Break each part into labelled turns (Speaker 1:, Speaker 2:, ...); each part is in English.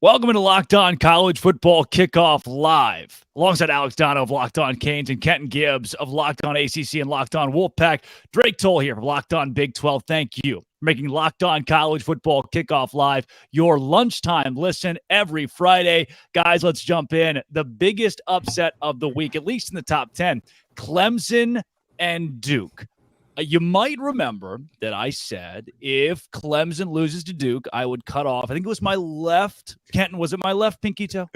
Speaker 1: Welcome to Locked On College Football Kickoff Live. Alongside Alex Dono of Locked On Canes and Kenton Gibbs of Locked On ACC and Locked On Wolfpack. Drake Toll here from Locked On Big 12. Thank you for making Locked On College Football Kickoff Live your lunchtime listen every Friday. Guys, let's jump in. The biggest upset of the week, at least in the top 10, Clemson and Duke. You might remember that I said if Clemson loses to Duke, I would cut off. I think it was my left. Kenton, was it my left pinky toe?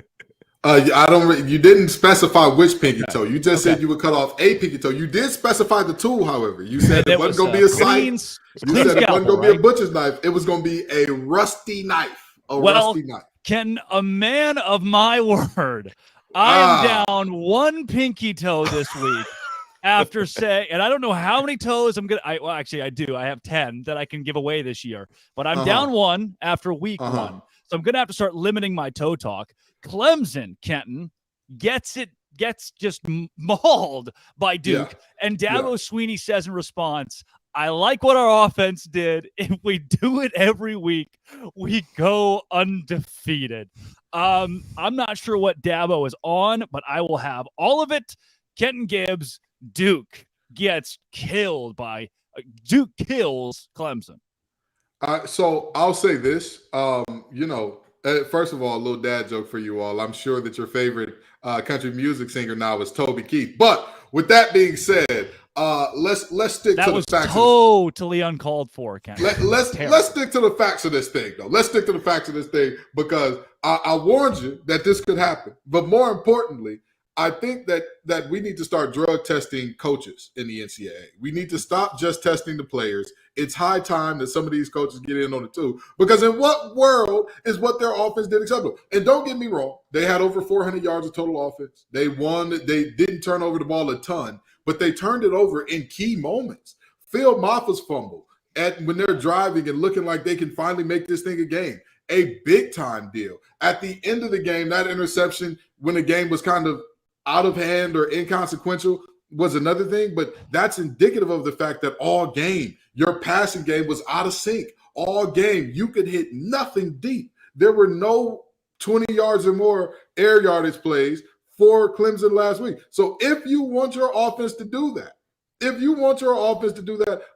Speaker 2: You didn't specify which pinky toe. You just said you would cut off a pinky toe. You did specify the tool, however. You said it wasn't going to be a scythe. You said it wasn't going to be a butcher's knife. It was going to be a rusty knife. Rusty knife.
Speaker 1: Kenton, a man of my word, I am down one pinky toe this week. After saying, and I don't know how many toes I'm going to, actually I do. I have 10 that I can give away this year, but I'm down one after week one. So I'm going to have to start limiting my toe talk. Clemson, Kenton, gets just mauled by Duke. Yeah. And Dabo Swinney says in response, I like what our offense did. If we do it every week, we go undefeated. I'm not sure what Dabo is on, but I will have all of it. Kenton Gibbs, Duke kills Clemson.
Speaker 2: So I'll say this, first of all, a little dad joke for you all. I'm sure that your favorite country music singer now is Toby Keith. But with that being said, let's stick to the facts. That was
Speaker 1: totally uncalled for, Ken.
Speaker 2: Let's stick to the facts of this thing, though. Let's stick to the facts of this thing because I warned you that this could happen. But more importantly, I think that we need to start drug testing coaches in the NCAA. We need to stop just testing the players. It's high time that some of these coaches get in on it too. Because in what world is what their offense did acceptable? And don't get me wrong, they had over 400 yards of total offense. They won. They didn't turn over the ball a ton, but they turned it over in key moments. Phil Maffa's fumble when they're driving and looking like they can finally make this thing a game. A big-time deal. At the end of the game, that interception when the game was kind of out of hand or inconsequential was another thing, but that's indicative of the fact that all game, your passing game was out of sync. All game, you could hit nothing deep. There were no 20 yards or more air yardage plays for Clemson last week. So if you want your offense to do that,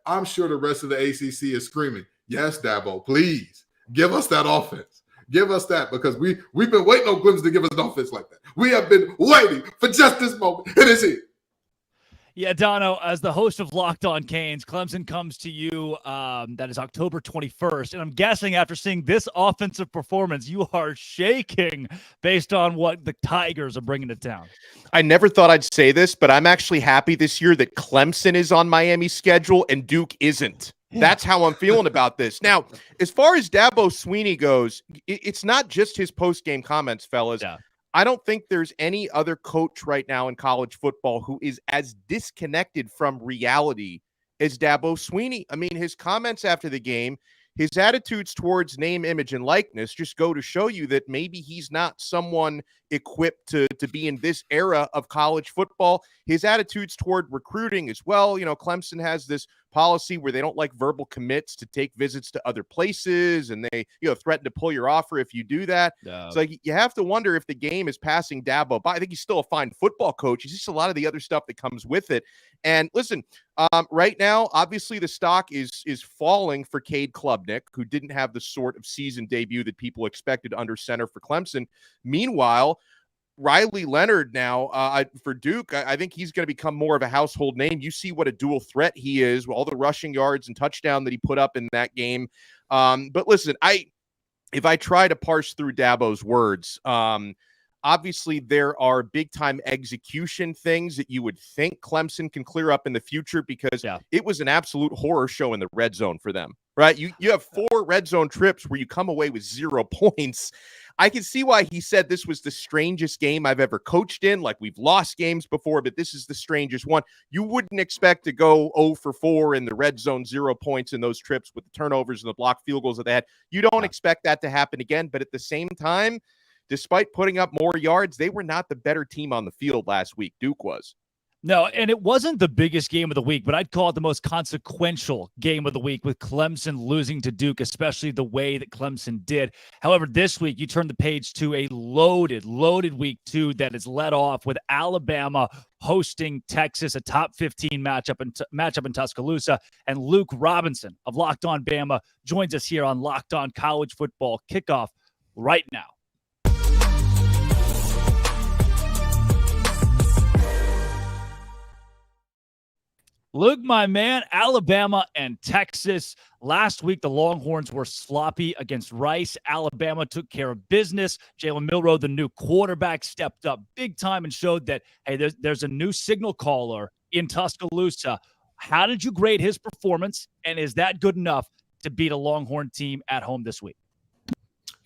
Speaker 2: I'm sure the rest of the ACC is screaming, yes, Dabo, please give us that offense. Give us that because we've been waiting on Clemson to give us an offense like that. We have been waiting for just this moment, and it's here.
Speaker 1: Yeah, Dono, as the host of Locked On Canes, Clemson comes to you. That is October 21st. And I'm guessing after seeing this offensive performance, you are shaking based on what the Tigers are bringing to town.
Speaker 3: I never thought I'd say this, but I'm actually happy this year that Clemson is on Miami's schedule and Duke isn't. That's how I'm feeling about this. Now, as far as Dabo Swinney goes, it's not just his post-game comments, fellas. Yeah. I don't think there's any other coach right now in college football who is as disconnected from reality as Dabo Swinney. I mean, his comments after the game, his attitudes towards name, image, and likeness just go to show you that maybe he's not someone equipped to be in this era of college football. His attitudes toward recruiting as well. You know, Clemson has this policy where they don't like verbal commits to take visits to other places, and they, threaten to pull your offer if you do that. No. So you have to wonder if the game is passing Dabo by. I think he's still a fine football coach. It's just a lot of the other stuff that comes with it. And listen, right now, obviously the stock is falling for Cade Klubnik, who didn't have the sort of season debut that people expected under center for Clemson. Meanwhile, Riley Leonard now for Duke, I think he's going to become more of a household name. You see what a dual threat he is, all the rushing yards and touchdown that he put up in that game. But listen, if I try to parse through Dabo's words, obviously there are big-time execution things that you would think Clemson can clear up in the future because it was an absolute horror show in the red zone for them, right? You have 4 red zone trips where you come away with 0 points. I can see why he said this was the strangest game I've ever coached in. Like, we've lost games before, but this is the strangest one. You wouldn't expect to go 0 for 4 in the red zone, 0 points in those trips with the turnovers and the blocked field goals that they had. You don't expect that to happen again, but at the same time, despite putting up more yards, they were not the better team on the field last week. Duke was.
Speaker 1: No, and it wasn't the biggest game of the week, but I'd call it the most consequential game of the week with Clemson losing to Duke, especially the way that Clemson did. However, this week you turn the page to a loaded week 2 that is led off with Alabama hosting Texas, a top 15 matchup in Tuscaloosa, and Luke Robinson of Locked On Bama joins us here on Locked On College Football Kickoff right now. Luke, my man, Alabama and Texas. Last week, the Longhorns were sloppy against Rice. Alabama took care of business. Jalen Milroe, the new quarterback, stepped up big time and showed that, hey, there's a new signal caller in Tuscaloosa. How did you grade his performance, and is that good enough to beat a Longhorn team at home this week?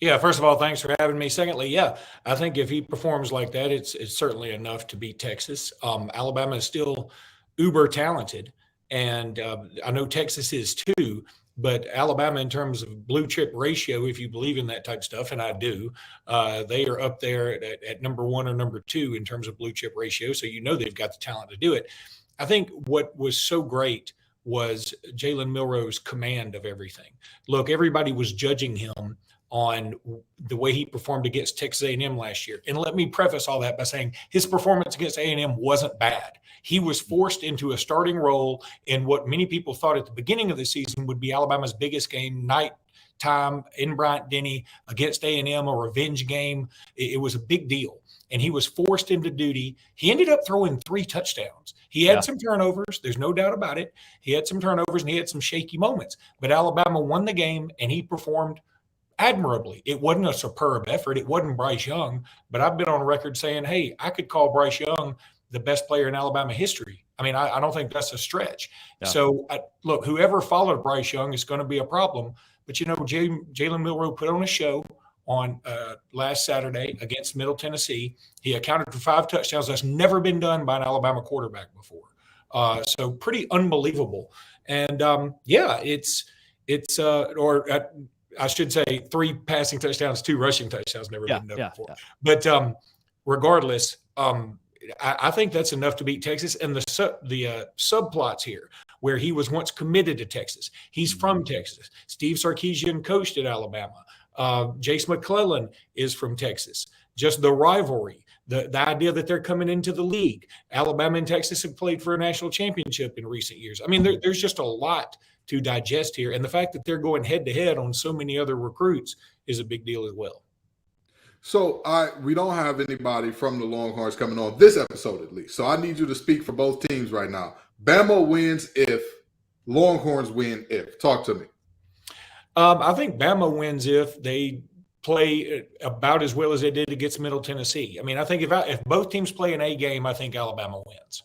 Speaker 4: Yeah, first of all, thanks for having me. Secondly, yeah, I think if he performs like that, it's certainly enough to beat Texas. Alabama is still uber talented, and I know Texas is too, but Alabama, in terms of blue chip ratio, if you believe in that type of stuff, and I do, they are up there at number 1 or number 2 in terms of blue chip ratio, so you know they've got the talent to do it. I think what was so great was Jalen Milroe's command of everything. Look, everybody was judging him on the way he performed against Texas A&M last year. And let me preface all that by saying his performance against A&M wasn't bad. He was forced into a starting role in what many people thought at the beginning of the season would be Alabama's biggest game, nighttime in Bryant-Denny against A&M, a revenge game. It was a big deal. And he was forced into duty. He ended up throwing 3 touchdowns. He had some turnovers. There's no doubt about it. He had some turnovers and he had some shaky moments. But Alabama won the game and he performed admirably. It wasn't a superb effort. It wasn't Bryce Young, but I've been on record saying, hey, I could call Bryce Young the best player in Alabama history. I mean, I don't think that's a stretch. Yeah. So, look, whoever followed Bryce Young is going to be a problem. But, you know, Jalen Milroe put on a show on last Saturday against Middle Tennessee. He accounted for 5 touchdowns. That's never been done by an Alabama quarterback before. So pretty unbelievable. And, I should say 3 passing touchdowns, 2 rushing touchdowns, never been done before. Yeah. But regardless, I think that's enough to beat Texas. And the subplots here, where he was once committed to Texas. He's from Texas. Steve Sarkisian coached at Alabama. Jace McClellan is from Texas. Just the rivalry, the idea that they're coming into the league. Alabama and Texas have played for a national championship in recent years. I mean, there's just a lot to digest here. And the fact that they're going head-to-head on so many other recruits is a big deal as well.
Speaker 2: So we don't have anybody from the Longhorns coming on this episode at least. So I need you to speak for both teams right now. Bama wins if, Longhorns win if. Talk to me.
Speaker 4: I think Bama wins if they play about as well as they did against Middle Tennessee. I mean, I think if both teams play an A game, I think Alabama wins.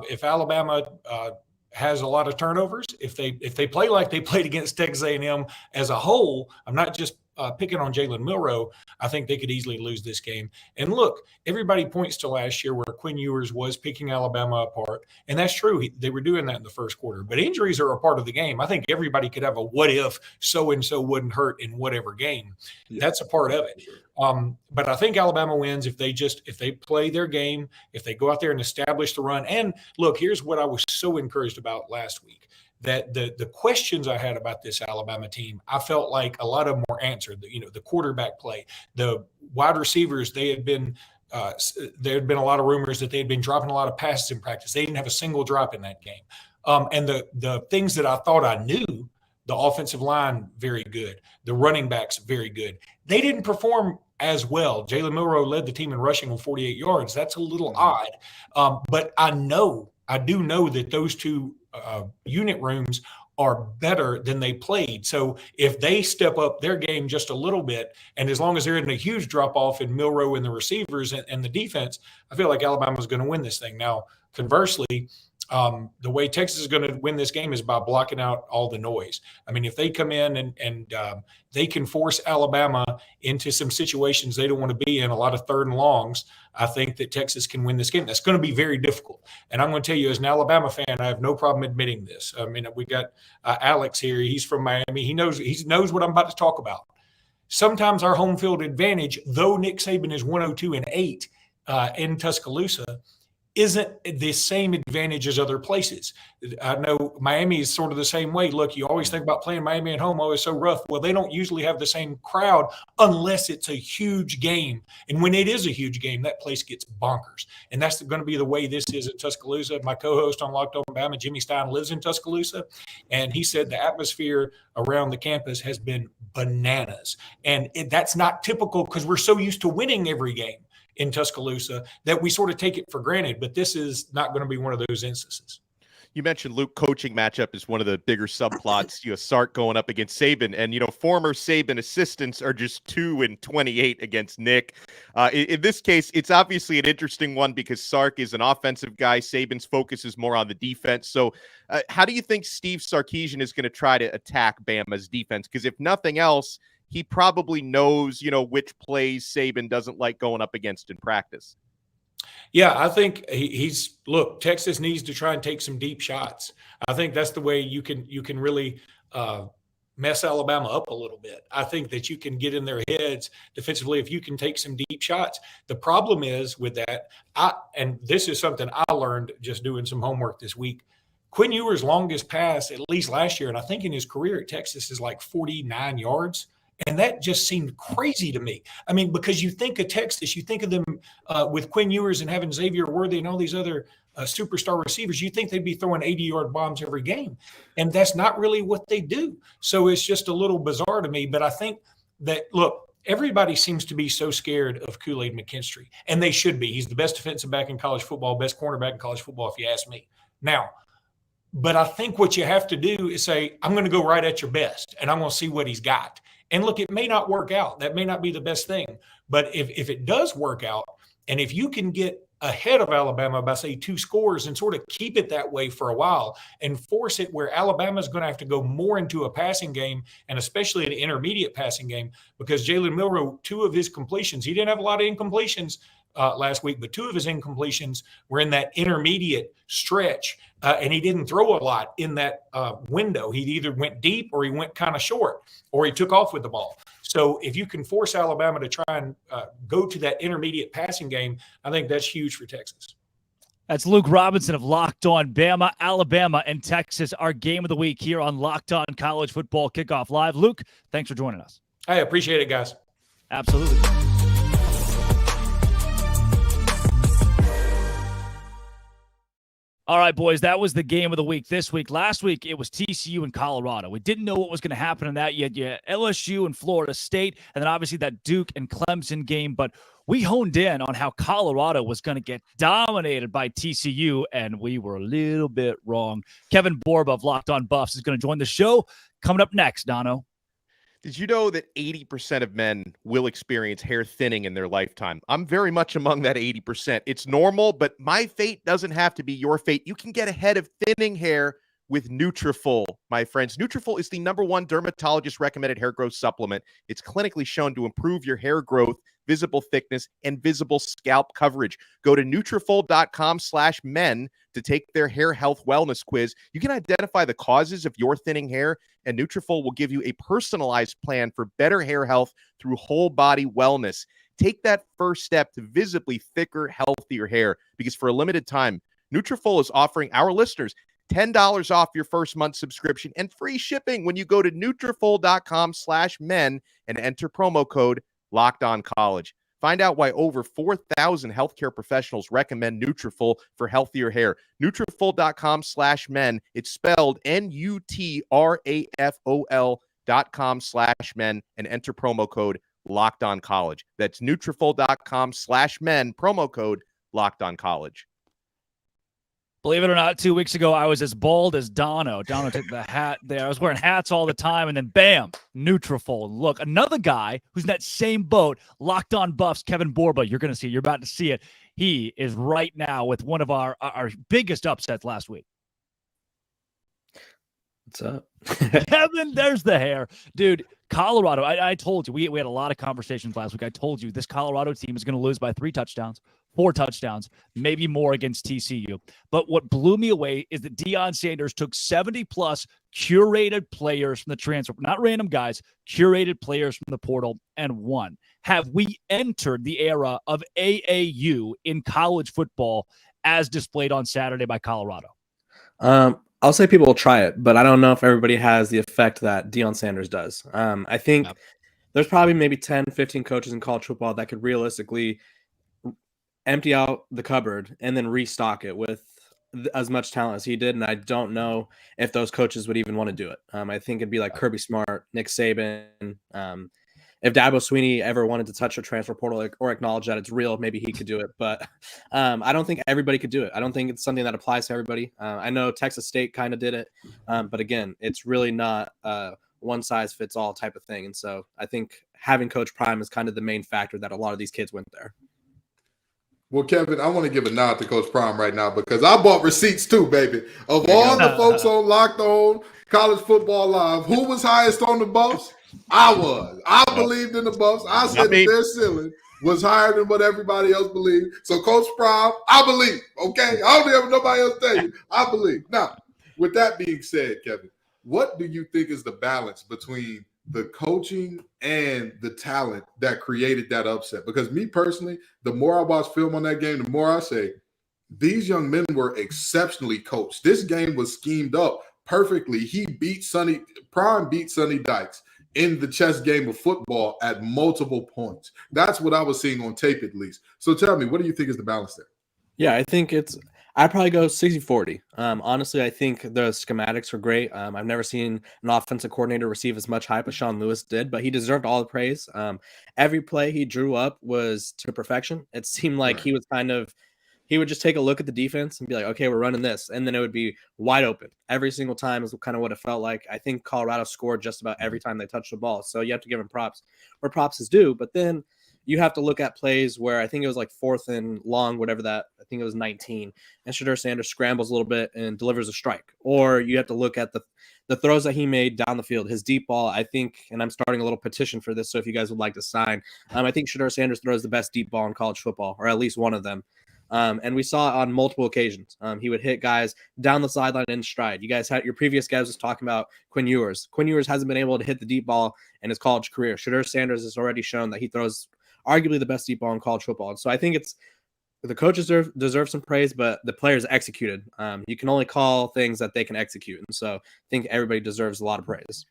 Speaker 4: If Alabama has a lot of turnovers, if they play like they played against Texas A&M as a whole, I'm not just picking on Jalen Milroe, I think they could easily lose this game. And look, everybody points to last year where Quinn Ewers was picking Alabama apart, and that's true. They were doing that in the first quarter. But injuries are a part of the game. I think everybody could have a what if so-and-so wouldn't hurt in whatever game. Yeah. That's a part of it. But I think Alabama wins if they play their game, if they go out there and establish the run. And look, here's what I was so encouraged about last week. That the questions I had about this Alabama team, I felt like a lot of them were answered. The quarterback play, the wide receivers, there had been a lot of rumors that they had been dropping a lot of passes in practice. They didn't have a single drop in that game. And the things that I thought I knew, the offensive line, very good. The running backs, very good. They didn't perform as well. Jalen Milroe led the team in rushing on 48 yards. That's a little odd. But I do know that those two unit rooms are better than they played. So if they step up their game just a little bit, and as long as there isn't a huge drop-off in Milroe and the receivers and the defense, I feel like Alabama's going to win this thing. Now, conversely, the way Texas is going to win this game is by blocking out all the noise. I mean, if they come in and they can force Alabama into some situations they don't want to be in, a lot of 3rd and longs, I think that Texas can win this game. That's going to be very difficult. And I'm going to tell you, as an Alabama fan, I have no problem admitting this. I mean, we got Alex here. He's from Miami. He knows what I'm about to talk about. Sometimes our home field advantage, though Nick Saban is 102-8 in Tuscaloosa, isn't the same advantage as other places. I know Miami is sort of the same way. Look, you always think about playing Miami at home, always so rough. Well, they don't usually have the same crowd unless it's a huge game. And when it is a huge game, that place gets bonkers. And that's going to be the way this is in Tuscaloosa. My co-host on Locked On Bama, Jimmy Stein, lives in Tuscaloosa, and he said the atmosphere around the campus has been bananas. And that's not typical because we're so used to winning every game in Tuscaloosa that we sort of take it for granted, but this is not going to be one of those instances.
Speaker 3: You mentioned Luke coaching matchup is one of the bigger subplots. Sark going up against Saban, and former Saban assistants are just 2-28 against Nick. In this case, it's obviously an interesting one because Sark is an offensive guy. Saban's focus is more on the defense. So, how do you think Steve Sarkisian is going to try to attack Bama's defense? Because if nothing else, he probably knows, which plays Saban doesn't like going up against in practice.
Speaker 4: Yeah, I think look, Texas needs to try and take some deep shots. I think that's the way you can really mess Alabama up a little bit. I think that you can get in their heads defensively if you can take some deep shots. The problem is with that, and this is something I learned just doing some homework this week. Quinn Ewers' longest pass, at least last year, and I think in his career at Texas, is like 49 yards. And that just seemed crazy to me. I mean, because you think of Texas, you think of them with Quinn Ewers and having Xavier Worthy and all these other superstar receivers, you think they'd be throwing 80-yard bombs every game. And that's not really what they do. So it's just a little bizarre to me. But I think that, look, everybody seems to be so scared of Kool-Aid McKinstry. And they should be. He's the best defensive back in college football, best cornerback in college football, if you ask me. Now, but I think what you have to do is say, I'm going to go right at your best, and I'm going to see what he's got. And look, it may not work out. That may not be the best thing. But if it does work out, and if you can get ahead of Alabama by, say, 2 scores and sort of keep it that way for a while and force it where Alabama is going to have to go more into a passing game, and especially an intermediate passing game, because Jalen Milroe, 2 of his completions, he didn't have a lot of incompletions last week, but 2 of his incompletions were in that intermediate stretch, and he didn't throw a lot in that window. He either went deep or he went kind of short, or he took off with the ball. So if you can force Alabama to try and go to that intermediate passing game, I think that's huge for Texas.
Speaker 1: That's Luke Robinson of Locked On Bama. Alabama and Texas, our game of the week here on Locked On College Football Kickoff Live. Luke, thanks for joining us.
Speaker 4: I appreciate it, guys.
Speaker 1: Absolutely. All right, boys, that was the game of the week this week. Last week, it was TCU and Colorado. We didn't know what was going to happen in that. You had LSU and Florida State, and then obviously that Duke and Clemson game. But we honed in on how Colorado was going to get dominated by TCU, and we were a little bit wrong. Kevin Borba of Locked On Buffs is going to join the show. Coming up next, Dono.
Speaker 3: Did you know that 80% of men will experience hair thinning in their lifetime? I'm very much among that 80%. It's normal, but my fate doesn't have to be your fate. You can get ahead of thinning hair with Nutrafol, my friends. Nutrafol is the #1 dermatologist-recommended hair growth supplement. It's clinically shown to improve your hair growth, visible thickness, and visible scalp coverage. Go to Nutrafol.com/men to take their hair health wellness quiz. You can identify the causes of your thinning hair, and Nutrafol will give you a personalized plan for better hair health through whole body wellness. Take that first step to visibly thicker, healthier hair, because for a limited time, Nutrafol is offering our listeners $10 off your first month subscription and free shipping when you go to Nutrafol.com/men and enter promo code LOCKEDONCollege. Find out why over 4,000 healthcare professionals recommend Nutrafol for healthier hair. Nutrafol.com/men. It's spelled Nutrafol.com/men and enter promo code LOCKEDONCollege. That's Nutrafol.com/men, promo code LOCKEDONCollege.
Speaker 1: Believe it or not, 2 weeks ago, I was as bald as Dono. Dono took the hat there. I was wearing hats all the time, and then bam, Nutrafol. Look, another guy who's in that same boat, Locked On Buffs, Kevin Borba. You're going to see it. You're about to see it. He is right now with one of our biggest upsets last week.
Speaker 5: What's up?
Speaker 1: Kevin, there's the hair. Dude, Colorado, I told you, we had a lot of conversations last week. I told you this Colorado team is going to lose by 3 touchdowns. 4 touchdowns, maybe more against TCU. But what blew me away is that Deion Sanders took 70-plus curated players from the transfer, not random guys, curated players from the portal, and won. Have we entered the era of AAU in college football? as displayed on Saturday by Colorado?
Speaker 5: I'll say people will try it, but I don't know if everybody has the effect that Deion Sanders does. I think there's probably maybe 10, 15 coaches in college football that could realistically empty out the cupboard and then restock it with as much talent as he did. And I don't know if those coaches would even want to do it. I think it'd be like Kirby Smart, Nick Saban. If Dabo Swinney ever wanted to touch a transfer portal or acknowledge that it's real, maybe he could do it. But I don't think everybody could do it. I don't think it's something that applies to everybody. I know Texas State kind of did it. But again, it's really not one size fits all type of thing. And so I think having Coach Prime is kind of the main factor that a lot of these kids went there.
Speaker 2: Well, Kevin, I want to give a nod to Coach Prime right now because I bought receipts too, baby. Of all the folks on Locked On College Football Live, who was highest on the Buffs? I was. I believed in the Buffs. I said that their ceiling was higher than what everybody else believed. So, Coach Prime, I believe. Okay? I don't care what nobody else tell you. I believe. Now, with that being said, Kevin, what do you think is the balance between the coaching and the talent that created that upset? Because me personally, the more I watch film on that game, the more I say, these young men were exceptionally coached. This game was schemed up perfectly. Prime beat Sonny Dykes in the chess game of football at multiple points. That's what I was seeing on tape, at least. So tell me, what do you think is the balance there?
Speaker 5: Yeah, I think I'd probably go 60-40. Honestly, I think the schematics are great. I've never seen an offensive coordinator receive as much hype as Sean Lewis did, but he deserved all the praise. Every play he drew up was to perfection. It seemed like he would just take a look at the defense and be like, okay, we're running this. And then it would be wide open. Every single time is kind of what it felt like. I think Colorado scored just about every time they touched the ball. So you have to give him props where props is due. But then you have to look at plays where I think it was like 4th and long, whatever that, I think it was 19. And Shedeur Sanders scrambles a little bit and delivers a strike. Or you have to look at the throws that he made down the field. His deep ball, I think, and I'm starting a little petition for this, so if you guys would like to sign, I think Shedeur Sanders throws the best deep ball in college football, or at least one of them. And we saw it on multiple occasions. He would hit guys down the sideline in stride. You guys had your previous guys was talking about Quinn Ewers. Quinn Ewers hasn't been able to hit the deep ball in his college career. Shedeur Sanders has already shown that he throws arguably the best deep ball in college football. And so I think the coaches deserve some praise, but the players executed. You can only call things that they can execute. And so I think everybody deserves a lot of praise.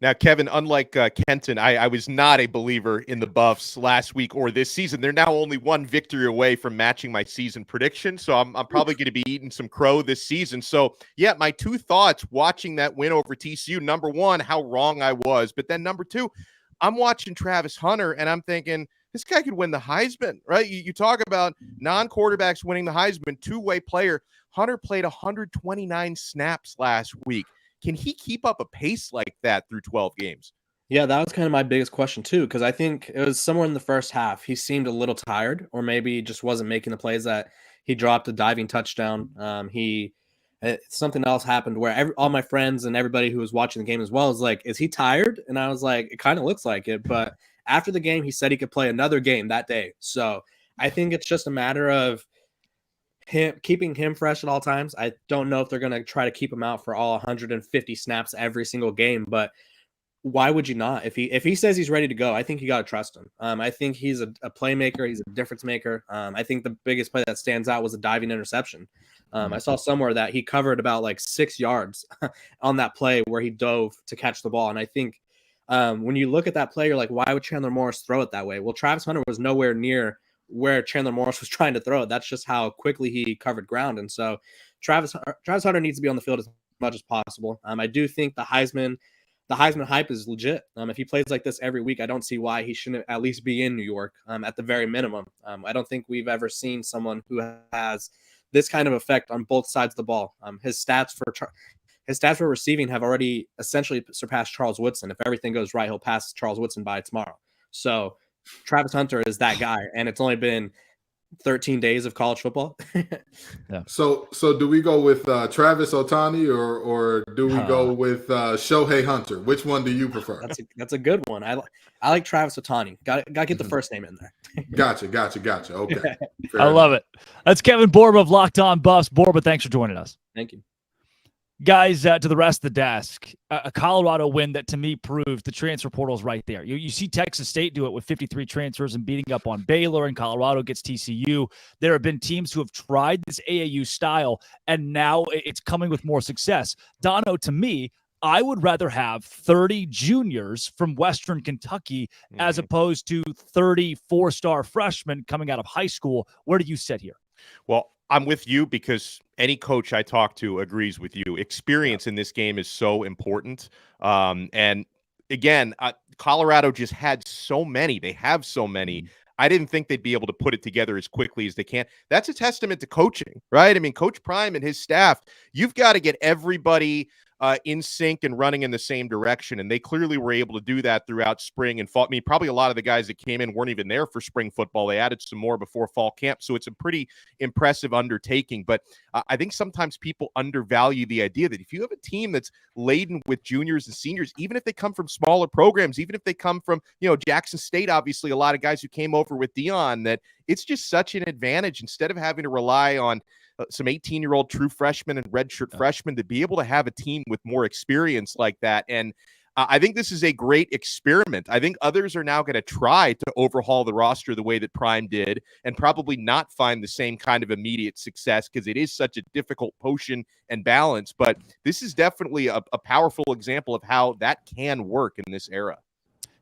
Speaker 3: Now, Kevin, unlike Kenton, I was not a believer in the Buffs last week or this season. They're now only one victory away from matching my season prediction, so I'm probably going to be eating some crow this season. So, yeah, my two thoughts watching that win over TCU, number one, how wrong I was. But then number two, I'm watching Travis Hunter, and I'm thinking, this guy could win the Heisman, right? You talk about non-quarterbacks winning the Heisman, two-way player. Hunter played 129 snaps last week. Can he keep up a pace like that through 12 games?
Speaker 5: Yeah, that was kind of my biggest question too, because I think it was somewhere in the first half. He seemed a little tired, or maybe just wasn't making the plays that he dropped a diving touchdown. Something else happened where all my friends and everybody who was watching the game as well was like, is he tired? And I was like, it kind of looks like it. But after the game, he said he could play another game that day. So I think it's just a matter of keeping him fresh at all times. I don't know if they're going to try to keep him out for all 150 snaps every single game, but why would you not? If he says he's ready to go, I think you got to trust him. I think he's a playmaker. He's a difference maker. I think the biggest play that stands out was a diving interception. I saw somewhere that he covered about like 6 yards on that play where he dove to catch the ball. And I think when you look at that play, you're like, why would Chandler Morris throw it that way? Well, Travis Hunter was nowhere near where Chandler Morris was trying to throw it. That's just how quickly he covered ground. And so Travis Hunter needs to be on the field as much as possible. I do think the Heisman hype is legit. If he plays like this every week, I don't see why he shouldn't at least be in New York at the very minimum. I don't think we've ever seen someone who has this kind of effect on both sides of the ball. His stats for receiving have already essentially surpassed Charles Woodson. If everything goes right, he'll pass Charles Woodson by tomorrow. So Travis Hunter is that guy, and it's only been 13 days of college football.
Speaker 2: Yeah. So do we go with Travis Ohtani or do we go with Shohei Hunter? Which one do you prefer?
Speaker 5: That's a good one. I like Travis Ohtani. Got to get the first name in there.
Speaker 2: Gotcha. Okay.
Speaker 1: I love it. That's Kevin Borba of Locked On Buffs. Borba, thanks for joining us.
Speaker 5: Thank you.
Speaker 1: Guys, to the rest of the desk, a Colorado win that to me proves the transfer portal is right there. You see Texas State do it with 53 transfers and beating up on Baylor, and Colorado gets TCU. There have been teams who have tried this AAU style, and now it's coming with more success. Dono, to me, I would rather have 30 juniors from Western Kentucky as opposed to 30 four-star freshmen coming out of high school. Where do you sit here?
Speaker 3: Well, I'm with you because any coach I talk to agrees with you. Experience in this game is so important. And again, Colorado just had so many. They have so many. I didn't think they'd be able to put it together as quickly as they can. That's a testament to coaching, right? I mean, Coach Prime and his staff, you've got to get everybody in sync and running in the same direction. And they clearly were able to do that throughout spring and fall. I mean, probably a lot of the guys that came in weren't even there for spring football. They added some more before fall camp. So it's a pretty impressive undertaking. But I think sometimes people undervalue the idea that if you have a team that's laden with juniors and seniors, even if they come from smaller programs, even if they come from, Jackson State, obviously a lot of guys who came over with Deion, that it's just such an advantage instead of having to rely on some 18-year-old true freshmen and redshirt freshmen to be able to have a team with more experience like that. And I think this is a great experiment. I think others are now going to try to overhaul the roster the way that Prime did and probably not find the same kind of immediate success because it is such a difficult potion and balance. But this is definitely a powerful example of how that can work in this era.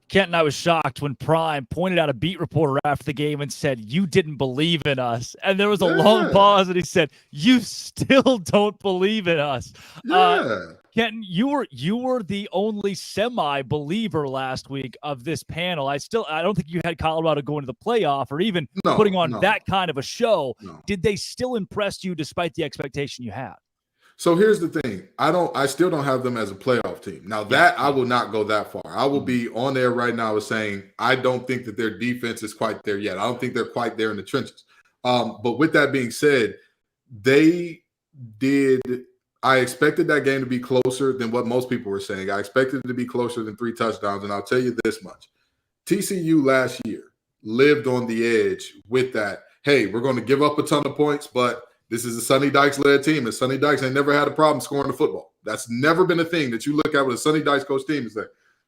Speaker 1: Kent and I was shocked when Prime pointed out a beat reporter after the game and said, "You didn't believe in us." And there was a long pause, and he said, "You still don't believe in us." Kenton, you were the only semi-believer last week of this panel. I don't think you had Colorado going to the playoff or even putting on that kind of a show. Did they still impress you despite the expectation you had?
Speaker 2: So here's the thing. I still don't have them as a playoff team. Now that I will not go that far. I will be on there right now as saying I don't think that their defense is quite there yet. I don't think they're quite there in the trenches. But with that being said, I expected that game to be closer than what most people were saying. I expected it to be closer than 3 touchdowns. And I'll tell you this much. TCU last year lived on the edge with that. Hey, we're going to give up a ton of points, but this is a Sonny Dykes-led team, and Sonny Dykes ain't never had a problem scoring the football. That's never been a thing that you look at with a Sonny Dykes coach team and say,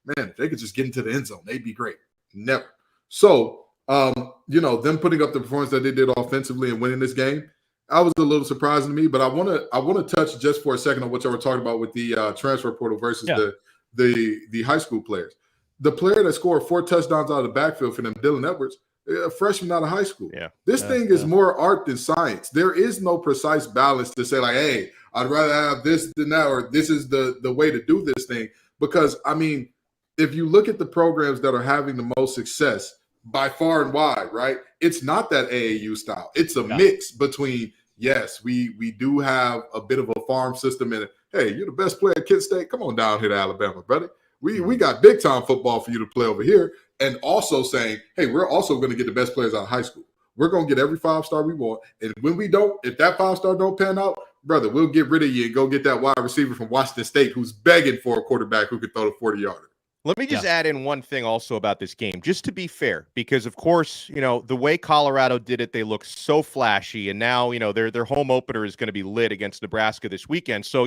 Speaker 2: man, if they could just get into the end zone, they'd be great. Never. So, them putting up the performance that they did offensively and winning this game, I was a little surprising to me. But I want to touch just for a second on what y'all were talking about with the transfer portal versus the high school players. The player that scored 4 touchdowns out of the backfield for them, Dylan Edwards, a freshman out of high school. This thing is more art than science. There is no precise balance to say like, hey, I'd rather have this than that, or this is the way to do this thing. Because, I mean, if you look at the programs that are having the most success by far and wide, right, it's not that AAU style. It's a mix between, yes, we do have a bit of a farm system in it. Hey, you're the best player at Kent State. Come on down here to Alabama, brother. We got big-time football for you to play over here. And also saying, hey, we're also going to get the best players out of high school. We're going to get every 5-star we want. And when we don't, if that 5-star don't pan out, brother, we'll get rid of you and go get that wide receiver from Washington State who's begging for a quarterback who can throw the 40-yarder.
Speaker 3: Let me just add in one thing also about this game, just to be fair, because, of course, the way Colorado did it, they look so flashy. And now, their home opener is going to be lit against Nebraska this weekend. So,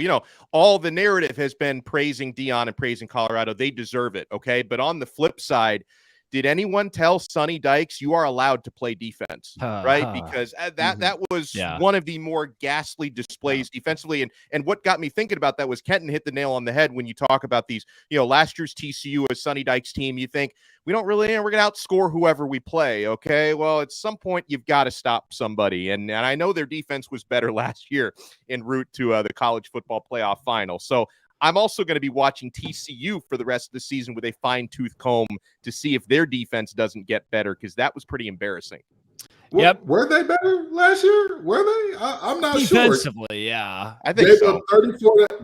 Speaker 3: all the narrative has been praising Deion and praising Colorado. They deserve it, okay? But on the flip side, did anyone tell Sonny Dykes you are allowed to play defense, right? Because that was one of the more ghastly displays defensively. And what got me thinking about that was Kenton hit the nail on the head when you talk about these, last year's TCU, a Sonny Dykes team, you think we're going to outscore whoever we play. Okay. Well, at some point you've got to stop somebody. And I know their defense was better last year en route to the college football playoff final. So I'm also going to be watching TCU for the rest of the season with a fine-tooth comb to see if their defense doesn't get better, because that was pretty embarrassing.
Speaker 2: Were they better last year? Were they? I'm not sure.
Speaker 1: Defensively, yeah.
Speaker 3: I think so.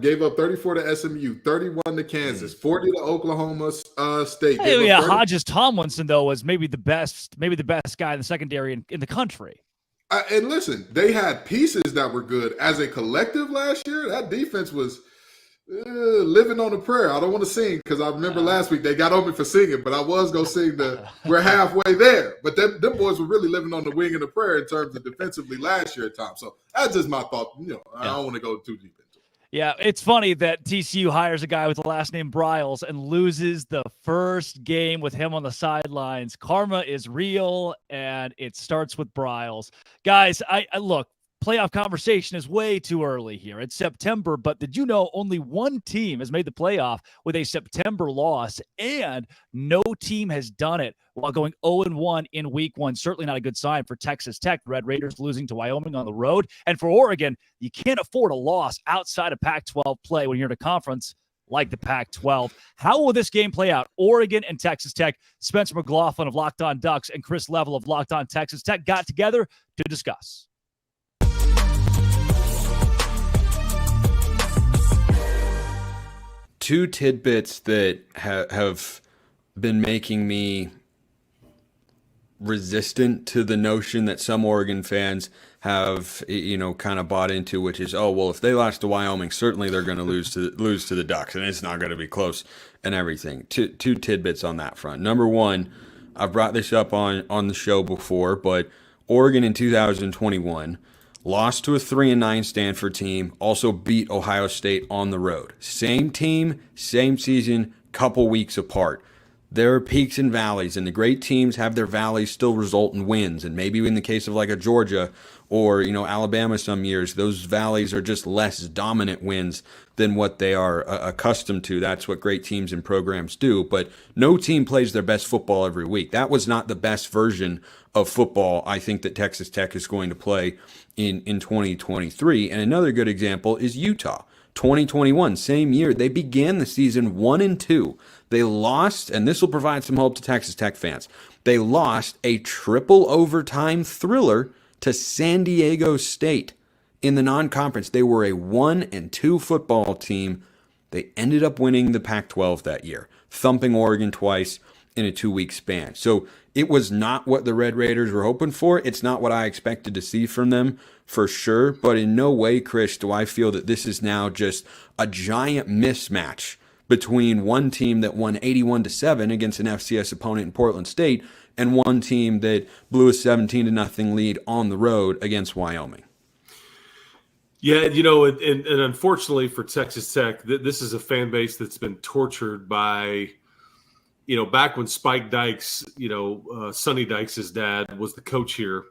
Speaker 2: Gave up 34 to SMU, 31 to Kansas, 40 to Oklahoma State.
Speaker 1: Hodges Tomlinson, though, was maybe the best guy in the secondary in the country.
Speaker 2: And listen, they had pieces that were good. As a collective last year, that defense was living on a prayer. I don't want to sing because I remember last week they got on me for singing, but I was going to sing we're halfway there. But them boys were really living on the wing of the prayer in terms of defensively last year at times. So that's just my thought. I don't want to go too deep into it.
Speaker 1: Yeah, it's funny that TCU hires a guy with the last name Bryles and loses the first game with him on the sidelines. Karma is real, and it starts with Bryles. Guys, I look, playoff conversation is way too early here. It's September, but did you know only one team has made the playoff with a September loss, and no team has done it while going 0-1 in week one? Certainly not a good sign for Texas Tech. Red Raiders losing to Wyoming on the road. And for Oregon, you can't afford a loss outside of Pac-12 play when you're in a conference like the Pac-12. How will this game play out? Oregon and Texas Tech. Spencer McLaughlin of Locked On Ducks and Chris Level of Locked On Texas Tech got together to discuss.
Speaker 6: Two tidbits that have been making me resistant to the notion that some Oregon fans have, kind of bought into, which is, oh, well, if they lost to Wyoming, certainly they're going to lose to the Ducks, and it's not going to be close and everything. Two tidbits on that front. Number one, I've brought this up on the show before, but Oregon in 2021 lost to a 3-9 Stanford team, also beat Ohio State on the road. Same team, same season, couple weeks apart. There are peaks and valleys, and the great teams have their valleys still result in wins. And maybe in the case of like a Georgia or, Alabama some years, those valleys are just less dominant wins than what they are accustomed to. That's what great teams and programs do. But no team plays their best football every week. That was not the best version of football I think that Texas Tech is going to play in 2023. And another good example is Utah. 2021, same year, they began the season 1-2. They lost, and this will provide some hope to Texas Tech fans. They lost a triple overtime thriller to San Diego State in the non-conference. They were a 1-2 football team. They ended up winning the Pac-12 that year, thumping Oregon twice in a 2-week span. So it was not what the Red Raiders were hoping for. It's not what I expected to see from them for sure. But in no way, Chris, do I feel that this is now just a giant mismatch between one team that won 81-7 against an FCS opponent in Portland State and one team that blew a 17-0 lead on the road against Wyoming.
Speaker 7: Yeah, and unfortunately for Texas Tech, this is a fan base that's been tortured by, back when Spike Dykes, Sonny Dykes' dad was the coach here,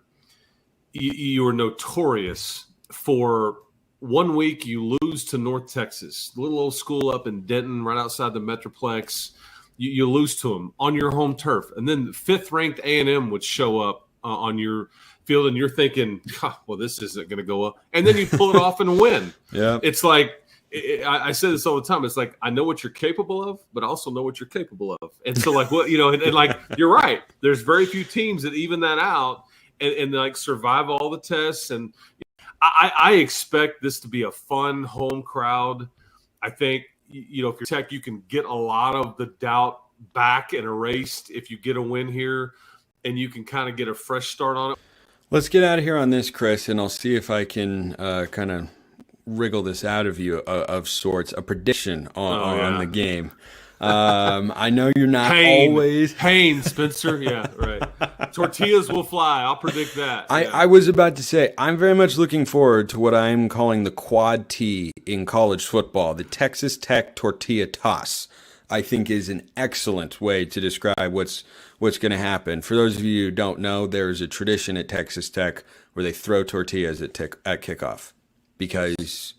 Speaker 7: you were notorious for 1 week you lose to North Texas, little old school up in Denton, right outside the Metroplex. You lose to them on your home turf. And then fifth-ranked A&M would show up on your field, and you're thinking, well, this isn't going to go up. And then you pull it off and win.
Speaker 6: Yeah,
Speaker 7: it's like I say this all the time. It's like I know what you're capable of, but I also know what you're capable of. And so, like, what and like you're right. There's very few teams that even that out and like survive all the tests. And I expect this to be a fun home crowd. I think if you're Tech, you can get a lot of the doubt back and erased if you get a win here, and you can kind of get a fresh start on it.
Speaker 6: Let's get out of here on this, Chris, and I'll see if I can kind of wriggle this out of you of sorts, a prediction on the game. I know you're not always
Speaker 7: pain, Spencer. Yeah, right. Tortillas will fly. I'll predict that.
Speaker 6: I was about to say I'm very much looking forward to what I'm calling the quad T in college football, the Texas Tech tortilla toss. I think is an excellent way to describe what's going to happen. For those of you who don't know, there's a tradition at Texas Tech where they throw tortillas at kickoff. Because,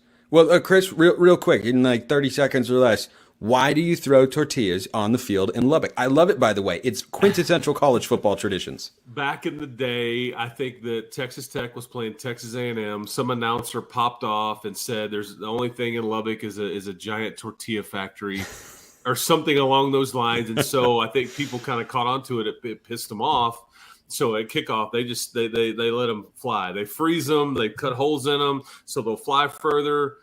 Speaker 6: Chris, real quick, in like 30 seconds or less, why do you throw tortillas on the field in Lubbock? I love it, by the way. It's quintessential college football traditions.
Speaker 7: Back in the day, I think that Texas Tech was playing Texas A&M. Some announcer popped off and said, "There's the only thing in Lubbock is a giant tortilla factory," or something along those lines. And so I think people kind of caught on to it. It pissed them off. So at kickoff, they let them fly. They freeze them. They cut holes in them so they'll fly further.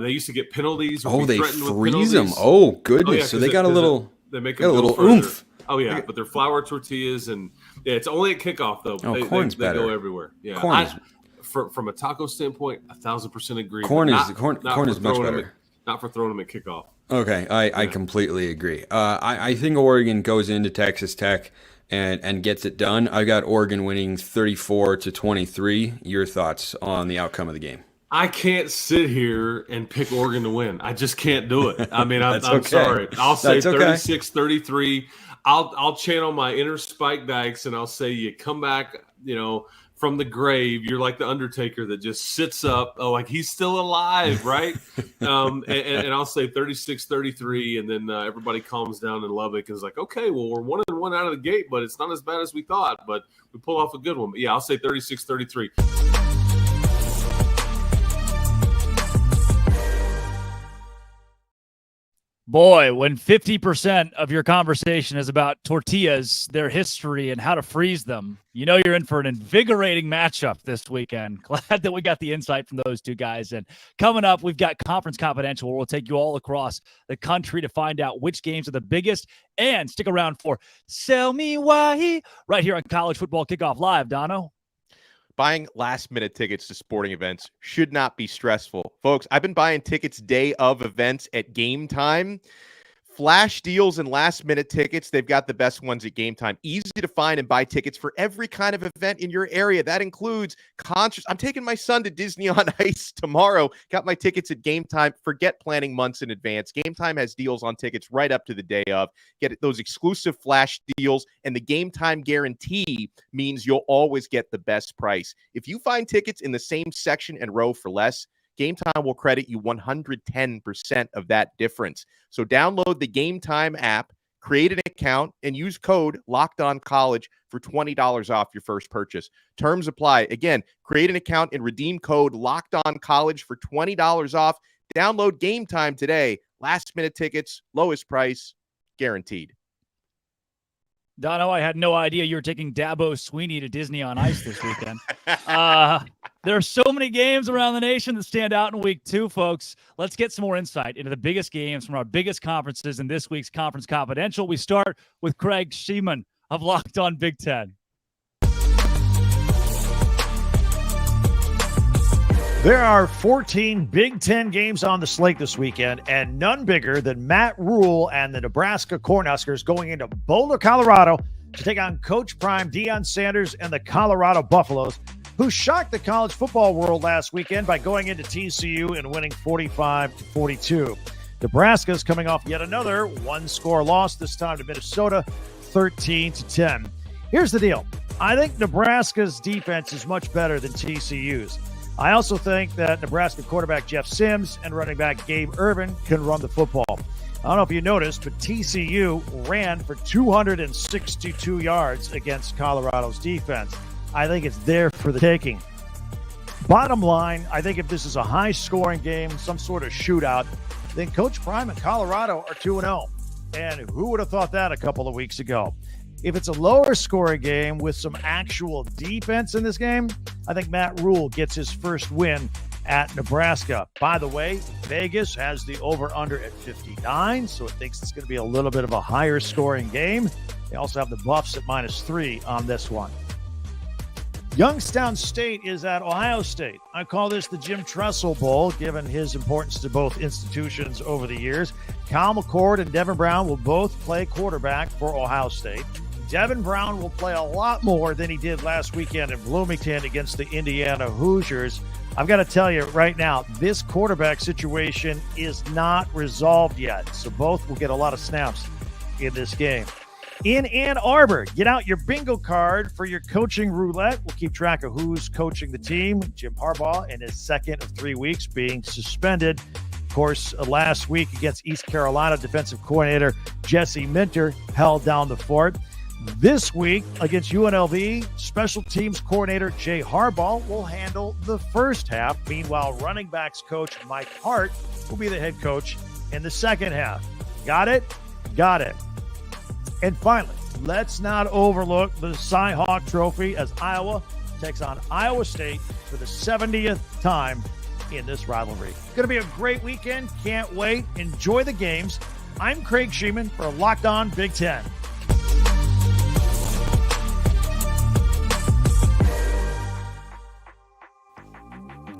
Speaker 7: They used to get penalties.
Speaker 6: They freeze them. Oh, goodness. Yeah, so they got a little oomph.
Speaker 7: Oh, yeah. But they're flour tortillas. And it's only at kickoff, though.
Speaker 6: Oh, corn's better.
Speaker 7: They go everywhere. Yeah. From a taco standpoint, 1,000% agree.
Speaker 6: Corn is much better.
Speaker 7: Not for throwing them at kickoff.
Speaker 6: Okay. I completely agree. I think Oregon goes into Texas Tech and gets it done. I got Oregon winning 34-23. Your thoughts on the outcome of the game?
Speaker 7: I can't sit here and pick Oregon to win. I just can't do it. I mean, I'm
Speaker 6: okay.
Speaker 7: sorry. I'll say
Speaker 6: That's okay.
Speaker 7: 36-33. I'll channel my inner Spike Dykes, and I'll say you come back, from the grave. You're like the Undertaker that just sits up. Oh, like he's still alive, right? and I'll say 36-33, and then everybody calms down in Lubbock and is like, okay, well, we're 1-1 out of the gate, but it's not as bad as we thought. But we pull off a good one. But yeah, I'll say 36-33.
Speaker 1: Boy, when 50% of your conversation is about tortillas, their history, and how to freeze them, you're in for an invigorating matchup this weekend. Glad that we got the insight from those two guys. And coming up, we've got Conference Confidential, where we'll take you all across the country to find out which games are the biggest. And stick around for Sell Me Why right here on College Football Kickoff Live, Dono.
Speaker 3: Buying last-minute tickets to sporting events should not be stressful. Folks, I've been buying tickets day of events at Game Time. Flash deals and last-minute tickets, they've got the best ones at Game Time. Easy to find and buy tickets for every kind of event in your area. That includes concerts. I'm taking my son to Disney on Ice tomorrow. Got my tickets at Game Time. Forget planning months in advance. Game Time has deals on tickets right up to the day of. Get those exclusive flash deals, and the Game Time guarantee means you'll always get the best price. If you find tickets in the same section and row for less, Game Time will credit you 110% of that difference. So download the Game Time app, create an account, and use code LOCKEDONCollege for $20 off your first purchase. Terms apply. Again, create an account and redeem code LOCKEDONCollege for $20 off. Download Game Time today. Last-minute tickets, lowest price, guaranteed.
Speaker 1: Dono, I had no idea you were taking Dabo Swinney to Disney on Ice this weekend. There are so many games around the nation that stand out in week 2, folks. Let's get some more insight into the biggest games from our biggest conferences in this week's Conference Confidential. We start with Craig Sheeman of Locked On Big Ten.
Speaker 8: There are 14 Big Ten games on the slate this weekend, and none bigger than Matt Rule and the Nebraska Cornhuskers going into Boulder, Colorado to take on Coach Prime Deion Sanders and the Colorado Buffaloes, who shocked the college football world last weekend by going into TCU and winning 45-42. Nebraska's coming off yet another one-score loss, this time to Minnesota, 13-10. Here's the deal. I think Nebraska's defense is much better than TCU's. I also think that Nebraska quarterback Jeff Sims and running back Gabe Ervin can run the football. I don't know if you noticed, but TCU ran for 262 yards against Colorado's defense. I think it's there for the taking. Bottom line, I think if this is a high-scoring game, some sort of shootout, then Coach Prime and Colorado are 2-0. And who would have thought that a couple of weeks ago? If it's a lower-scoring game with some actual defense in this game, I think Matt Rule gets his first win at Nebraska. By the way, Vegas has the over-under at 59, so it thinks it's going to be a little bit of a higher-scoring game. They also have the Buffs at -3 on this one. Youngstown State is at Ohio State. I call this the Jim Tressel Bowl, given his importance to both institutions over the years. Kyle McCord and Devin Brown will both play quarterback for Ohio State. Devin Brown will play a lot more than he did last weekend in Bloomington against the Indiana Hoosiers. I've got to tell you right now, this quarterback situation is not resolved yet, so both will get a lot of snaps in this game. In Ann Arbor, get out your bingo card for your coaching roulette. We'll keep track of who's coaching the team. Jim Harbaugh in his second of 3 weeks being suspended. Of course, last week against East Carolina, defensive coordinator Jesse Minter held down the fort. This week against UNLV, special teams coordinator Jay Harbaugh will handle the first half. Meanwhile, running backs coach Mike Hart will be the head coach in the second half. Got it? Got it. And finally, let's not overlook the Cy Hawk Trophy as Iowa takes on Iowa State for the 70th time in this rivalry. Going to be a great weekend. Can't wait. Enjoy the games. I'm Craig Sheeman for Locked On Big Ten.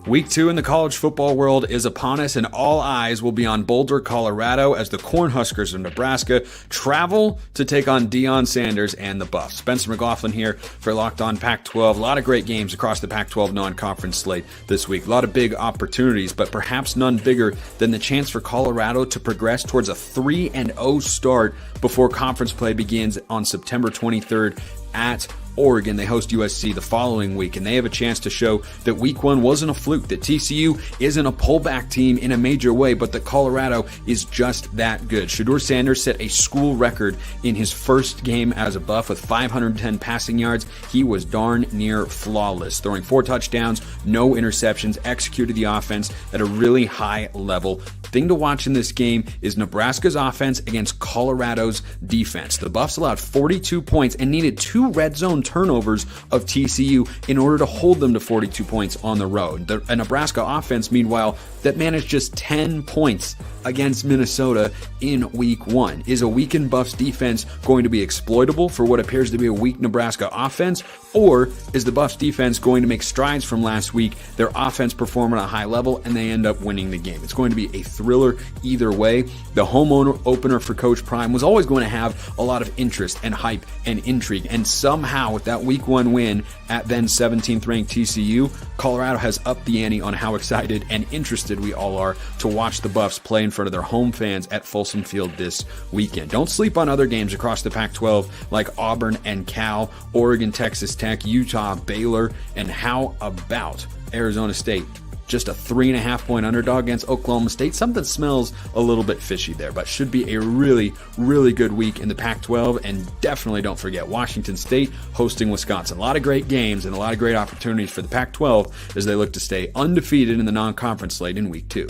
Speaker 6: Week 2 in the college football world is upon us, and all eyes will be on Boulder, Colorado, as the Cornhuskers of Nebraska travel to take on Deion Sanders and the Buffs. Spencer McLaughlin here for Locked On Pac-12. A lot of great games across the Pac-12 non-conference slate this week. A lot of big opportunities, but perhaps none bigger than the chance for Colorado to progress towards a 3-0 start before conference play begins on September 23rd at Oregon. They host USC the following week, and they have a chance to show that week 1 wasn't a fluke, that TCU isn't a pullback team in a major way, but that Colorado is just that good. Shedeur Sanders set a school record in his first game as a Buff with 510 passing yards. He was darn near flawless, throwing 4 touchdowns, no interceptions, executed the offense at a really high level. Thing to watch in this game is Nebraska's offense against Colorado's defense. The Buffs allowed 42 points and needed 2 red zone turnovers of TCU in order to hold them to 42 points on the road. A Nebraska offense, meanwhile, that managed just 10 points against Minnesota in week 1. Is a weakened Buffs defense going to be exploitable for what appears to be a weak Nebraska offense? Or is the Buffs defense going to make strides from last week, their offense perform at a high level, and they end up winning the game? It's going to be a thriller either way. The home opener for Coach Prime was always going to have a lot of interest and hype and intrigue, and somehow with that week 1 win at then 17th ranked TCU, Colorado has upped the ante on how excited and interested we all are to watch the Buffs play in front of their home fans at Folsom Field this weekend. Don't sleep on other games across the Pac-12 like Auburn and Cal, Oregon, Texas Tech, Utah, Baylor, and how about Arizona State? Just a 3.5 point underdog against Oklahoma State. Something smells a little bit fishy there, but should be a really, really good week in the Pac-12. And definitely don't forget Washington State hosting Wisconsin. A lot of great games and a lot of great opportunities for the Pac-12 as they look to stay undefeated in the non-conference slate in week 2.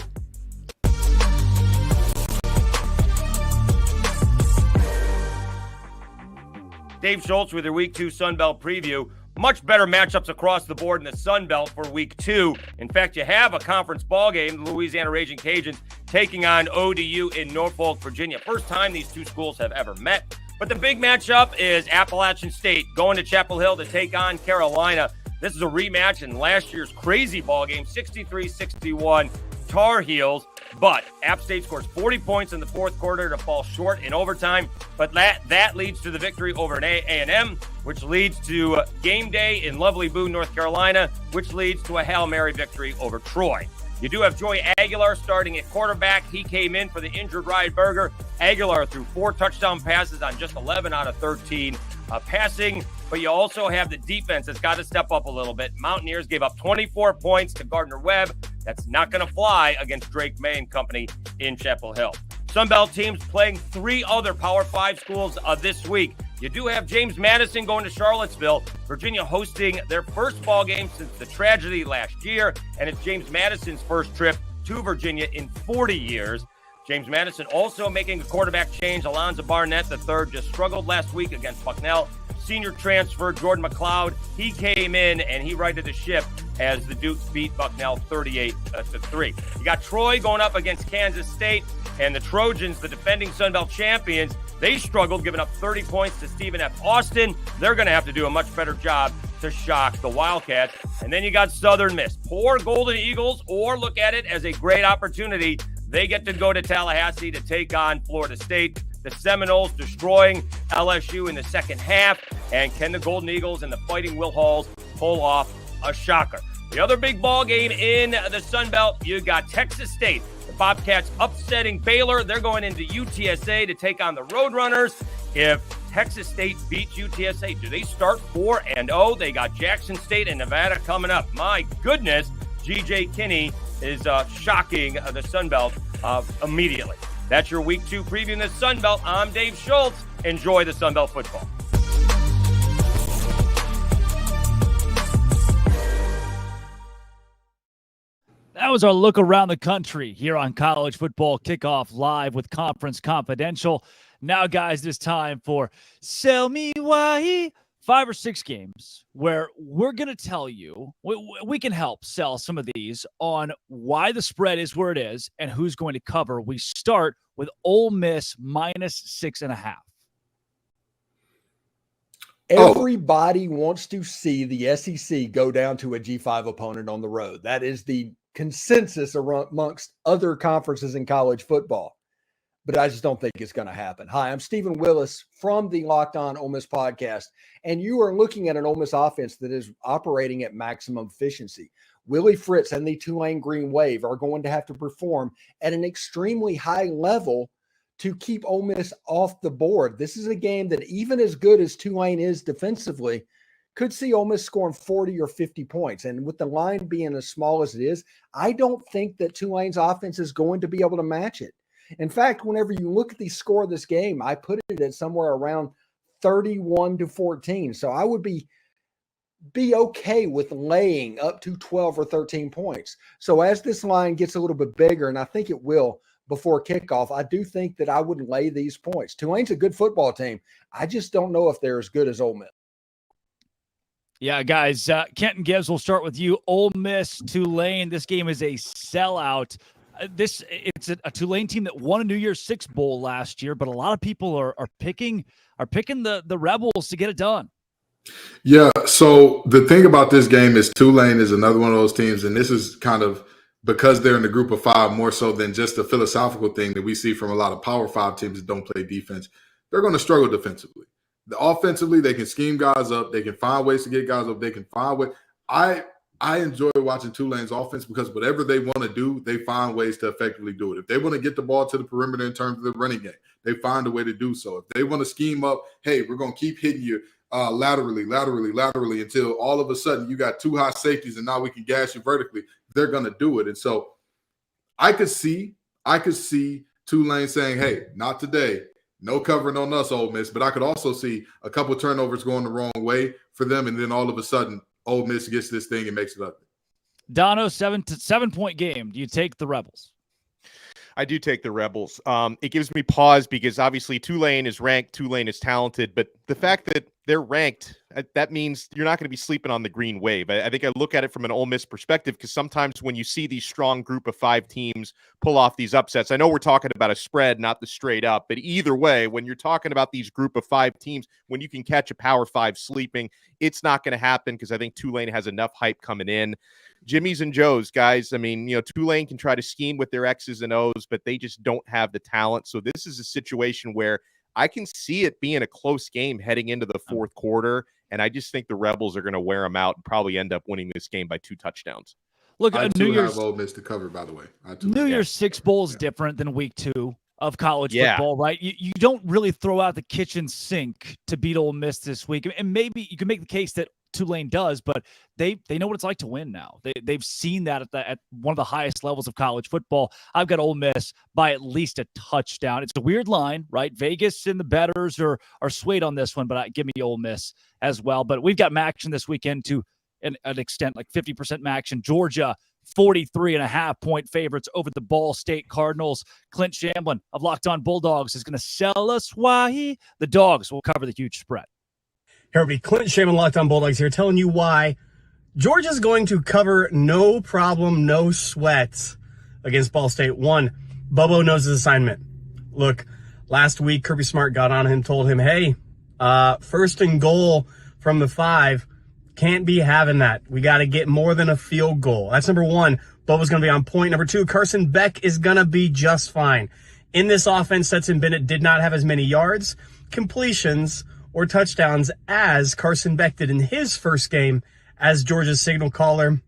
Speaker 9: Dave Schultz with your Week 2 Sunbelt preview. Much better matchups across the board in the Sunbelt for Week 2. In fact, you have a conference ball game, the Louisiana Raging Cajuns taking on ODU in Norfolk, Virginia. First time these two schools have ever met. But the big matchup is Appalachian State going to Chapel Hill to take on Carolina. This is a rematch in last year's crazy ball game, 63-61 Tar Heels. But App State scores 40 points in the fourth quarter to fall short in overtime. But that leads to the victory over an A&M, which leads to game day in lovely Boone, North Carolina, which leads to a Hail Mary victory over Troy. You do have Joey Aguilar starting at quarterback. He came in for the injured Ryan Berger. Aguilar threw 4 touchdown passes on just 11 out of 13 passing. But you also have the defense that's got to step up a little bit. Mountaineers gave up 24 points to Gardner-Webb. That's not going to fly against Drake May and company in Chapel Hill. Sunbelt teams playing 3 other Power 5 schools this week. You do have James Madison going to Charlottesville. Virginia hosting their first ball game since the tragedy last year. And it's James Madison's first trip to Virginia in 40 years. James Madison also making a quarterback change. Alonzo Barnett III just struggled last week against Bucknell. Senior transfer Jordan McLeod, he came in and he righted the ship as the Dukes beat Bucknell 38-3. You got Troy going up against Kansas State, and the Trojans, the defending Sunbelt champions, they struggled, giving up 30 points to Stephen F. Austin. They're going to have to do a much better job to shock the Wildcats. And then you got Southern Miss. Poor Golden Eagles, or look at it as a great opportunity. They get to go to Tallahassee to take on Florida State. The Seminoles destroying LSU in the second half. And can the Golden Eagles and the Fighting Will Halls pull off a shocker? The other big ball game in the Sun Belt, you got Texas State. The Bobcats upsetting Baylor. They're going into UTSA to take on the Roadrunners. If Texas State beats UTSA, do they start 4-0? They got Jackson State and Nevada coming up. My goodness, G.J. Kinney is shocking the Sun Belt immediately. That's your Week 2 preview in the Sun Belt. I'm Dave Schultz. Enjoy the Sun Belt football.
Speaker 1: That was our look around the country here on College Football Kickoff Live with Conference Confidential. Now, guys, it's time for Sell Me Why. 5 or 6 games where we're going to tell you, we can help sell some of these on why the spread is where it is and who's going to cover. We start with Ole Miss -6.5.
Speaker 10: Everybody wants to see the SEC go down to a G5 opponent on the road. That is the consensus amongst other conferences in college football. But I just don't think it's going to happen. Hi, I'm Stephen Willis from the Locked On Ole Miss podcast, and you are looking at an Ole Miss offense that is operating at maximum efficiency. Willie Fritz and the Tulane Green Wave are going to have to perform at an extremely high level to keep Ole Miss off the board. This is a game that, even as good as Tulane is defensively, could see Ole Miss scoring 40 or 50 points. And with the line being as small as it is, I don't think that Tulane's offense is going to be able to match it. In fact, whenever you look at the score of this game, I put it at somewhere around 31-14. So I would be okay with laying up to 12 or 13 points. So as this line gets a little bit bigger, and I think it will before kickoff, I do think that I would lay these points. Tulane's a good football team. I just don't know if they're as good as Ole Miss.
Speaker 1: Yeah, guys, Kenton Gibbs, we'll start with you. Ole Miss, Tulane, this game is a sellout. It's a Tulane team that won a New Year's Six Bowl last year, but a lot of people are picking the Rebels to get it done.
Speaker 2: Yeah, so the thing about this game is Tulane is another one of those teams, and this is kind of because they're in the group of five more so than just a philosophical thing that we see from a lot of Power 5 teams that don't play defense. They're going to struggle defensively. Offensively, they can scheme guys up. They can find ways to get guys up. They can find ways. I enjoy watching Tulane's offense because whatever they want to do, they find ways to effectively do it. If they want to get the ball to the perimeter in terms of the running game, they find a way to do so. If they want to scheme up, hey, we're going to keep hitting you laterally until all of a sudden you got two high safeties and now we can gas you vertically, they're going to do it. And so I could see Tulane saying, hey, not today. No covering on us, Ole Miss. But I could also see a couple of turnovers going the wrong way for them, and then all of a sudden Ole Miss gets this thing and makes it ugly.
Speaker 1: Dono, 7-point game. Do you take the Rebels?
Speaker 3: I do take the Rebels. It gives me pause because obviously Tulane is ranked, Tulane is talented, but the fact that they're ranked, that means you're not going to be sleeping on the green wave. I think I look at it from an Ole Miss perspective because sometimes when you see these strong group of 5 teams pull off these upsets, I know we're talking about a spread, not the straight up, but either way, when you're talking about these group of 5 teams, when you can catch a Power 5 sleeping, it's not going to happen because I think Tulane has enough hype coming in. Jimmy's and Joe's, guys. I mean, Tulane can try to scheme with their X's and O's, but they just don't have the talent. So this is a situation where I can see it being a close game heading into the fourth quarter, and I just think the Rebels are going to wear them out and probably end up winning this game by 2 touchdowns.
Speaker 1: Look,
Speaker 2: I
Speaker 1: New Year's
Speaker 2: have Ole Miss to cover, by the way.
Speaker 1: New Year's Six Bowl is different than week 2 of college football, right? You don't really throw out the kitchen sink to beat Ole Miss this week, and maybe you can make the case that Tulane does, but they know what it's like to win now. They've seen that at one of the highest levels of college football. I've got Ole Miss by at least a touchdown. It's a weird line, right? Vegas and the bettors are swayed on this one, but give me Ole Miss as well. But we've got action this weekend to an extent, like 50% action. Georgia, 43.5-point favorites over the Ball State Cardinals. Clint Shamblin of Locked On Bulldogs is going to sell us why the Dogs will cover the huge spread.
Speaker 11: Here will be Clint Shaman, Locked On Bulldogs here, telling you why Georgia's going to cover no problem, no sweat against Ball State. 1, Bobo knows his assignment. Look, last week Kirby Smart got on him, told him, hey, first and goal from the 5, can't be having that. We got to get more than a field goal. That's number 1. Bobo's going to be on point. Number 2, Carson Beck is going to be just fine. In this offense, Stetson Bennett did not have as many yards, completions, or touchdowns as Carson Beck did in his first game as Georgia's signal caller.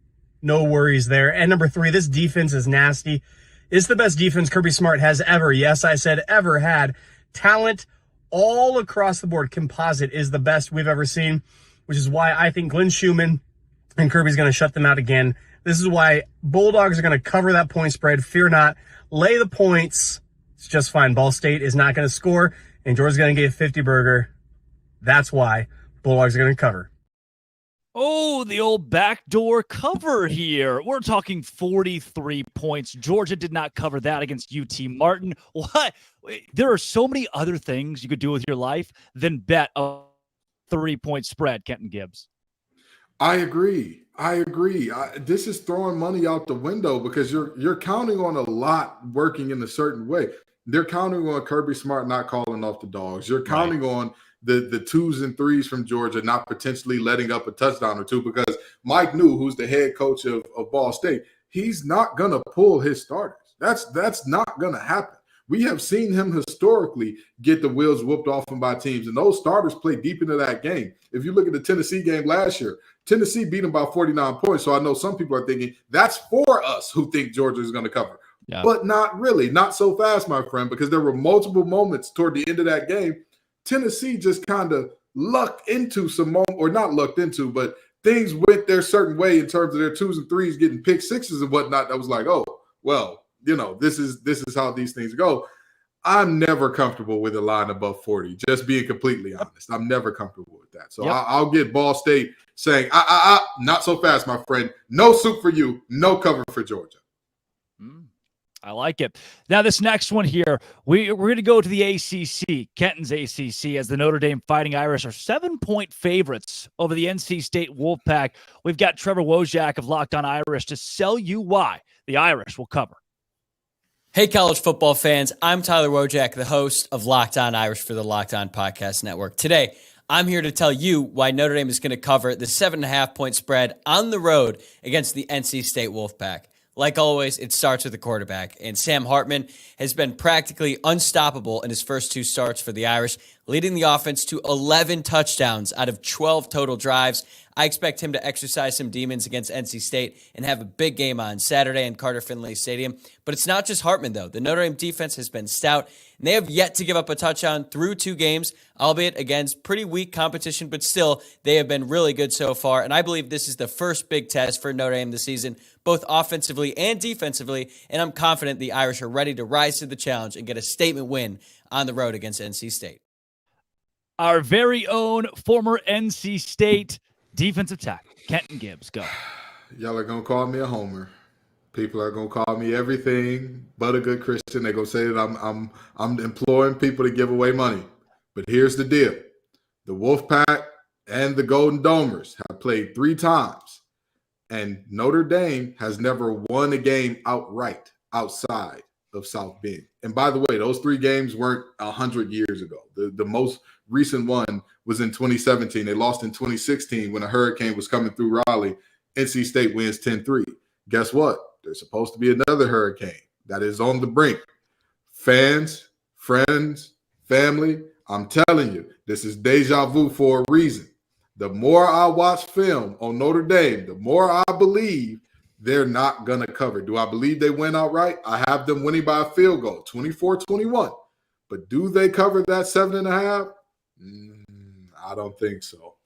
Speaker 11: No worries there. And number 3, this defense is nasty. It's the best defense Kirby Smart has ever, yes, I said ever had. Talent all across the board. Composite is the best we've ever seen, which is why I think Glenn Schumann and Kirby's going to shut them out again. This is why Bulldogs are going to cover that point spread. Fear not. Lay the points. It's just fine. Ball State is not going to score, and Georgia's going to get a 50 burger. That's why Bulldogs are going to cover.
Speaker 1: Oh, the old backdoor cover here. We're talking 43 points. Georgia did not cover that against UT Martin. What? There are so many other things you could do with your life than bet a 3-point spread, Kenton Gibbs.
Speaker 2: I agree. This is throwing money out the window because you're counting on a lot working in a certain way. they're counting on Kirby Smart not calling off the dogs. You're counting on the 2s and 3s from Georgia not potentially letting up a touchdown or two, because Mike New, who's the head coach of Ball State, he's not going to pull his starters. That's not going to happen. We have seen him historically get the wheels whooped off him by teams, and those starters play deep into that game. If you look at the Tennessee game last year, Tennessee beat them by 49 points. So I know some people are thinking that's for us who think Georgia is going to cover. Yeah. But not really, not so fast, my friend, because there were multiple moments toward the end of that game. Tennessee just kind of lucked into some moment, or not lucked into, but things went their certain way in terms of their 2s and 3s getting pick 6s and whatnot. That was like, oh, well, this is how these things go. I'm never comfortable with a line above 40, just being completely honest. I'm never comfortable with that. So I'll get Ball State saying, not so fast, my friend. No soup for you, no cover for Georgia.
Speaker 1: I like it. Now, this next one here, we're going to go to the ACC, Kenton's ACC, as the Notre Dame Fighting Irish are 7-point favorites over the NC State Wolfpack. We've got Trevor Wojak of Locked On Irish to sell you why the Irish will cover.
Speaker 12: Hey, college football fans. I'm Tyler Wojak, the host of Locked On Irish for the Locked On Podcast Network. Today, I'm here to tell you why Notre Dame is going to cover the 7.5-point spread on the road against the NC State Wolfpack. Like always, it starts with the quarterback, and Sam Hartman has been practically unstoppable in his first 2 starts for the Irish, leading the offense to 11 touchdowns out of 12 total drives. I expect him to exercise some demons against NC State and have a big game on Saturday in Carter Finley Stadium. But it's not just Hartman, though. The Notre Dame defense has been stout, and they have yet to give up a touchdown through 2 games, albeit against pretty weak competition, but still, they have been really good so far. And I believe this is the first big test for Notre Dame this season, both offensively and defensively, and I'm confident the Irish are ready to rise to the challenge and get a statement win on the road against NC State.
Speaker 1: Our very own former NC State defensive tackle, Kenton Gibbs, go.
Speaker 2: Y'all are going to call me a homer. People are going to call me everything but a good Christian. They're going to say that I'm imploring people to give away money. But here's the deal. The Wolfpack and the Golden Domers have played 3 times, and Notre Dame has never won a game outright outside of South Bend. And by the way, those 3 games weren't 100 years ago. The most recent one was in 2017. They lost in 2016 when a hurricane was coming through Raleigh. NC State wins 10-3. Guess what? There's supposed to be another hurricane that is on the brink. Fans, friends, family, I'm telling you, this is deja vu for a reason. The more I watch film on Notre Dame, the more I believe they're not going to cover. Do I believe they win outright? I have them winning by a field goal, 24-21. But do they cover that 7.5? I don't think so.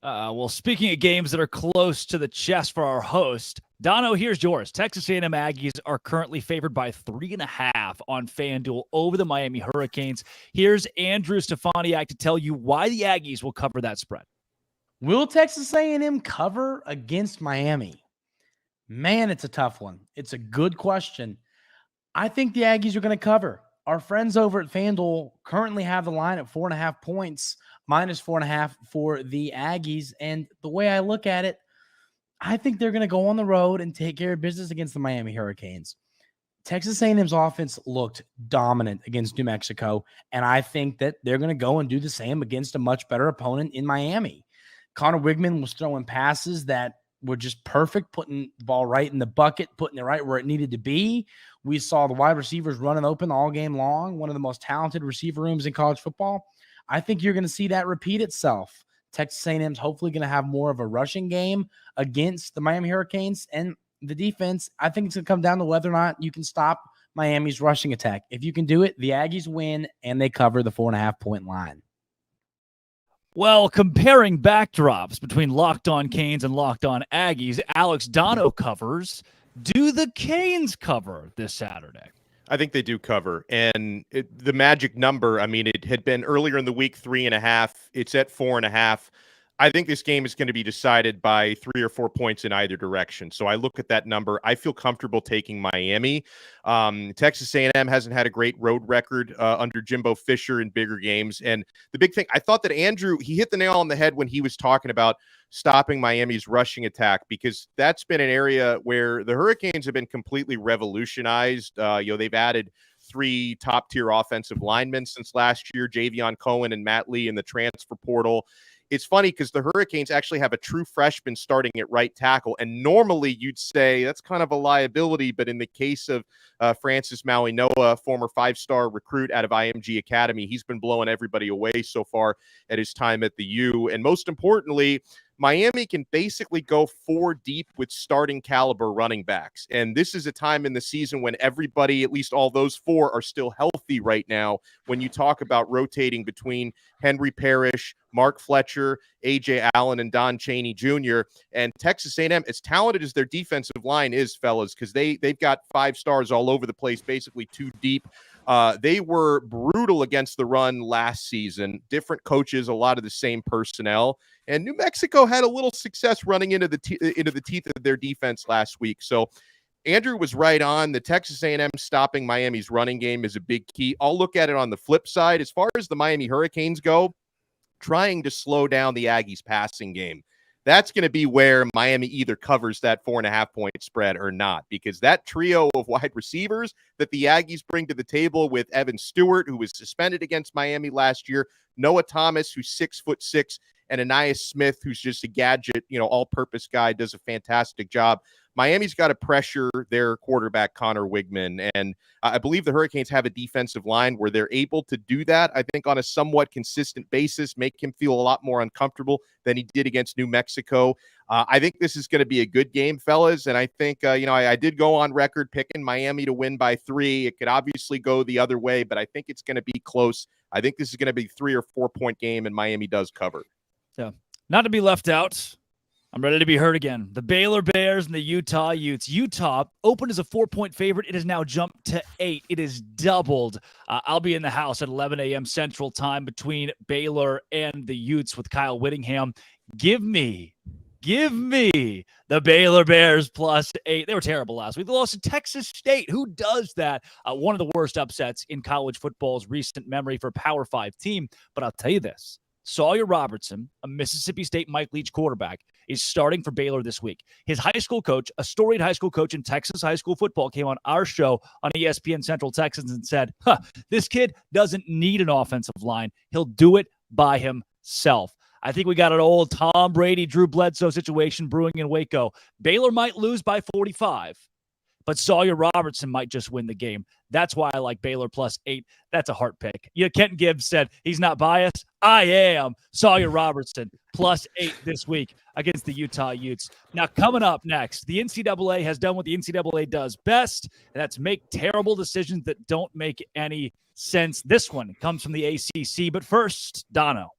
Speaker 1: Well, speaking of games that are close to the chest for our host, Dono, here's yours. Texas A&M Aggies are currently favored by 3.5 on FanDuel over the Miami Hurricanes. Here's Andrew Stefaniak to tell you why the Aggies will cover that spread.
Speaker 13: Will Texas A&M cover against Miami? Man, it's a tough one. It's a good question. I think the Aggies are going to cover. Our friends over at FanDuel currently have the line at 4.5 points, minus 4.5 for the Aggies. And the way I look at it, I think they're going to go on the road and take care of business against the Miami Hurricanes. Texas A&M's offense looked dominant against New Mexico, and I think that they're going to go and do the same against a much better opponent in Miami. Connor Wigman was throwing passes that were just perfect, putting the ball right in the bucket, putting it right where it needed to be. We saw the wide receivers running open all game long, one of the most talented receiver rooms in college football. I think you're going to see that repeat itself. Texas A&M's hopefully going to have more of a rushing game against the Miami Hurricanes, and the defense, I think it's going to come down to whether or not you can stop Miami's rushing attack. If you can do it, the Aggies win, and they cover the 4.5-point line.
Speaker 1: Well, comparing backdrops between Locked On Canes and Locked On Aggies, Alex Dono covers. Do the Canes cover this Saturday?
Speaker 3: I think they do cover. And the magic number, I mean, it had been earlier in the week 3.5. It's at 4.5. I think this game is going to be decided by 3 or 4 points in either direction. So I look at that number. I feel comfortable taking Miami. Texas A&M hasn't had a great road record under Jimbo Fisher in bigger games. And the big thing, I thought that Andrew, he hit the nail on the head when he was talking about stopping Miami's rushing attack, because that's been an area where the Hurricanes have been completely revolutionized. They've added 3 top-tier offensive linemen since last year, Javion Cohen and Matt Lee in the transfer portal. It's funny because the Hurricanes actually have a true freshman starting at right tackle, and normally you'd say that's kind of a liability, but in the case of Francis Maui-Noa, former 5-star recruit out of IMG Academy, he's been blowing everybody away so far at his time at the U. And most importantly, Miami can basically go 4 deep with starting caliber running backs. And this is a time in the season when everybody, at least all those 4, are still healthy right now. When you talk about rotating between Henry Parrish, Mark Fletcher, A.J. Allen, and Don Chaney Jr. And Texas A&M, as talented as their defensive line is, fellas, because they've got 5 stars all over the place, basically 2 deep. They were brutal against the run last season. Different coaches, a lot of the same personnel. And New Mexico had a little success running into the teeth of their defense last week. So Andrew was right on. The Texas A&M stopping Miami's running game is a big key. I'll look at it on the flip side. As far as the Miami Hurricanes go, trying to slow down the Aggies' passing game. That's going to be where Miami either covers that 4.5-point spread or not, because that trio of wide receivers that the Aggies bring to the table with Evan Stewart, who was suspended against Miami last year, Noah Thomas, who's 6'6", and Anais Smith, who's just a gadget, all-purpose guy, does a fantastic job. Miami's got to pressure their quarterback, Connor Wigman, and I believe the Hurricanes have a defensive line where they're able to do that, I think, on a somewhat consistent basis, make him feel a lot more uncomfortable than he did against New Mexico. I think this is going to be a good game, fellas, and I think, I did go on record picking Miami to win by 3. It could obviously go the other way, but I think it's going to be close. I think this is going to be a 3 or 4 point game, and Miami does cover.
Speaker 1: Yeah. Not to be left out, I'm ready to be heard again. The Baylor Bears and the Utah Utes. Utah opened as a 4-point favorite. It has now jumped to 8. It is doubled. I'll be in the house at 11 a.m. Central Time between Baylor and the Utes with Kyle Whittingham. Give me the Baylor Bears +8. They were terrible last week. They lost to Texas State. Who does that? One of the worst upsets in college football's recent memory for a Power 5 team. But I'll tell you this. Sawyer Robertson, a Mississippi State Mike Leach quarterback, is starting for Baylor this week. His high school coach, a storied high school coach in Texas high school football, came on our show on ESPN Central Texans and said, this kid doesn't need an offensive line. He'll do it by himself. I think we got an old Tom Brady, Drew Bledsoe situation brewing in Waco. Baylor might lose by 45, but Sawyer Robertson might just win the game. That's why I like Baylor +8. That's a heart pick. Kenton Gibbs said he's not biased. I am. Sawyer Robertson +8 this week against the Utah Utes. Now, coming up next, the NCAA has done what the NCAA does best, and that's make terrible decisions that don't make any sense. This one comes from the ACC. But first, Dono.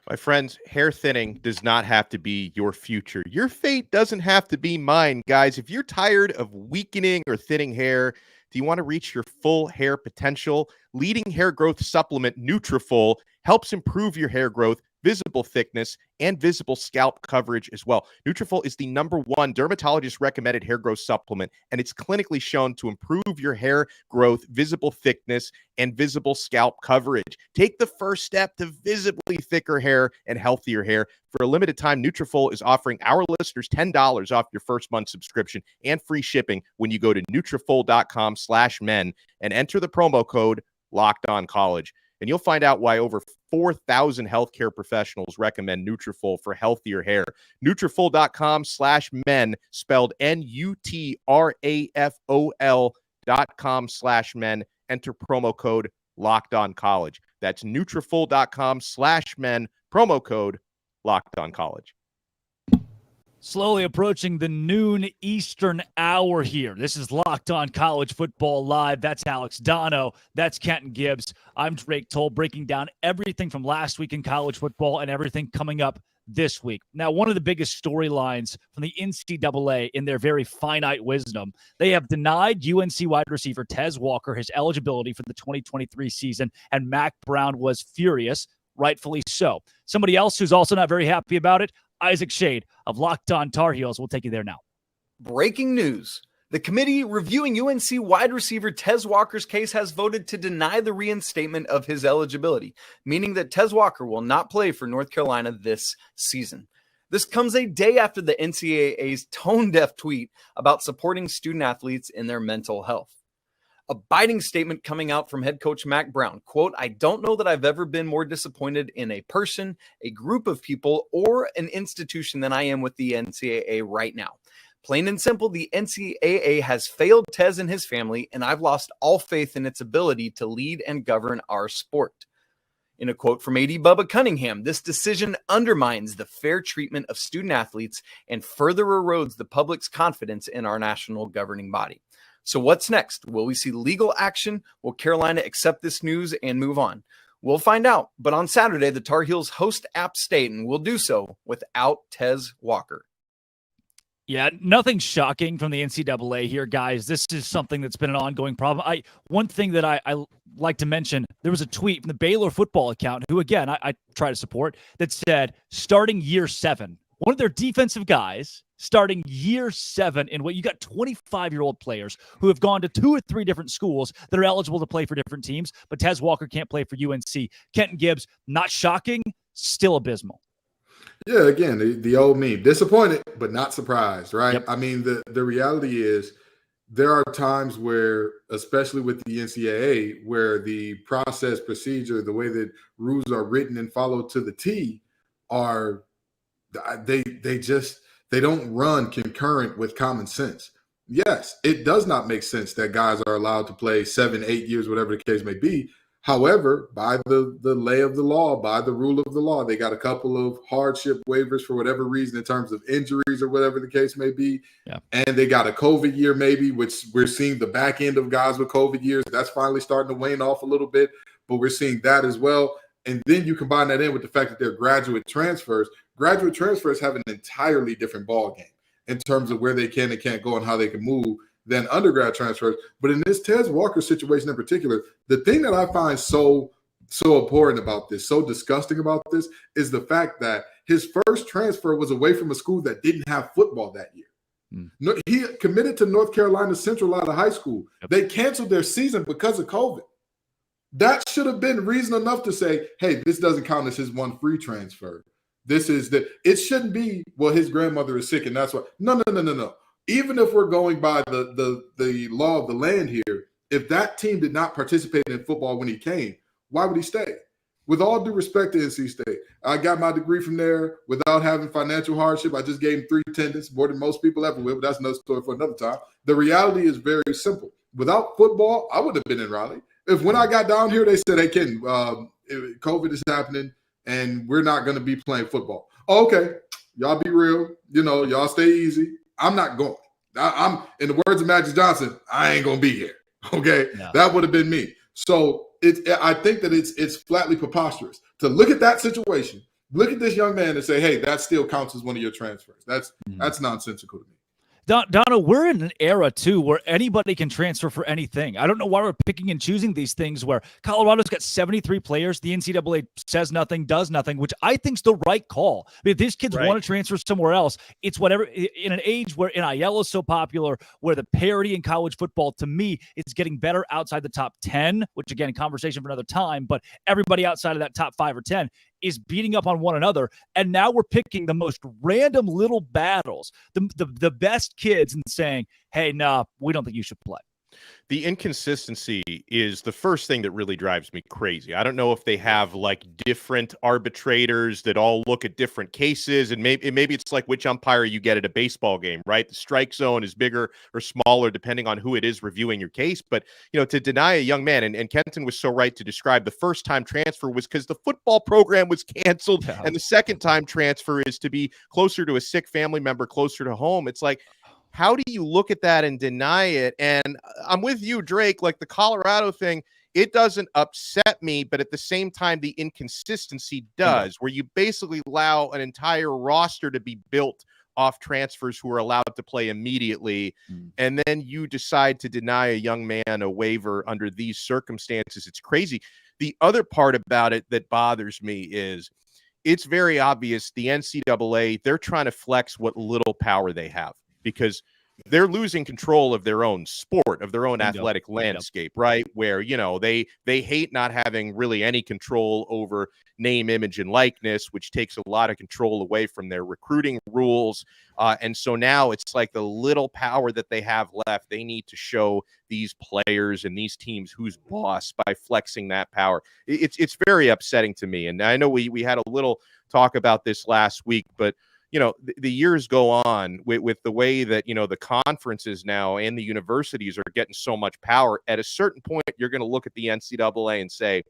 Speaker 3: My friends, hair thinning does not have to be your future. Your fate doesn't have to be mine, guys. If you're tired of weakening or thinning hair, do you want to reach your full hair potential? Leading hair growth supplement Nutrafol helps improve your hair growth, visible thickness, and visible scalp coverage as well. Nutrafol is the #1 dermatologist recommended hair growth supplement, and it's clinically shown to improve your hair growth, visible thickness, and visible scalp coverage. Take the first step to visibly thicker hair and healthier hair. For a limited time, Nutrafol is offering our listeners $10 off your first month subscription and free shipping when you go to Nutrafol.com/men and enter the promo code LOCKEDONCollege. And you'll find out why over 4,000 healthcare professionals recommend Nutrafol for healthier hair. Nutrafol.com/men, spelled Nutrafol.com/men. Enter promo code LOCKEDONCollege. That's Nutrafol.com/men, promo code LOCKEDONCollege.
Speaker 1: Slowly approaching the noon Eastern hour here. This is Locked On College Football Live. That's Alex Dono. That's Kenton Gibbs. I'm Drake Toll, breaking down everything from last week in college football and everything coming up this week. Now, one of the biggest storylines from the NCAA in their very finite wisdom, they have denied UNC wide receiver Tez Walker his eligibility for the 2023 season, and Mac Brown was furious, rightfully so. Somebody else who's also not very happy about it, Isaac Shade of Locked On Tar Heels. We'll take you there now.
Speaker 14: Breaking news. The committee reviewing UNC wide receiver Tez Walker's case has voted to deny the reinstatement of his eligibility, meaning that Tez Walker will not play for North Carolina this season. This comes a day after the NCAA's tone-deaf tweet about supporting student athletes in their mental health. A biting statement coming out from head coach Mac Brown. Quote, I don't know that I've ever been more disappointed in a person, a group of people, or an institution than I am with the NCAA right now. Plain and simple, the NCAA has failed Tez and his family, and I've lost all faith in its ability to lead and govern our sport. In a quote from AD Bubba Cunningham, this decision undermines the fair treatment of student athletes and further erodes the public's confidence in our national governing body. So what's next? Will we see legal action? Will Carolina accept this news and move on? We'll find out. But on Saturday, the Tar Heels host App State and will do so without Tez Walker.
Speaker 1: Yeah, nothing shocking from the NCAA here, guys. This is something that's been an ongoing problem. One thing that I like to mention, there was a tweet from the Baylor football account, who, again, I try to support, that said, starting year 7, one of their defensive guys starting year 7 in what you got 25-year-old players who have gone to 2 or 3 different schools that are eligible to play for different teams, but Tez Walker can't play for UNC. Kenton Gibbs, not shocking, still abysmal.
Speaker 2: Yeah, again, the old meme, disappointed, but not surprised, right?
Speaker 1: Yep.
Speaker 2: I mean, the reality is there are times where, especially with the NCAA, where the process, procedure, the way that rules are written and followed to the T are, they don't run concurrent with common sense. Yes, it does not make sense that guys are allowed to play 7, 8 years, whatever the case may be. However, by the lay of the law, by the rule of the law, they got a couple of hardship waivers for whatever reason in terms of injuries or whatever the case may be.
Speaker 1: Yeah.
Speaker 2: And they got a COVID year maybe, which we're seeing the back end of guys with COVID years. That's finally starting to wane off a little bit, but we're seeing that as well. And then you combine that in with the fact that they're graduate transfers. Graduate transfers have an entirely different ball game in terms of where they can and can't go and how they can move than undergrad transfers. But in this Tez Walker situation in particular, the thing that I find so important about this, so disgusting about this, is the fact that his first transfer was away from a school that didn't have football that year. No, he committed to North Carolina Central out of high school.
Speaker 1: Yep.
Speaker 2: They canceled their season because of COVID. That should have been reason enough to say, hey, this doesn't count as his one free transfer. It shouldn't be, well, his grandmother is sick and that's why. No. Even if we're going by the law of the land here, if that team did not participate in football when he came, why would he stay? With all due respect to NC State, I got my degree from there without having financial hardship. I just gave him 3 attendance, more than most people ever will, but that's another story for another time. The reality is very simple. Without football, I wouldn't have been in Raleigh. If when I got down here, they said, hey, Ken, COVID is happening and we're not going to be playing football. Oh, okay, y'all be real. Y'all stay easy. I'm not going. I'm in the words of Magic Johnson, I ain't going to be here. Okay,
Speaker 1: No.
Speaker 2: That would have been me. So I think that it's flatly preposterous to look at that situation, look at this young man and say, hey, that still counts as one of your transfers. That's nonsensical to me.
Speaker 1: Donna, we're in an era, too, where anybody can transfer for anything. I don't know why we're picking and choosing these things where Colorado's got 73 players. The NCAA says nothing, does nothing, which I think is the right call. I mean, if these kids want to transfer somewhere else, it's whatever. In an age where NIL is so popular, where the parity in college football, to me, is getting better outside the top 10, which, again, conversation for another time, but everybody outside of that top 5 or 10 is beating up on one another. And now we're picking the most random little battles, the best kids, and saying, hey, no, we don't think you should play.
Speaker 3: The inconsistency is the first thing that really drives me crazy. I don't know if they have like different arbitrators that all look at different cases, and maybe it's like which umpire you get at a baseball game, right? The strike zone is bigger or smaller depending on who it is reviewing your case. But, to deny a young man, and Kenton was so right to describe the first time transfer was because the football program was canceled, and the second time transfer is to be closer to a sick family member, closer to home. It's like, how do you look at that and deny it? And I'm with you, Drake, like the Colorado thing, it doesn't upset me, but at the same time, the inconsistency does, where you basically allow an entire roster to be built off transfers who are allowed to play immediately. And then you decide to deny a young man a waiver under these circumstances. It's crazy. The other part about it that bothers me is it's very obvious the NCAA, they're trying to flex what little power they have. Because they're losing control of their own sport, of their own
Speaker 1: Bingo.
Speaker 3: athletic landscape, right? Where, they hate not having really any control over name, image, and likeness, which takes a lot of control away from their recruiting rules. And so now it's like the little power that they have left, they need to show these players and these teams who's boss by flexing that power. It's very upsetting to me. And I know we had a little talk about this last week, but the years go on with the way that, the conferences now and the universities are getting so much power. At a certain point, you're going to look at the NCAA and say,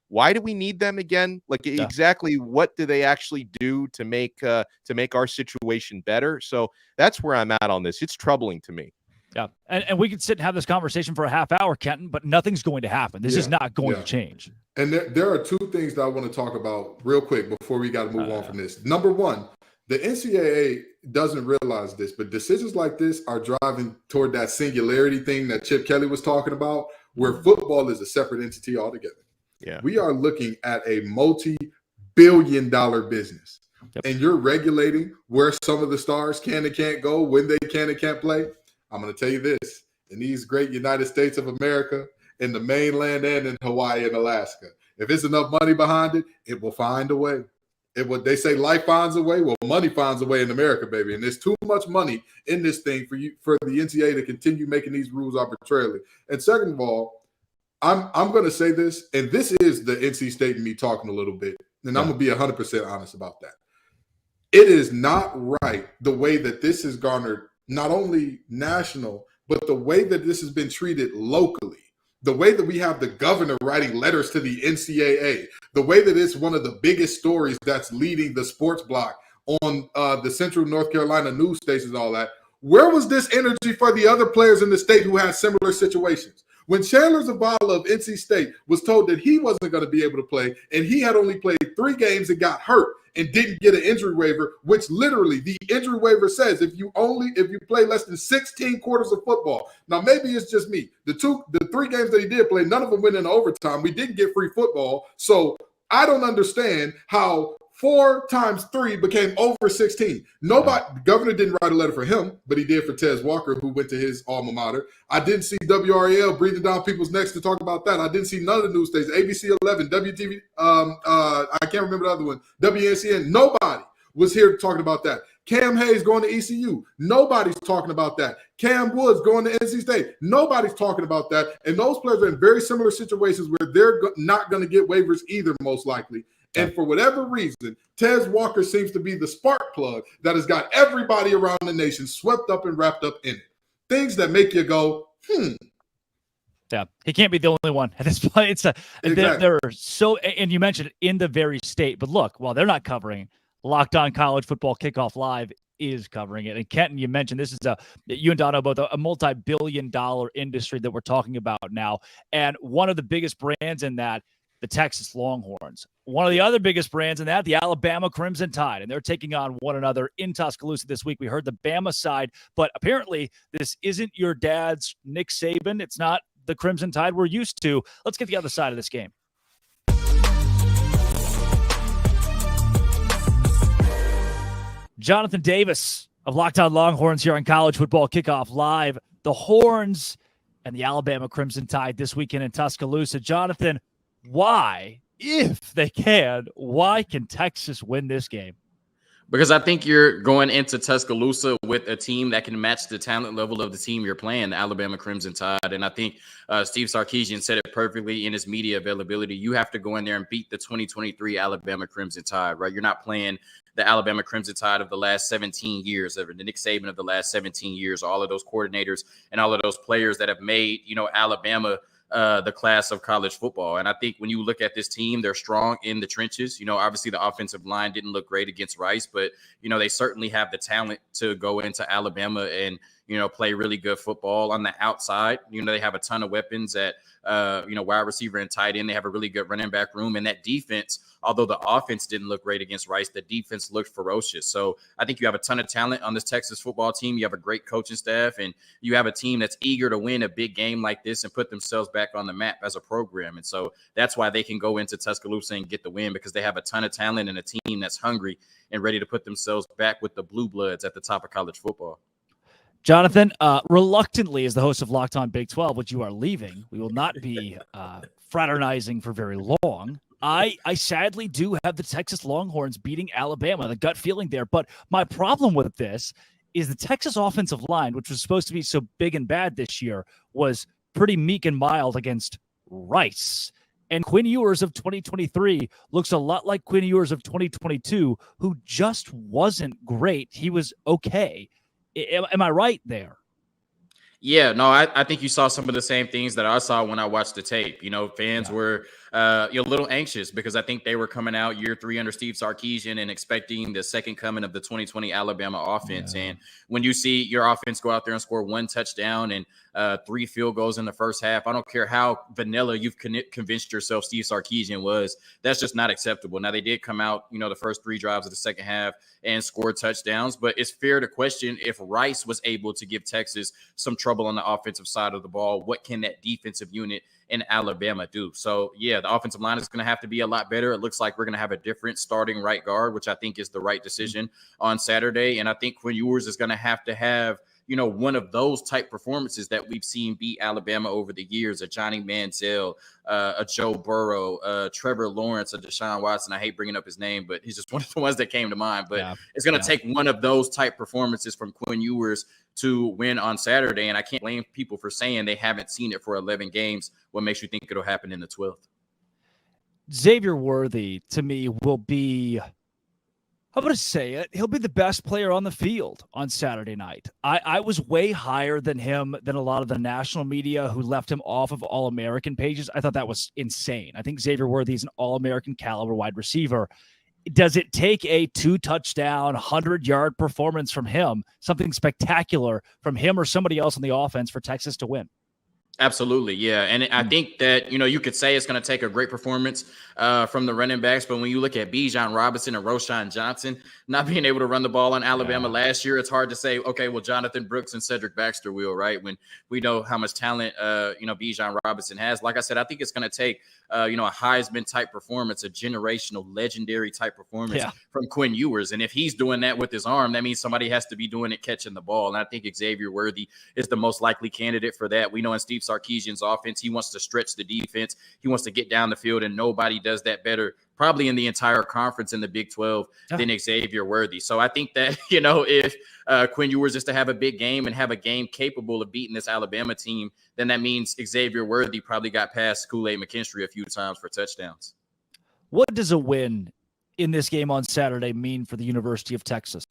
Speaker 3: why do we need them again? Like, exactly what do they actually do to make our situation better? So that's where I'm at on this. It's troubling to me.
Speaker 1: Yeah. And we could sit and have this conversation for a half hour, Kenton, but nothing's going to happen. This is not going to change.
Speaker 2: And there are two things that I want to talk about real quick before we got to move on from this. Number one, the NCAA doesn't realize this, but decisions like this are driving toward that singularity thing that Chip Kelly was talking about, where football is a separate entity altogether.
Speaker 3: Yeah.
Speaker 2: We are looking at a multi-billion-dollar business. Yep. And you're regulating where some of the stars can and can't go, when they can and can't play. I'm going to tell you this. In these great United States of America, in the mainland and in Hawaii and Alaska, if it's enough money behind it, it will find a way. They say life finds a way. Well, money finds a way in America, baby. And there's too much money in this thing for the NCAA to continue making these rules arbitrarily. And second of all, I'm going to say this, and this is the NC State and me talking a little bit, and I'm going to be 100% honest about that. It is not right the way that this has garnered not only national, but the way that this has been treated locally. The way that we have the governor writing letters to the NCAA, the way that it's one of the biggest stories that's leading the sports block on the Central North Carolina news stations and all that. Where was this energy for the other players in the state who had similar situations? When Chandler Zavala of NC State was told that he wasn't going to be able to play, and he had only played 3 games and got hurt and didn't get an injury waiver, which literally the injury waiver says if you play less than 16 quarters of football. Now, maybe it's just me. The 3 games that he did play, none of them went into overtime. We didn't get free football. So I don't understand how 4 times 3 became over 16. The governor didn't write a letter for him, but he did for Tez Walker, who went to his alma mater. I didn't see WRAL breathing down people's necks to talk about that. I didn't see none of the news stations, ABC 11, WTV, I can't remember the other one, WNCN. Nobody was here talking about that. Cam Hayes going to ECU. Nobody's talking about that. Cam Woods going to NC State. Nobody's talking about that. And those players are in very similar situations where they're not going to get waivers either, most likely. And for whatever reason, Tez Walker seems to be the spark plug that has got everybody around the nation swept up and wrapped up in it. Things that make you go,
Speaker 1: Yeah, he can't be the only one at this point. Exactly. They're so, and you mentioned it in the very state. But look, while they're not covering, Locked On College Football Kickoff Live is covering it. And Kenton, you mentioned this is you and Dono both a multi-billion-dollar industry that we're talking about now. And one of the biggest brands in that, the Texas Longhorns. One of the other biggest brands in that, the Alabama Crimson Tide, and they're taking on one another in Tuscaloosa this week. We heard the Bama side, but apparently this isn't your dad's Nick Saban. It's not the Crimson Tide we're used to. Let's get the other side of this game. Jonathan Davis of Locked On Longhorns here on College Football Kickoff Live. The Horns and the Alabama Crimson Tide this weekend in Tuscaloosa. Jonathan, why, if they can, why can Texas win this game?
Speaker 15: Because I think you're going into Tuscaloosa with a team that can match the talent level of the team you're playing, the Alabama Crimson Tide. And I think Steve Sarkisian said it perfectly in his media availability. You have to go in there and beat the 2023 Alabama Crimson Tide, right? You're not playing the Alabama Crimson Tide of the last 17 years, or the Nick Saban of the last 17 years, all of those coordinators and all of those players that have made, Alabama the class of college football. And I think when you look at this team, they're strong in the trenches. Obviously the offensive line didn't look great against Rice, but, they certainly have the talent to go into Alabama and, play really good football on the outside. They have a ton of weapons at, wide receiver and tight end. They have a really good running back room, and that defense, although the offense didn't look great against Rice, the defense looked ferocious. So I think you have a ton of talent on this Texas football team. You have a great coaching staff, and you have a team that's eager to win a big game like this and put themselves back on the map as a program. And so that's why they can go into Tuscaloosa and get the win, because they have a ton of talent and a team that's hungry and ready to put themselves back with the blue bloods at the top of college football.
Speaker 1: Jonathan, reluctantly, as the host of Locked On Big 12, which you are leaving, we will not be fraternizing for very long. I sadly do have the Texas Longhorns beating Alabama, the gut feeling there. But my problem with this is the Texas offensive line, which was supposed to be so big and bad this year, was pretty meek and mild against Rice. And Quinn Ewers of 2023 looks a lot like Quinn Ewers of 2022, who just wasn't great. He was okay. Am I right there?
Speaker 15: Yeah, no, I think you saw some of the same things that I saw when I watched the tape. Fans were a little anxious because I think they were coming out year 3 under Steve Sarkisian and expecting the second coming of the 2020 Alabama offense. And when you see your offense go out there and score 1 touchdown and 3 field goals in the first half, I don't care how vanilla you've convinced yourself Steve Sarkisian was, that's just not acceptable. Now, they did come out, the first 3 drives of the second half and score touchdowns, but it's fair to question if Rice was able to give Texas some trouble on the offensive side of the ball. What can that defensive unit in Alabama do? So, yeah, the offensive line is going to have to be a lot better. It looks like we're going to have a different starting right guard, which I think is the right decision on Saturday. And I think Quinn Ewers is going to have one of those type performances that we've seen beat Alabama over the years, a Johnny Manziel, a Joe Burrow, Trevor Lawrence, a Deshaun Watson. I hate bringing up his name, but he's just one of the ones that came to mind. But it's going to take one of those type performances from Quinn Ewers to win on Saturday. And I can't blame people for saying they haven't seen it for 11 games. What makes you think it'll happen in the 12th?
Speaker 1: Xavier Worthy, to me, will be, I'm going to say it, he'll be the best player on the field on Saturday night. I was way higher than him than a lot of the national media who left him off of All-American pages. I thought that was insane. I think Xavier Worthy is an All-American caliber wide receiver. Does it take a 2-touchdown, 100-yard performance from him, something spectacular from him or somebody else on the offense for Texas to win?
Speaker 15: Absolutely, yeah. And I think that, you could say it's going to take a great performance from the running backs, but when you look at Bijan Robinson and Roschon Johnson not being able to run the ball on Alabama last year, it's hard to say, okay, well, Jonathan Brooks and Cedric Baxter will, right? When we know how much talent, Bijan Robinson has. Like I said, I think it's going to take, a Heisman-type performance, a generational, legendary-type performance from Quinn Ewers. And if he's doing that with his arm, that means somebody has to be doing it catching the ball. And I think Xavier Worthy is the most likely candidate for that. We know in Steve Sarkisian's offense, he wants to stretch the defense. He wants to get down the field, and nobody does that better probably in the entire conference in the Big 12 than Xavier Worthy. So I think that, if Quinn Ewers is to have a big game and have a game capable of beating this Alabama team, then that means Xavier Worthy probably got past Kool-Aid McKinstry a few times for touchdowns.
Speaker 1: What does a win in this game on Saturday mean for the University of Texas?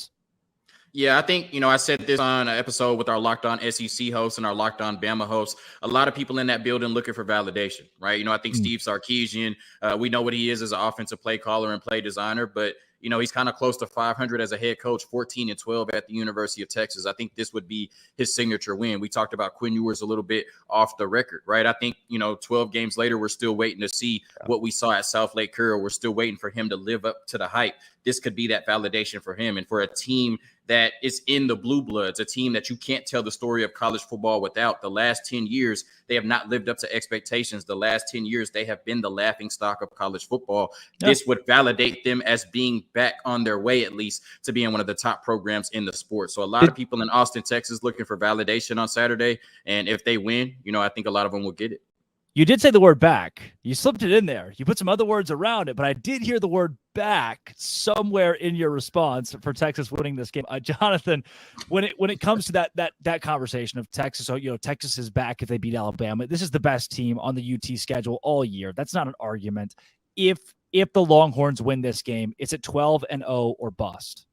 Speaker 15: Yeah, I think, I said this on an episode with our Locked On SEC host and our Locked On Bama host. A lot of people in that building looking for validation, right? I think Steve Sarkisian, we know what he is as an offensive play caller and play designer, but he's kind of close to 500 as a head coach, 14-12 at the University of Texas. I think this would be his signature win. We talked about Quinn Ewers a little bit off the record, right? I think, 12 games later, we're still waiting to see what we saw at South Lake Carroll. We're still waiting for him to live up to the hype. This could be that validation for him. And for a team that is in the blue bloods, a team that you can't tell the story of college football without. The last 10 years, they have not lived up to expectations. The last 10 years, they have been the laughingstock of college football. This would validate them as being back on their way, at least, to being one of the top programs in the sport. So a lot of people in Austin, Texas, looking for validation on Saturday. And if they win, I think a lot of them will get it.
Speaker 1: You did say the word back. You slipped it in there. You put some other words around it, but I did hear the word back somewhere in your response for Texas winning this game. Jonathan, when it comes to that conversation of Texas, Texas is back if they beat Alabama. This is the best team on the UT schedule all year. That's not an argument. If the Longhorns win this game, it's at 12-0 or bust.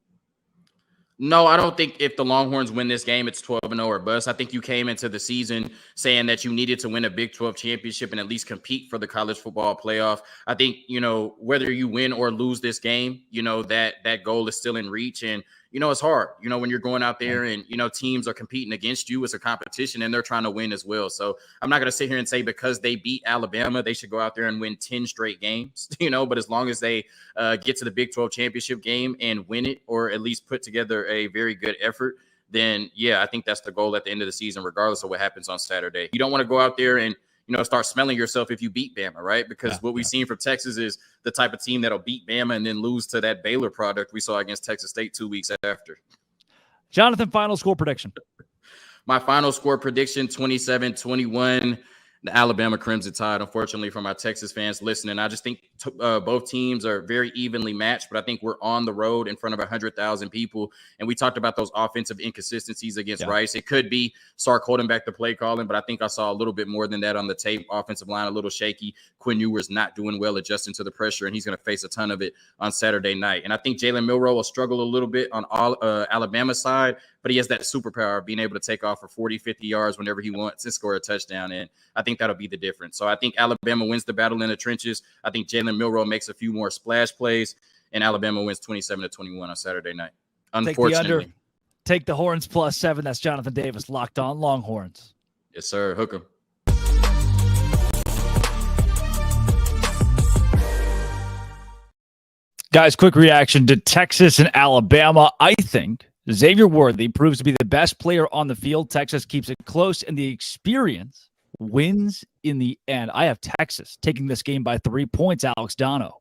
Speaker 15: No, I don't think if the Longhorns win this game, it's 12-0 or bust. I think you came into the season saying that you needed to win a Big 12 championship and at least compete for the college football playoff. I think, whether you win or lose this game, that goal is still in reach. And, it's hard, when you're going out there and, teams are competing against you. It's a competition and they're trying to win as well. So I'm not going to sit here and say because they beat Alabama, they should go out there and win 10 straight games, but as long as they get to the Big 12 championship game and win it, or at least put together a very good effort, then I think that's the goal at the end of the season, regardless of what happens on Saturday. You don't want to go out there and, start smelling yourself if you beat Bama, right? Because what we've seen from Texas is the type of team that'll beat Bama and then lose to that Baylor product we saw against Texas State 2 weeks after.
Speaker 1: Jonathan, final score prediction.
Speaker 15: My final score prediction, 27-21. The Alabama Crimson Tide, unfortunately, for my Texas fans listening. I just think both teams are very evenly matched, but I think we're on the road in front of 100,000 people. And we talked about those offensive inconsistencies against Rice. It could be Sark holding back the play calling, but I think I saw a little bit more than that on the tape. Offensive line, a little shaky. Quinn Ewers not doing well adjusting to the pressure, and he's going to face a ton of it on Saturday night. And I think Jalen Milroe will struggle a little bit on Alabama's side, but he has that superpower of being able to take off for 40, 50 yards whenever he wants and score a touchdown. And I think that'll be the difference. So I think Alabama wins the battle in the trenches. I think Jalen Milroe makes a few more splash plays, and Alabama wins 27-21 on Saturday night. Unfortunately.
Speaker 1: Take the Horns +7. That's Jonathan Davis, Locked On Longhorns.
Speaker 15: Yes, sir. Hook 'em.
Speaker 1: Guys, quick reaction to Texas and Alabama. I think Xavier Worthy proves to be the best player on the field. Texas keeps it close, and the experience wins in the end. I have Texas taking this game by 3 points, Alex Dono.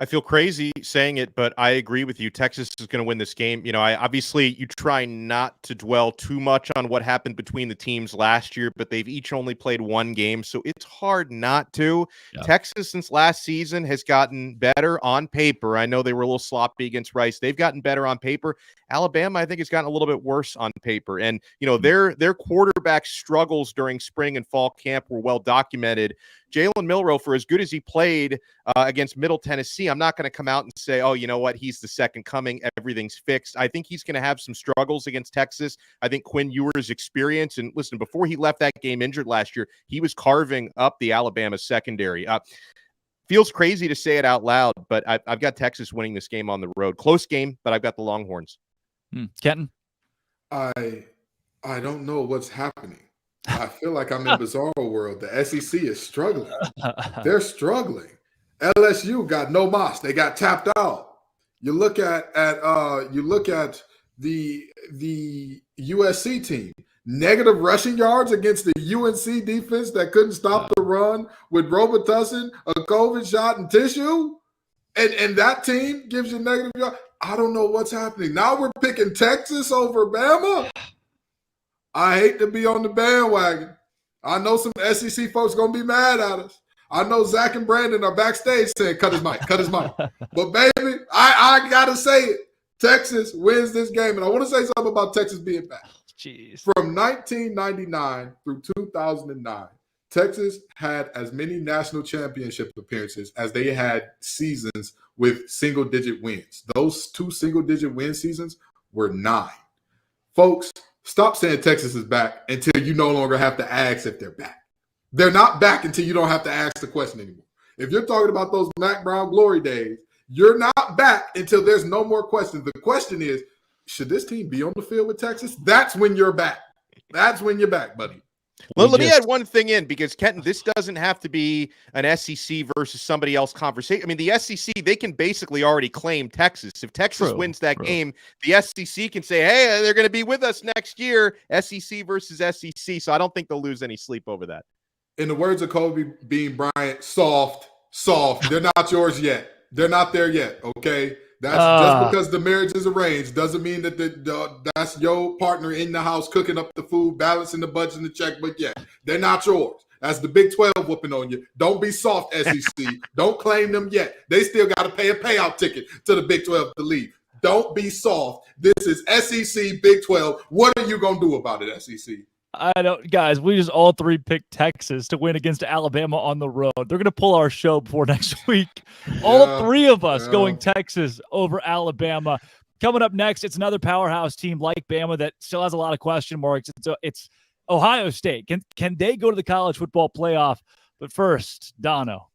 Speaker 3: I feel crazy saying it, but I agree with you. Texas is going to win this game. You know, you try not to dwell too much on what happened between the teams last year, but they've each only played one game, so it's hard not to. Yeah. Texas, since last season, has gotten better on paper. I know they were a little sloppy against Rice. They've gotten better on paper. Alabama, I think, has gotten a little bit worse on paper. And, you know, their quarterback struggles during spring and fall camp were well documented. Jalen Milroe, for as good as he played against Middle Tennessee, I'm not going to come out and say, oh, you know what, he's the second coming, everything's fixed. I think he's going to have some struggles against Texas. I think Quinn Ewers' experience, and listen, before he left that game injured last year, he was carving up the Alabama secondary. Feels crazy to say it out loud, but I've got Texas winning this game on the road. Close game, but I've got the Longhorns.
Speaker 1: Kenton?
Speaker 2: I don't know what's happening. I feel like I'm in bizarre world. The SEC is struggling. They're struggling. LSU got no moss. They got tapped out. You look at the USC team. Negative rushing yards against the UNC defense that couldn't stop the run with Robitussin, a COVID shot, and tissue. And that team gives you negative yards. I don't know what's happening. Now we're picking Texas over Bama. I hate to be on the bandwagon. I know some SEC folks going to be mad at us. I know Zach and Brandon are backstage saying, cut his mic. But, baby, I got to say it. Texas wins this game. And I want to say something about Texas being back.
Speaker 1: Jeez.
Speaker 2: From 1999 through 2009, Texas had as many national championship appearances as they had seasons with single-digit wins. Those 2 single-digit win seasons were 9. Folks, stop saying Texas is back until you no longer have to ask if they're back. They're not back until you don't have to ask the question anymore. If you're talking about those Mac Brown glory days, you're not back until there's no more questions. The question is, should this team be on the field with Texas? That's when you're back. That's when you're back, buddy.
Speaker 3: Well, let me add one thing in, because, Kenton, this doesn't have to be an SEC versus somebody else conversation. I mean, the SEC, they can basically already claim Texas. If Texas wins that game, the SEC can say, hey, they're going to be with us next year, SEC versus SEC. So I don't think they'll lose any sleep over that.
Speaker 2: In the words of Kobe Bean Bryant, soft. They're not yours yet. They're not there yet, okay? That's just because the marriage is arranged doesn't mean that that's your partner in the house cooking up the food, balancing the budget and the checkbook yet. They're not yours. That's the Big 12 whooping on you. Don't be soft, SEC. Don't claim them yet. They still got to pay a payout ticket to the Big 12 to leave. Don't be soft. This is SEC, Big 12. What are you going to do about it, SEC?
Speaker 1: I don't, guys, we just all 3 picked Texas to win against Alabama on the road. They're going to pull our show before next week. All 3 of us going Texas over Alabama. Coming up next, it's another powerhouse team like Bama that still has a lot of question marks. It's Ohio State. Can they go to the college football playoff? But first, Dono.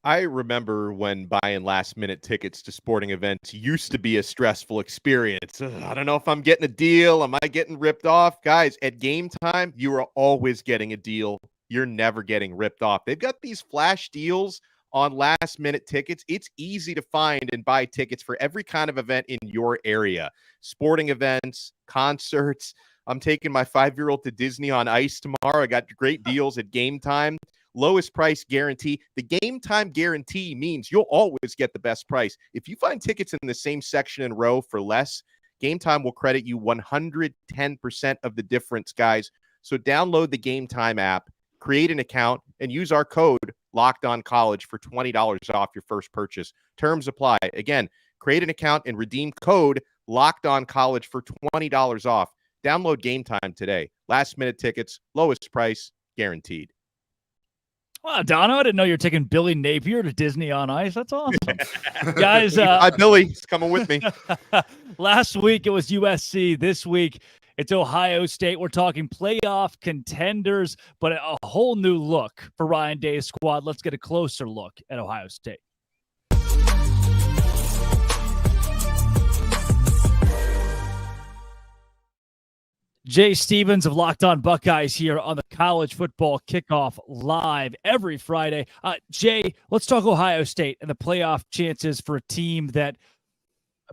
Speaker 3: I remember when buying last-minute tickets to sporting events used to be a stressful experience. I don't know if I'm getting a deal. Am I getting ripped off? Guys, at game time, you are always getting a deal. You're never getting ripped off. They've got these flash deals on last-minute tickets. It's easy to find and buy tickets for every kind of event in your area. Sporting events, concerts. I'm taking my 5-year-old to Disney on Ice tomorrow. I got great deals at game time. Lowest price guarantee. The game time guarantee means you'll always get the best price. If you find tickets in the same section and row for less, Game Time will credit you 110% of the difference, guys. So download the Game Time app, create an account, and use our code LOCKEDONCollege for $20 off your first purchase. Terms apply. Again, create an account and redeem code LOCKEDONCollege for $20 off. Download Game Time today. Last minute tickets, lowest price, guaranteed.
Speaker 1: Wow, Dono, I didn't know you were taking Billy Napier to Disney on Ice. That's awesome. Guys,
Speaker 3: Hi, Billy. He's coming with me.
Speaker 1: Last week it was USC. This week it's Ohio State. We're talking playoff contenders, but a whole new look for Ryan Day's squad. Let's get a closer look at Ohio State. Jay Stevens of Locked On Buckeyes here on the College Football Kickoff live every Friday. Jay, let's talk Ohio State and the playoff chances for a team that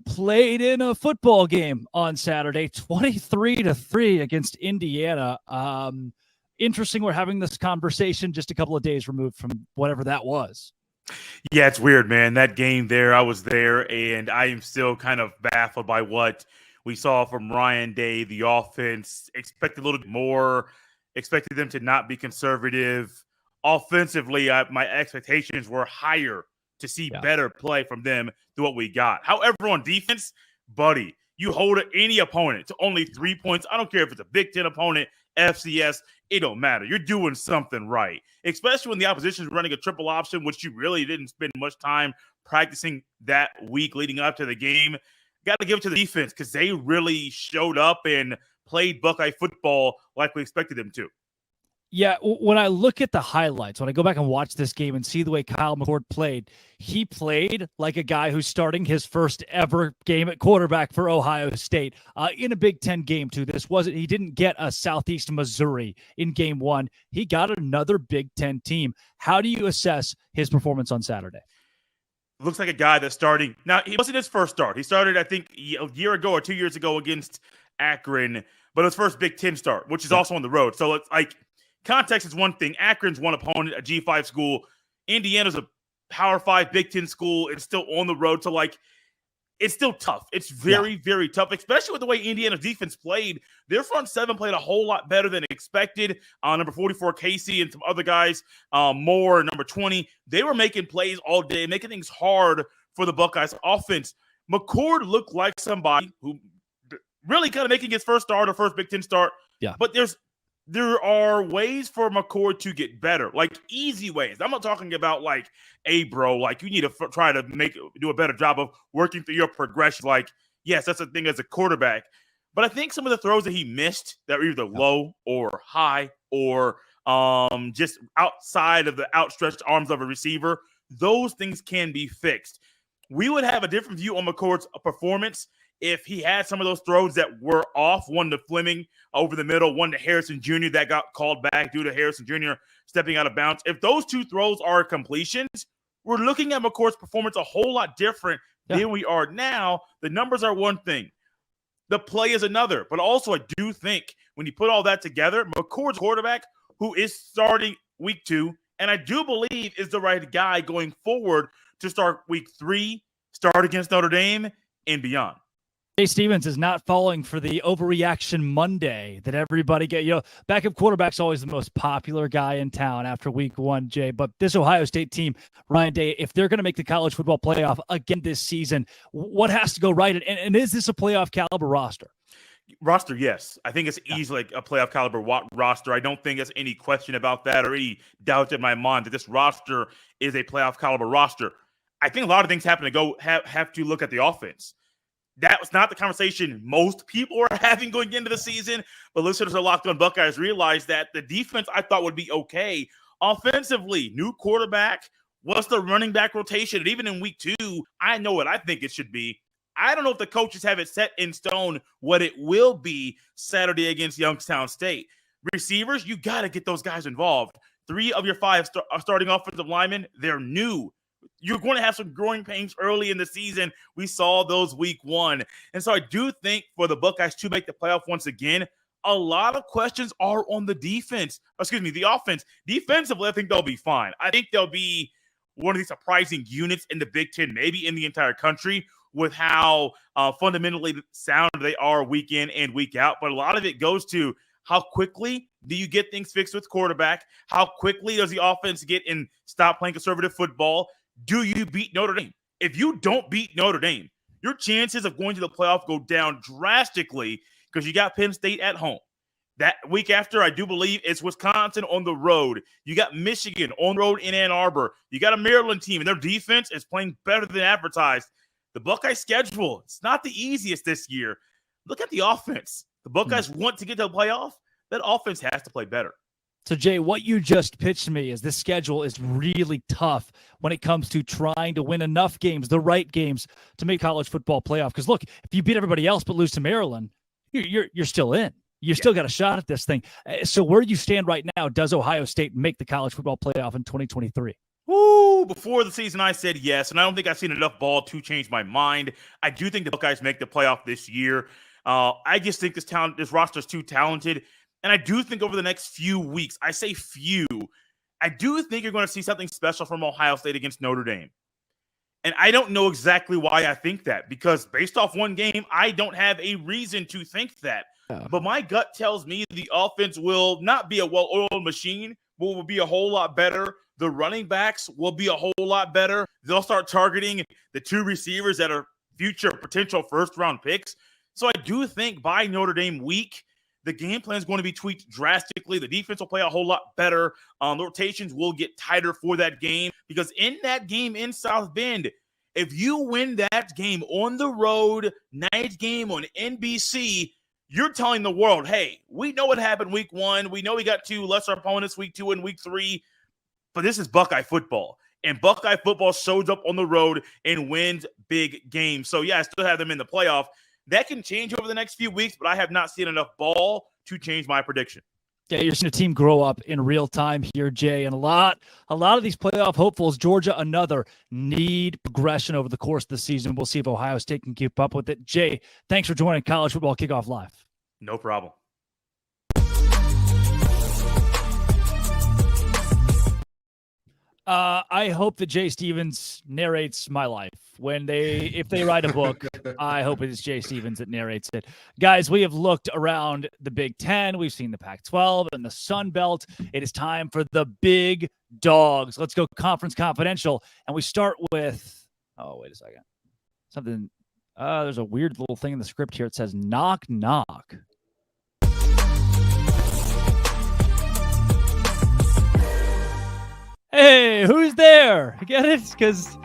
Speaker 1: played in a football game on Saturday, 23-3 against Indiana. Interesting we're having this conversation just a couple of days removed from whatever that was.
Speaker 16: Yeah, it's weird, man. That game there, I was there, and I am still kind of baffled by what we saw from Ryan Day. The offense expected a little bit more, expected them to not be conservative. Offensively, my expectations were higher to see better play from them than what we got. However, on defense, buddy, you hold any opponent to only 3 points. I don't care if it's a Big Ten opponent, FCS, it don't matter. You're doing something right, especially when the opposition is running a triple option, which you really didn't spend much time practicing that week leading up to the game. Got to give it to the defense because they really showed up and played Buckeye football like we expected them to.
Speaker 1: Yeah, when I look at the highlights, when I go back and watch this game and see the way Kyle McCord played, he played like a guy who's starting his first ever game at quarterback for Ohio State in a Big Ten game, too. He didn't get a Southeast Missouri in game one. He got another Big Ten team. How do you assess his performance on Saturday?
Speaker 16: Looks like a guy that's starting. Now, he wasn't his first start. He started, I think, a year ago or 2 years ago against Akron, but his first Big Ten start, which is also on the road. So it's like context is one thing. Akron's one opponent, a G5 school. Indiana's a Power 5 Big Ten school. It's still on the road. So, like, it's still tough. It's very, very tough, especially with the way Indiana's defense played. Their front seven played a whole lot better than expected. Number 44, Casey, and some other guys, Moore, number 20. They were making plays all day, making things hard for the Buckeyes offense. McCord looked like somebody who really kind of making his first start or first Big Ten start. Yeah. But there are ways for McCord to get better, like easy ways. I'm not talking about like, hey, bro, like you need to try to do a better job of working through your progression. Like, yes, that's a thing as a quarterback. But I think some of the throws that he missed that were either low or high or just outside of the outstretched arms of a receiver, those things can be fixed. We would have a different view on McCord's performance if he had some of those throws that were off, one to Fleming over the middle, one to Harrison Jr. that got called back due to Harrison Jr. stepping out of bounds. If those two throws are completions, we're looking at McCord's performance a whole lot different than we are now. The numbers are one thing. The play is another. But also I do think when you put all that together, McCord's quarterback who is starting week 2, and I do believe is the right guy going forward to start week 3, start against Notre Dame, and beyond.
Speaker 1: Jay Stevens is not falling for the overreaction Monday that everybody get. Backup quarterback's always the most popular guy in town after week 1, Jay. But this Ohio State team, Ryan Day, if they're going to make the college football playoff again this season, what has to go right? And is this a playoff caliber roster?
Speaker 16: Roster, yes. I think it's easily a playoff caliber roster. I don't think there's any question about that or any doubt in my mind that this roster is a playoff caliber roster. I think a lot of things have to look at the offense. That was not the conversation most people were having going into the season, but listeners of Locked On Buckeyes realized that the defense I thought would be okay. Offensively, new quarterback, what's the running back rotation? And even in week 2, I know what I think it should be. I don't know if the coaches have it set in stone what it will be Saturday against Youngstown State. Receivers, you got to get those guys involved. 3 of your 5 starting offensive linemen, they're new. You're going to have some growing pains early in the season. We saw those week 1. And so I do think for the Buckeyes to make the playoff once again, a lot of questions are on the defense. The offense. Defensively, I think they'll be fine. I think they'll be one of the surprising units in the Big Ten, maybe in the entire country. with how fundamentally sound they are week in and week out. But a lot of it goes to how quickly do you get things fixed with quarterback? How quickly does the offense get and stop playing conservative football? Do you beat Notre Dame? If you don't beat Notre Dame, your chances of going to the playoff go down drastically because you got Penn State at home. That week after, I do believe it's Wisconsin on the road. You got Michigan on the road in Ann Arbor. You got a Maryland team, and their defense is playing better than advertised. The Buckeye schedule, it's not the easiest this year. Look at the offense. The Buckeyes want to get to the playoff. That offense has to play better.
Speaker 1: So, Jay, what you just pitched me is this schedule is really tough when it comes to trying to win enough games, the right games, to make college football playoff. Because, look, if you beat everybody else but lose to Maryland, you're still in. You still got a shot at this thing. So where do you stand right now? Does Ohio State make the college football playoff in 2023?
Speaker 16: Woo! Before the season, I said yes, and I don't think I've seen enough ball to change my mind. I do think the Buckeyes make the playoff this year. I just think this roster is too talented, and I do think over the next few weeks, I say few, I do think you're going to see something special from Ohio State against Notre Dame. And I don't know exactly why I think that, because based off one game, I don't have a reason to think that. But my gut tells me the offense will not be a well-oiled machine, but will be a whole lot better. The running backs will be a whole lot better. They'll start targeting the two receivers that are future potential first-round picks. So I do think by Notre Dame week, the game plan is going to be tweaked drastically. The defense will play a whole lot better. The rotations will get tighter for that game, because in that game in South Bend, if you win that game on the road, night game on NBC, you're telling the world, hey, we know what happened week 1. We know we got 2 lesser opponents week 2 and week 3, but this is Buckeye football. And Buckeye football shows up on the road and wins big games. So, yeah, I still have them in the playoff. That can change over the next few weeks, but I have not seen enough ball to change my prediction.
Speaker 1: Yeah, you're seeing a team grow up in real time here, Jay. And a lot of these playoff hopefuls, Georgia, another, need progression over the course of the season. We'll see if Ohio State can keep up with it. Jay, thanks for joining College Football Kickoff Live.
Speaker 16: No problem.
Speaker 1: I hope that Jay Stevens narrates my life. If they write a book, I hope it is Jay Stevens that narrates it. Guys, we have looked around the Big Ten. We've seen the Pac-12 and the Sunbelt. It is time for the big dogs. Let's go Conference Confidential. And we start with, wait a second. There's a weird little thing in the script here. It says knock, knock. Hey, who's there? Get it? Because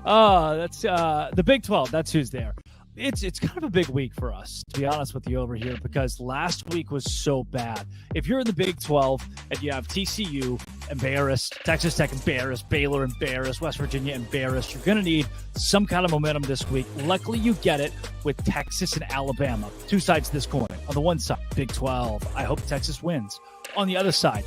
Speaker 1: that's the Big 12. That's who's there. It's kind of a big week for us, to be honest with you over here, because last week was so bad. If you're in the Big 12 and you have TCU embarrassed, Texas Tech embarrassed, Baylor embarrassed, West Virginia embarrassed, you're going to need some kind of momentum this week. Luckily, you get it with Texas and Alabama. Two sides to this coin. On the one side, Big 12. I hope Texas wins. On the other side,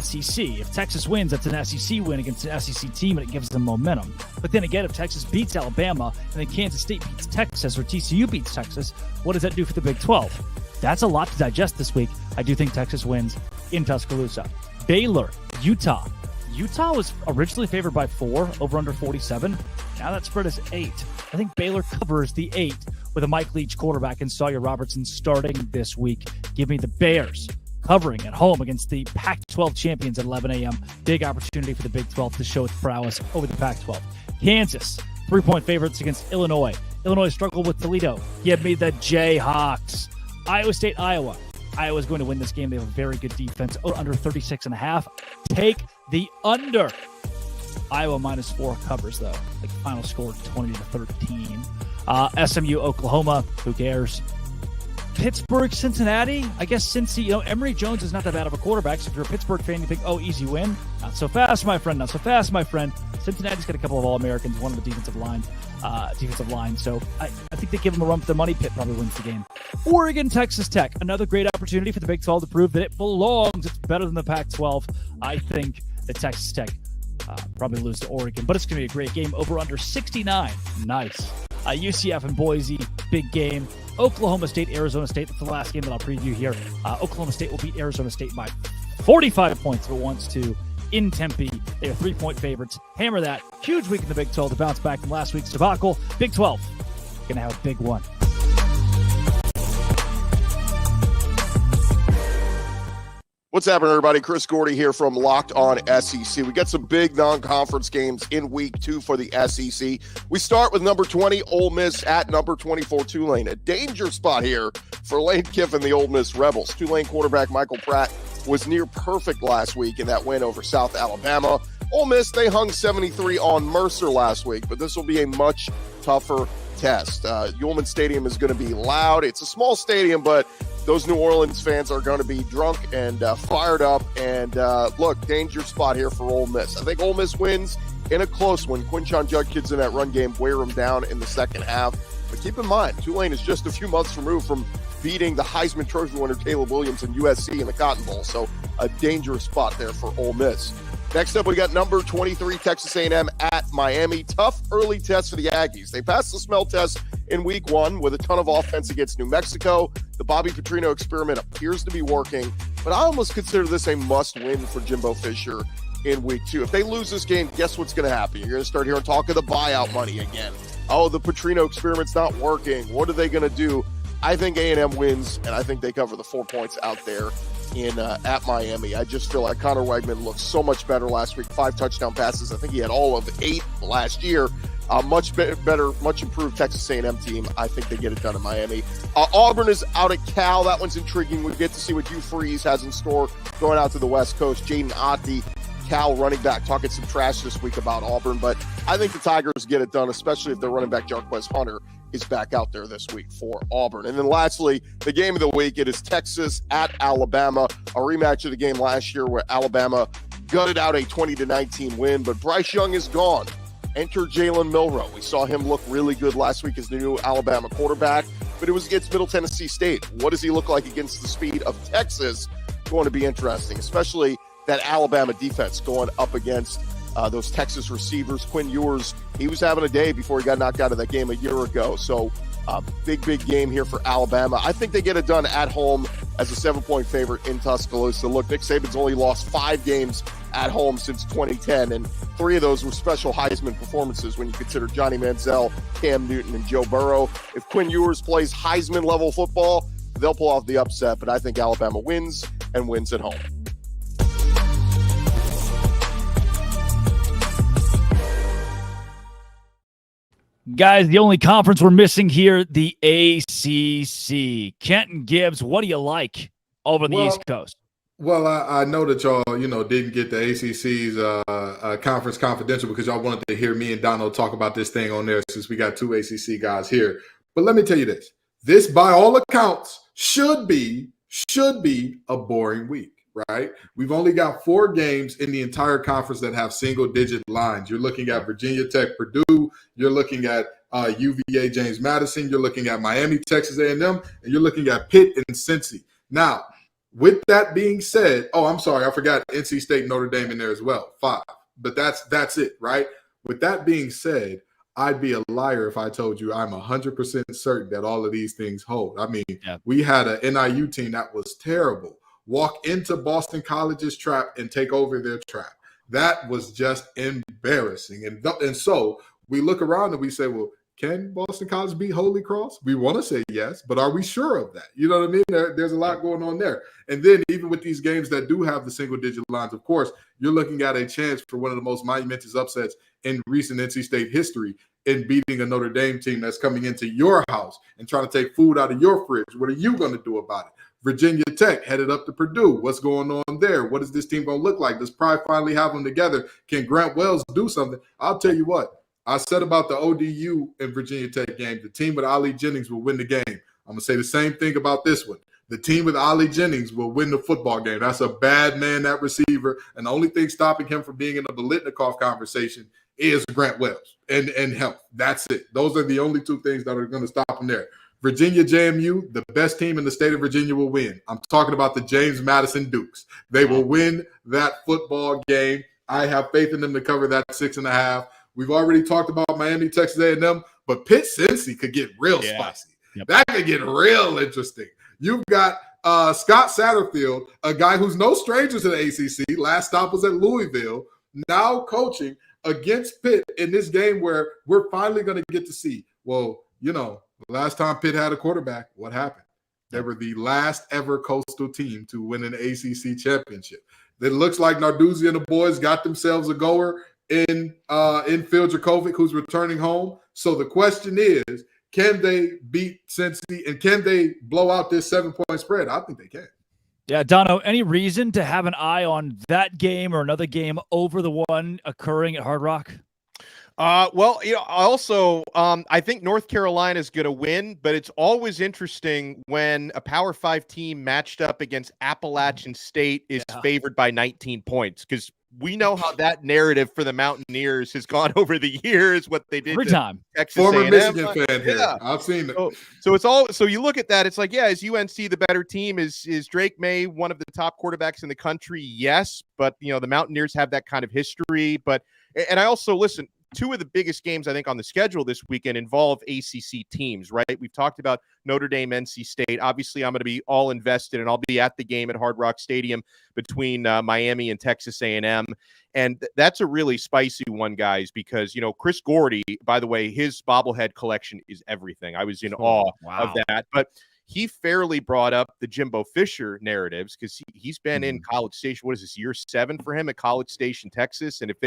Speaker 1: SEC. If Texas wins, that's an SEC win against an SEC team, and it gives them momentum. But then again, if Texas beats Alabama and then Kansas State beats Texas, or TCU beats Texas, what does that do for the Big 12? That's a lot to digest this week. I do think Texas wins in Tuscaloosa. Baylor, Utah. Utah was originally favored by 4, over under 47. Now that spread is 8. I think Baylor covers the 8 with a Mike Leach quarterback and Sawyer Robertson starting this week. Give me the Bears covering at home against the Pac-12 champions at 11 a.m. Big opportunity for the Big 12 to show its prowess over the Pac-12. Kansas, 3-point favorites against Illinois. Illinois struggled with Toledo. Give me the Jayhawks. Iowa State, Iowa. Iowa's going to win this game. They have a very good defense. Under 36.5. Take the under. Iowa -4 covers, though. Like final score 20-13. SMU, Oklahoma. Who cares? Pittsburgh, Cincinnati. I guess Cincy, Emory Jones is not that bad of a quarterback. So if you're a Pittsburgh fan, you think, easy win. Not so fast, my friend. Not so fast, my friend. Cincinnati's got a couple of All-Americans, one of the defensive line. So I think they give them a run for their money. Pitt probably wins the game. Oregon, Texas Tech. Another great opportunity for the Big 12 to prove that it belongs. It's better than the Pac-12. I think that Texas Tech probably lose to Oregon, but it's going to be a great game. Over under 69. Nice. UCF and Boise, big game. Oklahoma State, Arizona State. That's the last game that I'll preview here. Oklahoma State will beat Arizona State by 45 points if it wants to in Tempe. They are 3-point favorites. Hammer that. Huge week in the Big 12 to bounce back from last week's debacle. Big 12.
Speaker 8: going to have a big one.
Speaker 3: What's happening, everybody? Chris Gordy here from Locked On SEC. We got some big non-conference games in week 2 for the SEC. We start with number 20, Ole Miss at number 24, Tulane. A danger spot here for Lane Kiffin, the Ole Miss Rebels. Tulane quarterback Michael Pratt was near perfect last week in that win over South Alabama. Ole Miss, they hung 73 on Mercer last week, but this will be a much tougher test. Ullman Stadium is going to be loud. It's a small stadium, but those New Orleans fans are going to be drunk and fired up. And look, danger spot here for Ole Miss. I think Ole Miss wins in a close one. Quinshon Judkins in that run game wear them down in the second half. But keep in mind, Tulane is just a few months removed from beating the Heisman Trophy winner Caleb Williams and USC in the Cotton Bowl. So a dangerous spot there for Ole Miss. Next up, we got number 23, Texas A&M at Miami. Tough early test for the Aggies. They passed the smell test in week 1 with a ton of offense against New Mexico. The Bobby Petrino experiment appears to be working, but I almost consider this a must-win for Jimbo Fisher in week 2. If they lose this game, guess what's going to happen? You're going to start hearing talk of the buyout money again. Oh, the Petrino experiment's not working. What are they going to do? I think A&M wins, and I think they cover the 4 points out there at Miami. I just feel like Connor Wegman looked so much better last week. 5 touchdown passes. I think he had all of 8 last year. Much better, much improved Texas A&M team. I think they get it done in Miami. Auburn is out at Cal. That one's intriguing. We get to see what Hugh Freeze has in store going out to the West Coast. Jaden Ottey, Cal running back, talking some trash this week about Auburn, but I think the Tigers get it done, especially if their running back Jarquez Hunter is back out there this week for Auburn. And then lastly, the game of the week, it is Texas at Alabama, a rematch of the game last year where Alabama gutted out a 20-19 win, but Bryce Young is gone. Enter Jalen Milroe. We saw him look really good last week as the new Alabama quarterback, but it was against Middle Tennessee State. What does he look like against the speed of Texas? Going to be interesting, especially that Alabama defense going up against those Texas receivers. Quinn Ewers, he was having a day before he got knocked out of that game a year ago. So big game here for Alabama. I think they get it done at home as a 7-point favorite in Tuscaloosa. Look, Nick Saban's only lost 5 games at home since 2010, and 3 of those were special Heisman performances when you consider Johnny Manziel, Cam Newton, and Joe Burrow. If Quinn Ewers plays Heisman-level football, they'll pull off the upset, but I think Alabama wins and wins at home.
Speaker 1: Guys, the only conference we're missing here, the ACC. Kenton Gibbs, what do you like over the East Coast?
Speaker 2: Well, I know that y'all, didn't get the ACC's conference confidential because y'all wanted to hear me and Donald talk about this thing on there since we got 2 ACC guys here. But let me tell you this. This, by all accounts, should be a boring week, right? We've only got 4 games in the entire conference that have single-digit lines. You're looking at Virginia Tech, Purdue. You're looking at UVA, James Madison. You're looking at Miami, Texas A&M. And you're looking at Pitt and Cincy. Now, with that being said, I'm sorry, I forgot NC State, Notre Dame in there as well, 5. But that's it, right? With that being said, I'd be a liar if I told you I'm 100% certain that all of these things hold. I mean, we had an NIU team that was terrible walk into Boston College's trap and take over their trap. That was just embarrassing. And so we look around and we say, well, can Boston College beat Holy Cross? We want to say yes, but are we sure of that? You know what I mean? There's a lot going on there. And then even with these games that do have the single-digit lines, of course, you're looking at a chance for one of the most monumentous upsets in recent NC State history in beating a Notre Dame team that's coming into your house and trying to take food out of your fridge. What are you going to do about it? Virginia Tech headed up to Purdue. What's going on there? What is this team going to look like? Does Pride finally have them together? Can Grant Wells do something? I'll tell you what. I said about the ODU and Virginia Tech game, the team with Ali Jennings will win the game. I'm going to say the same thing about this one. The team with Ali Jennings will win the football game. That's a bad man, that receiver. And the only thing stopping him from being in the Biletnikoff conversation is Grant Wells and health. That's it. Those are the only 2 things that are going to stop him there. Virginia JMU, the best team in the state of Virginia will win. I'm talking about the James Madison Dukes. They will win that football game. I have faith in them to cover that 6.5. We've already talked about Miami, Texas A&M, but Pitt Cincy could get real spicy. Yep. That could get real interesting. You've got Scott Satterfield, a guy who's no stranger to the ACC. Last stop was at Louisville, now coaching against Pitt in this game where we're finally going to get to see, well, last time Pitt had a quarterback, what happened? They were the last ever Coastal team to win an ACC championship. It looks like Narduzzi and the boys got themselves a goer in Phil Dracovic, who's returning home. So the question is, can they beat Cincy and can they blow out this 7-point spread? I think they can.
Speaker 1: Yeah, Dono, any reason to have an eye on that game or another game over the one occurring at Hard Rock?
Speaker 3: Well, also, I think North Carolina is going to win, but it's always interesting when a Power 5 team matched up against Appalachian State is favored by 19 points, because we know how that narrative for the Mountaineers has gone over the years, what they did
Speaker 1: every time.
Speaker 3: Texas
Speaker 2: Former
Speaker 3: A&M.
Speaker 2: Michigan fan here. Yeah. I've seen it.
Speaker 3: So it's all. So you look at that. It's like, yeah, is UNC the better team? Is Drake May one of the top quarterbacks in the country? Yes, but the Mountaineers have that kind of history. And I also listen. Two of the biggest games, I think, on the schedule this weekend involve ACC teams, right? We've talked about Notre Dame, NC State. Obviously, I'm going to be all invested, and I'll be at the game at Hard Rock Stadium between Miami and Texas A&M. And that's a really spicy one, guys, because, Chris Gordy, by the way, his bobblehead collection is everything. I was in awe of that. But he fairly brought up the Jimbo Fisher narratives because he's been in College Station. What is this, year 7 for him at College Station, Texas? And if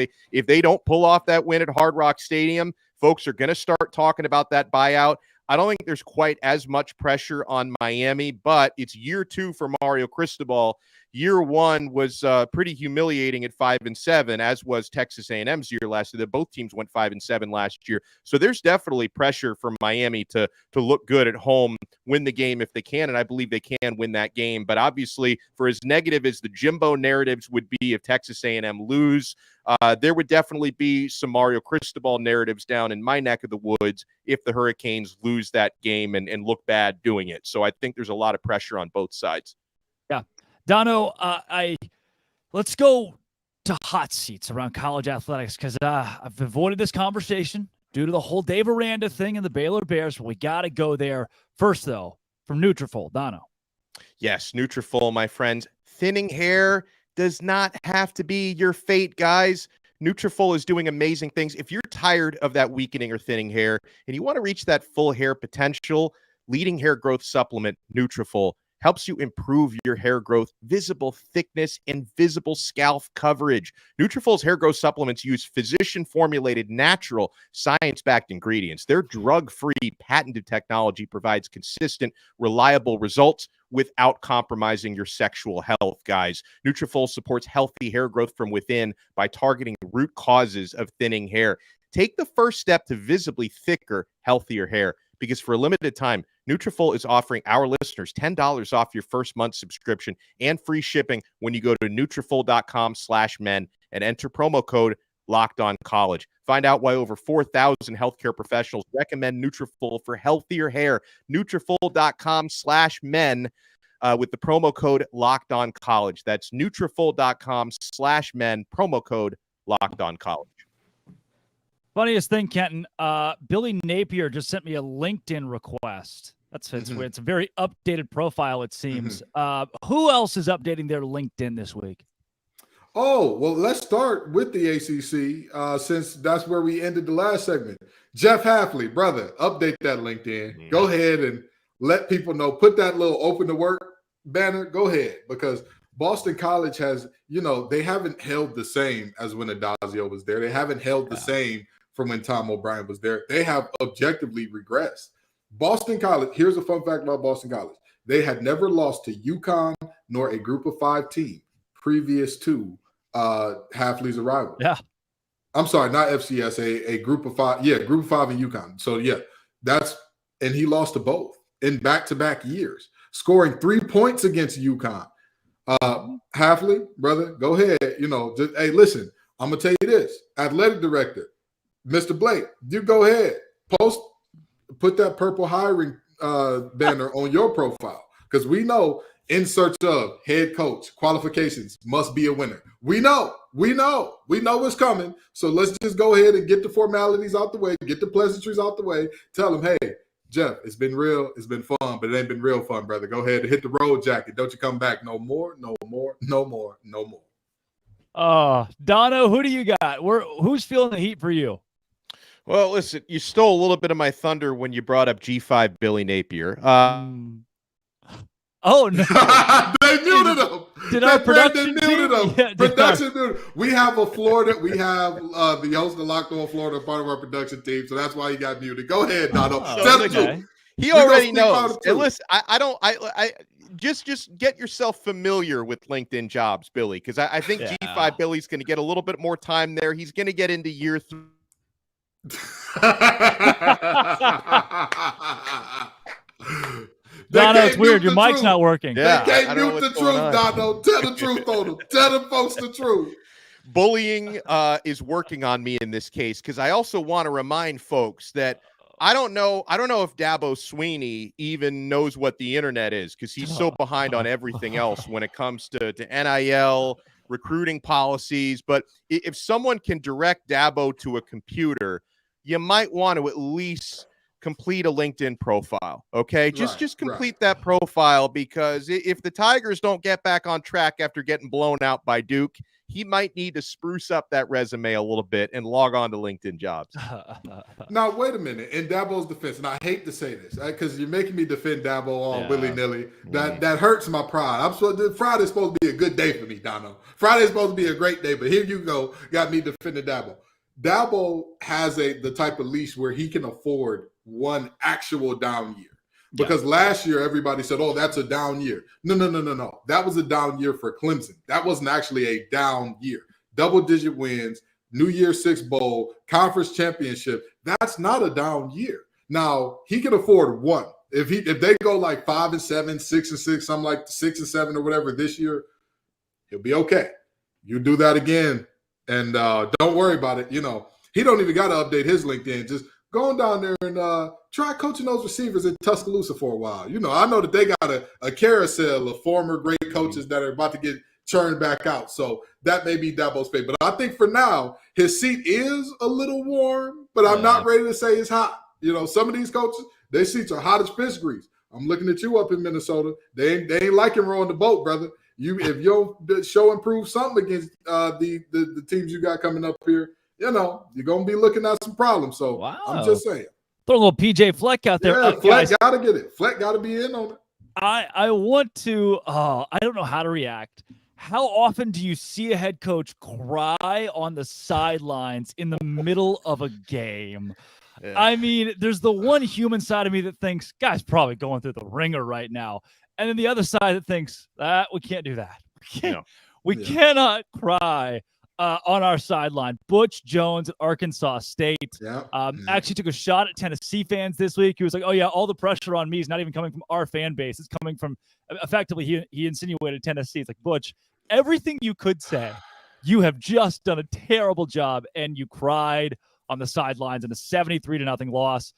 Speaker 3: they don't pull off that win at Hard Rock Stadium, folks are going to start talking about that buyout. I don't think there's quite as much pressure on Miami, but it's year 2 for Mario Cristobal. Year 1 was pretty humiliating at 5-7, as was Texas A&M's year last year. Both teams went 5-7 last year. So there's definitely pressure for Miami to look good at home, win the game if they can, and I believe they can win that game. But obviously, for as negative as the Jimbo narratives would be if Texas A&M lose, there would definitely be some Mario Cristobal narratives down in my neck of the woods if the Hurricanes lose that game and look bad doing it. So I think there's a lot of pressure on both sides.
Speaker 1: Yeah. Dono, let's go to hot seats around college athletics because I've avoided this conversation due to the whole Dave Aranda thing and the Baylor Bears, but we got to go there. First, though, from Nutrafol, Dono.
Speaker 3: Yes, Nutrafol, my friends. Thinning hair does not have to be your fate, guys. Nutrafol is doing amazing things. If you're tired of that weakening or thinning hair and you want to reach that full hair potential, leading hair growth supplement, Nutrafol, helps you improve your hair growth, visible thickness, and visible scalp coverage. Nutrafol's hair growth supplements use physician-formulated, natural, science-backed ingredients. Their drug-free, patented technology provides consistent, reliable results without compromising your sexual health, guys. Nutrafol supports healthy hair growth from within by targeting root causes of thinning hair. Take the first step to visibly thicker, healthier hair, because for a limited time, Nutrafol is offering our listeners $10 off your first month subscription and free shipping when you go to Nutrafol.com/men and enter promo code LockedOnCollege. Find out why over 4,000 healthcare professionals recommend Nutrafol for healthier hair. Nutrafol.com/men with the promo code LockedOnCollege. That's Nutrafol.com/men, promo code LockedOnCollege.
Speaker 1: Funniest thing, Kenton, Billy Napier just sent me a LinkedIn request. It's a very updated profile, it seems. Who else is updating their LinkedIn this week?
Speaker 2: Oh, well, let's start with the ACC since that's where we ended the last segment. Jeff Hafley, brother, update that LinkedIn. Go ahead and let people know. Put that little open to work banner. Go ahead, because Boston College has, they haven't held the same as when Adazio was there. They haven't held the same from when Tom O'Brien was there. They have objectively regressed. Boston College, here's a fun fact about Boston College. They had never lost to UConn nor a group of 5 team previous to Hafley's arrival.
Speaker 1: Yeah.
Speaker 2: I'm sorry, not FCS, a group of 5. Yeah, group of 5 in UConn. So, yeah, and he lost to both in back-to-back years, scoring 3 points against UConn. Hafley, brother, go ahead. Hey, listen, I'm going to tell you this. Athletic director, Mr. Blake, you go ahead. Put that purple hiring banner on your profile, because we know in search of head coach qualifications must be a winner. We know it's coming. So let's just go ahead and get the formalities out the way, get the pleasantries out the way. Tell them, hey, Jeff, it's been real. It's been fun, but it ain't been real fun, brother. Go ahead and hit the road jacket. Don't you come back no more, no more, no more, no more.
Speaker 1: Dono, who do you got? Who's feeling the heat for you?
Speaker 3: Well, listen, you stole a little bit of my thunder when you brought up G5 Billy Napier.
Speaker 1: Oh no!
Speaker 2: They muted him.
Speaker 1: Did our production
Speaker 2: muted
Speaker 1: team?
Speaker 2: him?
Speaker 1: Yeah,
Speaker 2: Production muted. We have a Florida. We have the host of Locked On Florida, part of our production team, so that's why he got muted. Go ahead, Dono. Tell the truth.
Speaker 3: He already knows. And listen, I just get yourself familiar with LinkedIn Jobs, Billy, because I think G5 Billy's going to get a little bit more time there. He's going to get into year 3.
Speaker 1: Dono, it's weird. Your mic's not working.
Speaker 2: Yeah, they can't mute the truth, Dono. Tell the truth on them. Tell them folks the truth.
Speaker 3: Bullying is working on me in this case, because I also want to remind folks that I don't know if Dabo Swinney even knows what the internet is, because he's so behind on everything else when it comes to NIL, recruiting policies. But if someone can direct Dabo to a computer, you might want to at least complete a LinkedIn profile. Okay, just complete that profile, because if the Tigers don't get back on track after getting blown out by Duke, he might need to spruce up that resume a little bit and log on to LinkedIn Jobs.
Speaker 2: Now, wait a minute. In Dabo's defense, and I hate to say this, because you're making me defend Dabo all willy-nilly. That hurts my pride. Friday's supposed to be a good day for me, Dono. Friday's supposed to be a great day, but here you go. Got me defending Dabo. Dabo has the type of leash where he can afford one actual down year. Because last year, everybody said, oh, that's a down year. No. That was a down year for Clemson. That wasn't actually a down year. Double-digit wins, New Year's Six Bowl, conference championship. That's not a down year. Now, he can afford one. If they go like 5-7, 6-6, something like 6-7 or whatever this year, he'll be okay. You do that again, and don't worry about it. You know, he don't even got to update his LinkedIn. Just going down there and try coaching those receivers in Tuscaloosa for a while. You know, I know that they got a carousel of former great coaches that are about to get churned back out. So that may be Dabo's fate. But I think for now, his seat is a little warm, but I'm not ready to say it's hot. You know, some of these coaches, their seats are hot as fish grease. I'm looking at you up in Minnesota. They ain't liking rowing the boat, brother. If you don't show and prove something against the teams you got coming up here, you know, you're going to be looking at some problems. So I'm just saying.
Speaker 1: Throw a little PJ Fleck out there.
Speaker 2: Yeah, Fleck got to get it. Fleck got to be in on it.
Speaker 1: I want to, I don't know how to react. How often do you see a head coach cry on the sidelines in the middle of a game? Yeah. I mean, there's the one human side of me that thinks, guy's probably going through the ringer right now. And then the other side that thinks, we can't do that. We cannot cry on our sideline. Butch Jones at Arkansas State actually took a shot at Tennessee fans this week. He was like, oh, yeah, all the pressure on me is not even coming from our fan base. It's coming from, effectively, he insinuated Tennessee. It's like, Butch, everything you could say, you have just done a terrible job, and you cried on the sidelines in a 73-0 loss.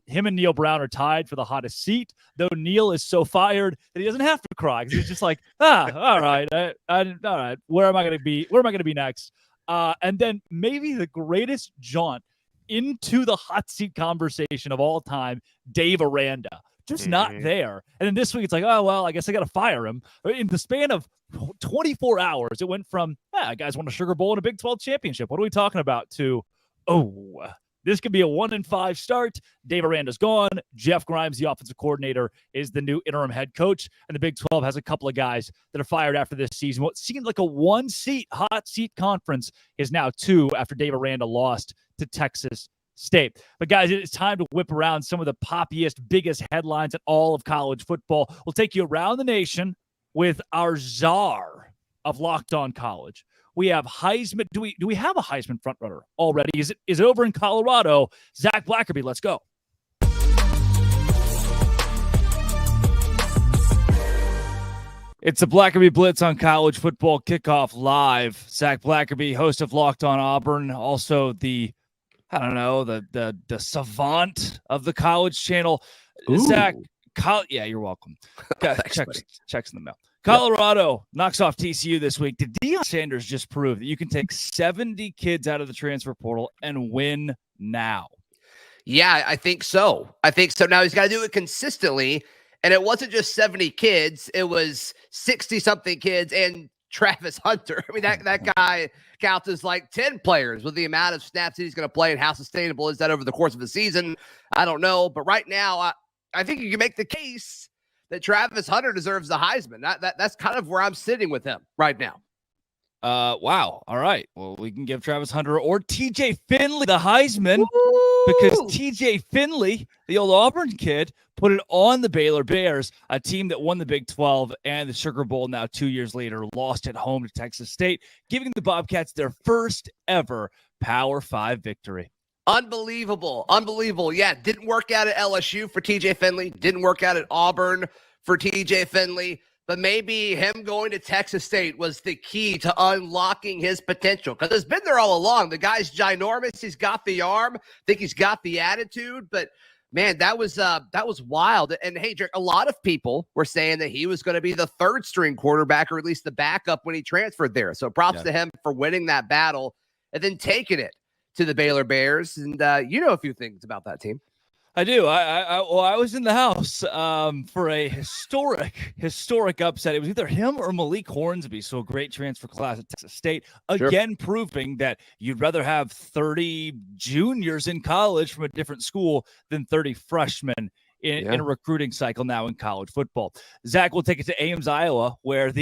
Speaker 1: Him and Neil Brown are tied for the hottest seat, though Neil is so fired that he doesn't have to cry, because he's just like, all right, all right, where am I going to be? Where am I going to be next? And then maybe the greatest jaunt into the hot seat conversation of all time, Dave Aranda, just not there. And then this week it's like, oh, well, I guess I got to fire him. In the span of 24 hours, it went from, guys won a Sugar Bowl and a Big 12 championship. What are we talking about? To, this could be a 1-5 start. Dave Aranda's gone. Jeff Grimes, the offensive coordinator, is the new interim head coach. And the Big 12 has a couple of guys that are fired after this season. What seemed like a one-seat, hot seat conference is now 2 after Dave Aranda lost to Texas State. But guys, it's time to whip around some of the poppiest, biggest headlines in all of college football. We'll take you around the nation with our czar of Locked On College. We have Heisman. Do we have a Heisman frontrunner already? Is it over in Colorado? Zach Blackerby, let's go. It's a Blackerby Blitz on College Football Kickoff Live. Zach Blackerby, host of Locked On Auburn, also the savant of the college channel. Ooh. Zach, yeah, you're welcome. Checks in the mail. Colorado knocks off TCU this week. Did Deion Sanders just prove that you can take 70 kids out of the transfer portal and win now?
Speaker 17: Yeah, I think so. Now he's got to do it consistently. And it wasn't just 70 kids. It was 60-something kids and Travis Hunter. I mean, that guy counts as like 10 players with the amount of snaps that he's going to play, and how sustainable is that over the course of the season? I don't know. But right now, I think you can make the case that Travis Hunter deserves the Heisman. That's kind of where I'm sitting with him right now.
Speaker 1: Wow. All right. Well, we can give Travis Hunter or TJ Finley the Heisman because TJ Finley, the old Auburn kid, put it on the Baylor Bears, a team that won the Big 12 and the Sugar Bowl now 2 years later, lost at home to Texas State, giving the Bobcats their first ever Power 5 victory.
Speaker 17: Unbelievable. Yeah, didn't work out at LSU for TJ Finley. Didn't work out at Auburn for TJ Finley. But maybe him going to Texas State was the key to unlocking his potential, because it's been there all along. The guy's ginormous. He's got the arm. I think he's got the attitude. But, man, that was wild. And, hey, Drake, a lot of people were saying that he was going to be the third-string quarterback, or at least the backup when he transferred there. So props to him for winning that battle and then taking it to the Baylor Bears. And you know a few things about that team.
Speaker 1: I do. I was in the house for a historic upset. It was either him or Malik Hornsby, so a great transfer class at Texas State. Again, proving that you'd rather have 30 juniors in college from a different school than 30 freshmen in a recruiting cycle now in college football. Zach will take it to Ames, Iowa, where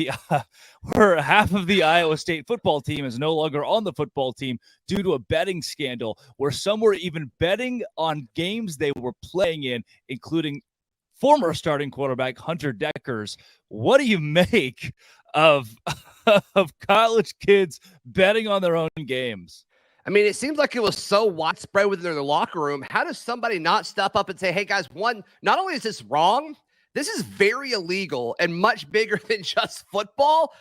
Speaker 1: where half of the Iowa State football team is no longer on the football team due to a betting scandal, where some were even betting on games they were playing in, including former starting quarterback Hunter Deckers. What do you make of college kids betting on their own games?
Speaker 17: I mean, it seems like it was so widespread within their locker room. How does somebody not step up and say, hey, guys, not only is this wrong, this is very illegal and much bigger than just football.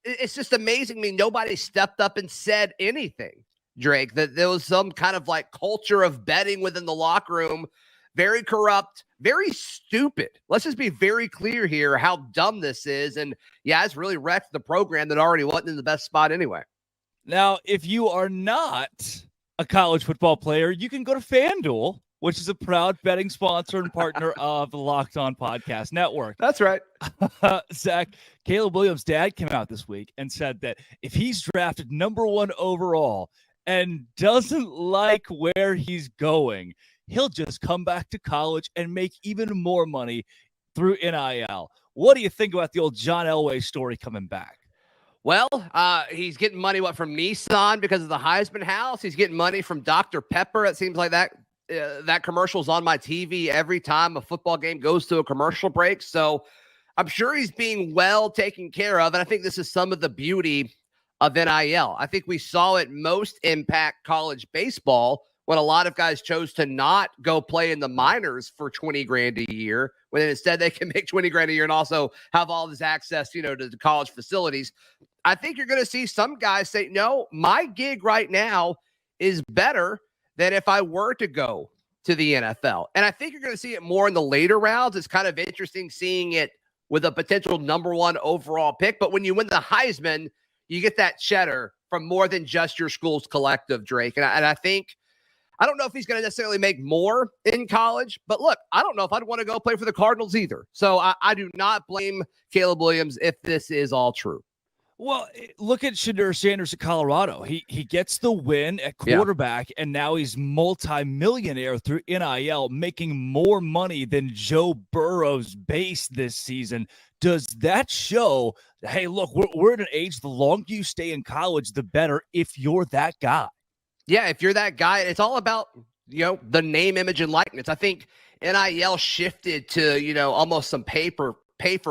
Speaker 17: It's just amazing. I mean, nobody stepped up and said anything, Drake, that there was some kind of like culture of betting within the locker room. Very corrupt, very stupid. Let's just be very clear here how dumb this is. And, yeah, it's really wrecked the program that already wasn't in the best spot anyway.
Speaker 1: Now, if you are not a college football player, you can go to FanDuel, which is a proud betting sponsor and partner of the Locked On Podcast Network.
Speaker 17: That's right.
Speaker 1: Zach, Caleb Williams' dad came out this week and said that if he's drafted number 1 overall and doesn't like where he's going, he'll just come back to college and make even more money through NIL. What do you think about the old John Elway story coming back?
Speaker 17: Well, he's getting money, from Nissan because of the Heisman House? He's getting money from Dr. Pepper. It seems like that commercial's on my TV every time a football game goes to a commercial break. So I'm sure he's being well taken care of. And I think this is some of the beauty of NIL. I think we saw it most impact college baseball when a lot of guys chose to not go play in the minors for $20,000 a year, when instead they can make $20,000 a year and also have all this access, to the college facilities. I think you're going to see some guys say, no, my gig right now is better than if I were to go to the NFL. And I think you're going to see it more in the later rounds. It's kind of interesting seeing it with a potential number 1 overall pick. But when you win the Heisman, you get that cheddar from more than just your school's collective, Drake. And I think, I don't know if he's going to necessarily make more in college, but look, I don't know if I'd want to go play for the Cardinals either. So I do not blame Caleb Williams if this is all true.
Speaker 1: Well, look at Deion Sanders at Colorado. He gets the win at quarterback, and now he's multi-millionaire through NIL, making more money than Joe Burrow's base this season. Does that show, hey, look, we're at an age, the longer you stay in college, the better if you're that guy?
Speaker 17: Yeah, if you're that guy, it's all about, the name, image, and likeness. I think NIL shifted to, almost some pay for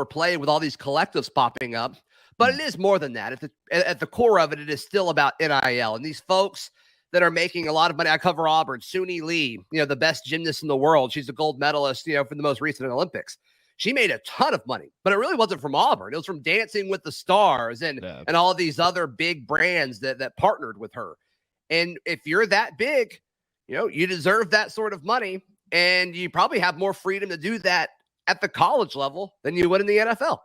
Speaker 17: play with all these collectives popping up. But it is more than that. At the core of it, it is still about NIL. And these folks that are making a lot of money, I cover Auburn, Swinney Lee, the best gymnast in the world. She's a gold medalist, for the most recent Olympics. She made a ton of money, but it really wasn't from Auburn. It was from Dancing with the Stars and all these other big brands that partnered with her. And if you're that big, you deserve that sort of money, and you probably have more freedom to do that at the college level than you would in the NFL.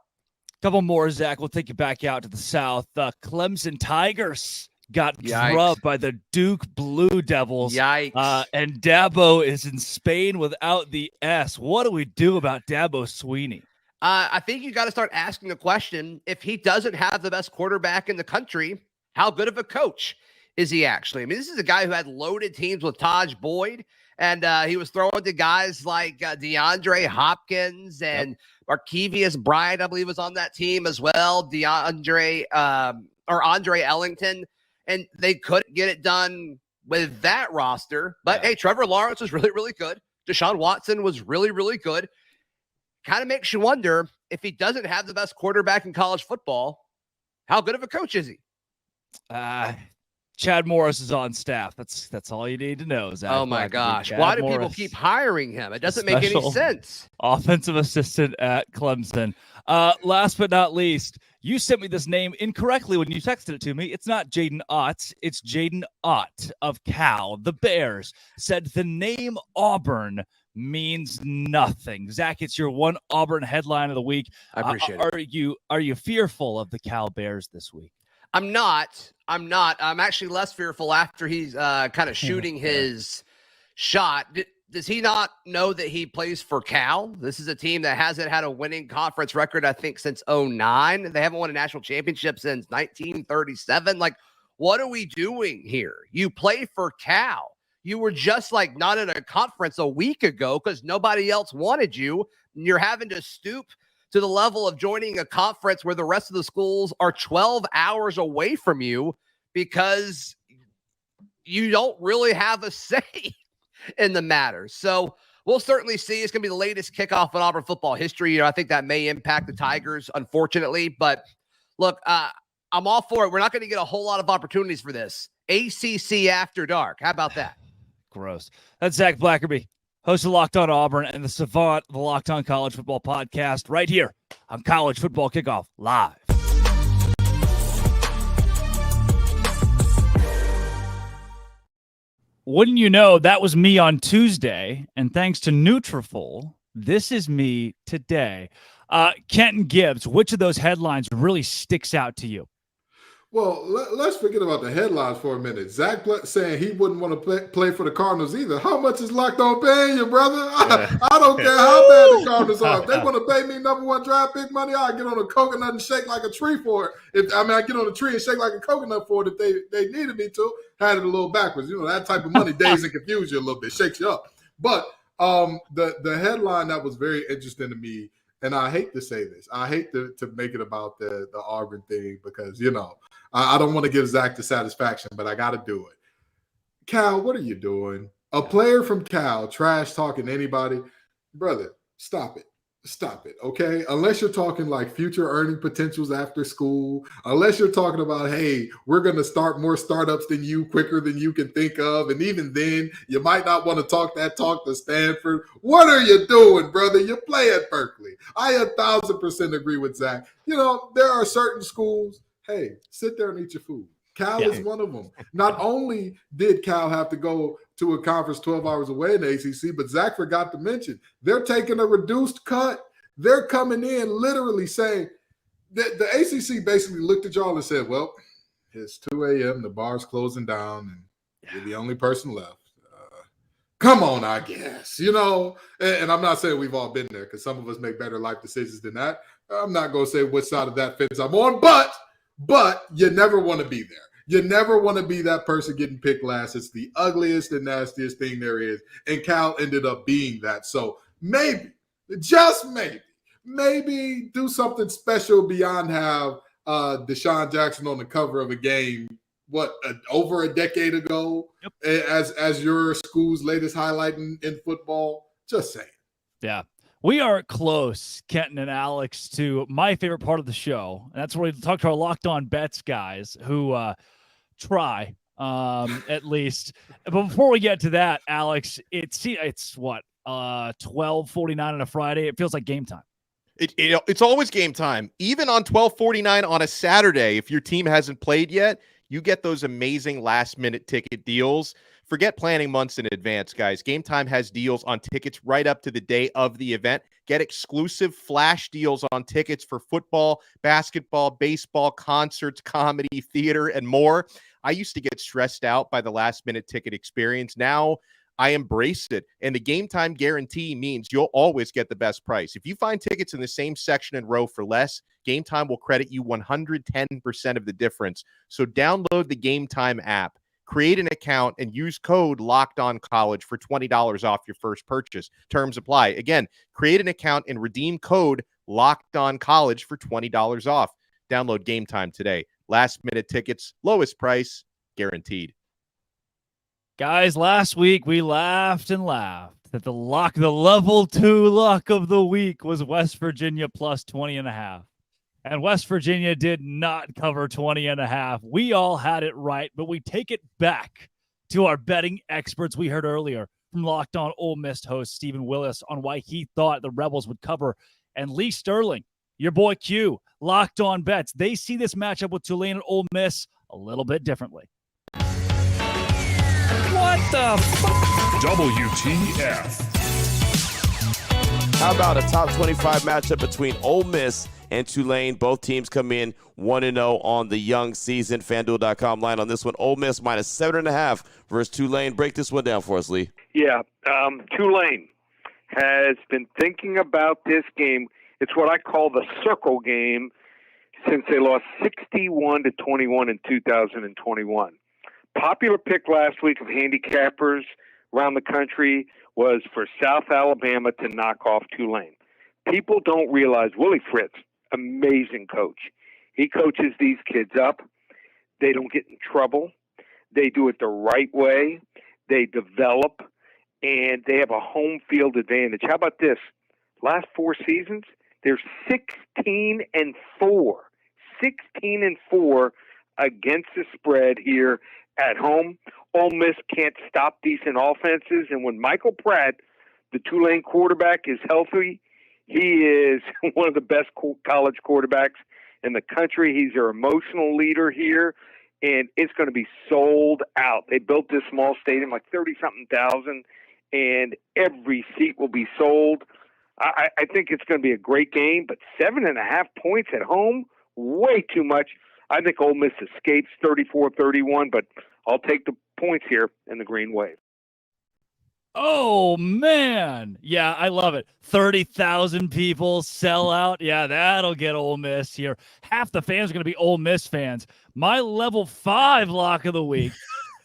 Speaker 1: Couple more, Zach. We'll take you back out to the South. Clemson Tigers got drubbed by the Duke Blue Devils.
Speaker 17: Yikes.
Speaker 1: And Dabo is in Spain without the S. What do we do about Dabo Swinney?
Speaker 17: I think you got to start asking the question, if he doesn't have the best quarterback in the country, how good of a coach is he actually? I mean, this is a guy who had loaded teams with Taj Boyd, and he was throwing to guys like DeAndre Hopkins and Markevius Bryant, I believe, was on that team as well. Andre Ellington, and they couldn't get it done with that roster. But hey, Trevor Lawrence was really, really good. Deshaun Watson was really, really good. Kind of makes you wonder, if he doesn't have the best quarterback in college football, how good of a coach is he?
Speaker 1: Chad Morris is on staff. That's all you need to know, Zach.
Speaker 17: Oh my gosh. Why do people keep hiring him? It doesn't make any sense.
Speaker 1: Offensive assistant at Clemson. Last but not least, you sent me this name incorrectly when you texted it to me. It's not Jaden Ott. It's Jaden Ott of Cal. The Bears said the name Auburn means nothing. Zach, it's your one Auburn headline of the week.
Speaker 17: I appreciate it.
Speaker 1: Are you fearful of the Cal Bears this week?
Speaker 17: I'm not. I'm actually less fearful after he's kind of shooting his shot. Does he not know that he plays for Cal? This is a team that hasn't had a winning conference record, I think, since 2009. They haven't won a national championship since 1937. Like, what are we doing here? You play for Cal. You were just like not in a conference a week ago because nobody else wanted you. And you're having to stoop to the level of joining a conference where the rest of the schools are 12 hours away from you because you don't really have a say in the matter. So we'll certainly see. It's going to be the latest kickoff in Auburn football history. I think that may impact the Tigers, unfortunately. But look, I'm all for it. We're not going to get a whole lot of opportunities for this. ACC After Dark. How about that?
Speaker 1: Gross. That's Zach Blackerby, host of Locked On Auburn and the savant, the Locked On College Football Podcast, right here on College Football Kickoff Live. Wouldn't you know, that was me on Tuesday, and thanks to Nutrafol, this is me today. Kenton Gibbs, which of those headlines really sticks out to you?
Speaker 2: Well, let's forget about the headlines for a minute. Zach saying he wouldn't want to play for the Cardinals either. How much is Locked On paying you, brother? I don't care how bad the Cardinals are. If they want to pay me #1 draft pick money, I'll get on a coconut and shake like a tree for it. I get on a tree and shake like a coconut for it if they needed me to. Had it a little backwards. That type of money dazes and confuses you a little bit, shakes you up. But the headline that was very interesting to me, and I hate to say this, I hate to make it about the Auburn thing because, I don't want to give Zach the satisfaction, but I got to do it. Cal, what are you doing? A player from Cal trash talking anybody? Brother, stop it. Stop it, okay? Unless you're talking like future earning potentials after school, unless you're talking about, hey, we're going to start more startups than you quicker than you can think of, and even then, you might not want to talk that talk to Stanford. What are you doing, brother? You play at Berkeley. I 1,000% agree with Zach. There are certain schools, hey, sit there and eat your food. Cal is one of them. Not only did Cal have to go to a conference 12 hours away in the ACC, but Zach forgot to mention, they're taking a reduced cut. They're coming in literally saying, the ACC basically looked at y'all and said, well, it's 2 a.m., the bar's closing down, and you're the only person left. Come on, I guess, and I'm not saying we've all been there because some of us make better life decisions than that. I'm not going to say which side of that fence I'm on, but you never want to be there. You never want to be that person getting picked last. It's the ugliest and nastiest thing there is. And Cal ended up being that. So maybe, just maybe do something special beyond have Deshaun Jackson on the cover of a game, over a decade ago, as your school's latest highlight in football. Just saying.
Speaker 1: Yeah. We are close, Kenton and Alex, to my favorite part of the show. And that's where we talk to our Locked On Bets guys who try, at least. But before we get to that, Alex, it's what, 12:49 on a Friday? It feels like game time.
Speaker 3: It's always game time. Even on 12:49 on a Saturday, if your team hasn't played yet, you get those amazing last-minute ticket deals. Forget planning months in advance, guys. Game Time has deals on tickets right up to the day of the event. Get exclusive flash deals on tickets for football, basketball, baseball, concerts, comedy, theater, and more. I used to get stressed out by the last-minute ticket experience. Now I embrace it. And the game time guarantee means you'll always get the best price. If you find tickets in the same section and row for less, Game Time will credit you 110% of the difference. So download the Game Time app, create an account, and use code LOCKEDONCollege for $20 off your first purchase. Terms apply. Again, create an account and redeem code LOCKEDONCollege for $20 off. Download Game Time today. Last-minute tickets, lowest price, guaranteed.
Speaker 1: Guys, last week we laughed and laughed that the level 2 lock of the week was West Virginia plus 20.5. And West Virginia did not cover 20.5. We all had it right, but we take it back to our betting experts we heard earlier from Locked On Ole Miss host Stephen Willis on why he thought the Rebels would cover. And Lee Sterling, your boy Q, Locked On Bets, they see this matchup with Tulane and Ole Miss a little bit differently.
Speaker 18: What the WTF?
Speaker 19: How about a top 25 matchup between Ole Miss and Tulane? Both teams come in 1-0 on the young season. FanDuel.com line on this one. Ole Miss minus 7.5 versus Tulane. Break this one down for us, Lee.
Speaker 20: Yeah, Tulane has been thinking about this game. It's what I call the circle game since they lost 61-21 in 2021. Popular pick last week of handicappers around the country was for South Alabama to knock off Tulane. People don't realize Willie Fritz, amazing coach. He coaches these kids up. They don't get in trouble. They do it the right way. They develop, and they have a home field advantage. How about this? Last 4 seasons, they're 16-4. 16-4 against the spread here at home. Ole Miss can't stop decent offenses, and when Michael Pratt, the Tulane quarterback, is healthy, he is one of the best college quarterbacks in the country. He's their emotional leader here, and it's going to be sold out. They built this small stadium, like 30-something thousand, and every seat will be sold. I think it's going to be a great game, but 7.5 points at home, way too much. I think Ole Miss escapes 34-31, but I'll take the points here in the Green Wave.
Speaker 1: Oh, man. Yeah, I love it. 30,000 people sell out. Yeah, that'll get Ole Miss here. Half the fans are going to be Ole Miss fans. My level 5 lock of the week,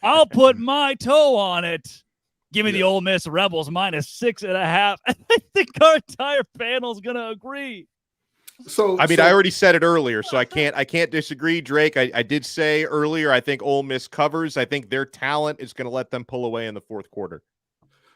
Speaker 1: I'll put my toe on it. Give me the Ole Miss Rebels minus 6.5. I think our entire panel is going to agree.
Speaker 3: I already said it earlier, so I can't disagree, Drake. I did say earlier, I think Ole Miss covers. I think their talent is going to let them pull away in the fourth quarter.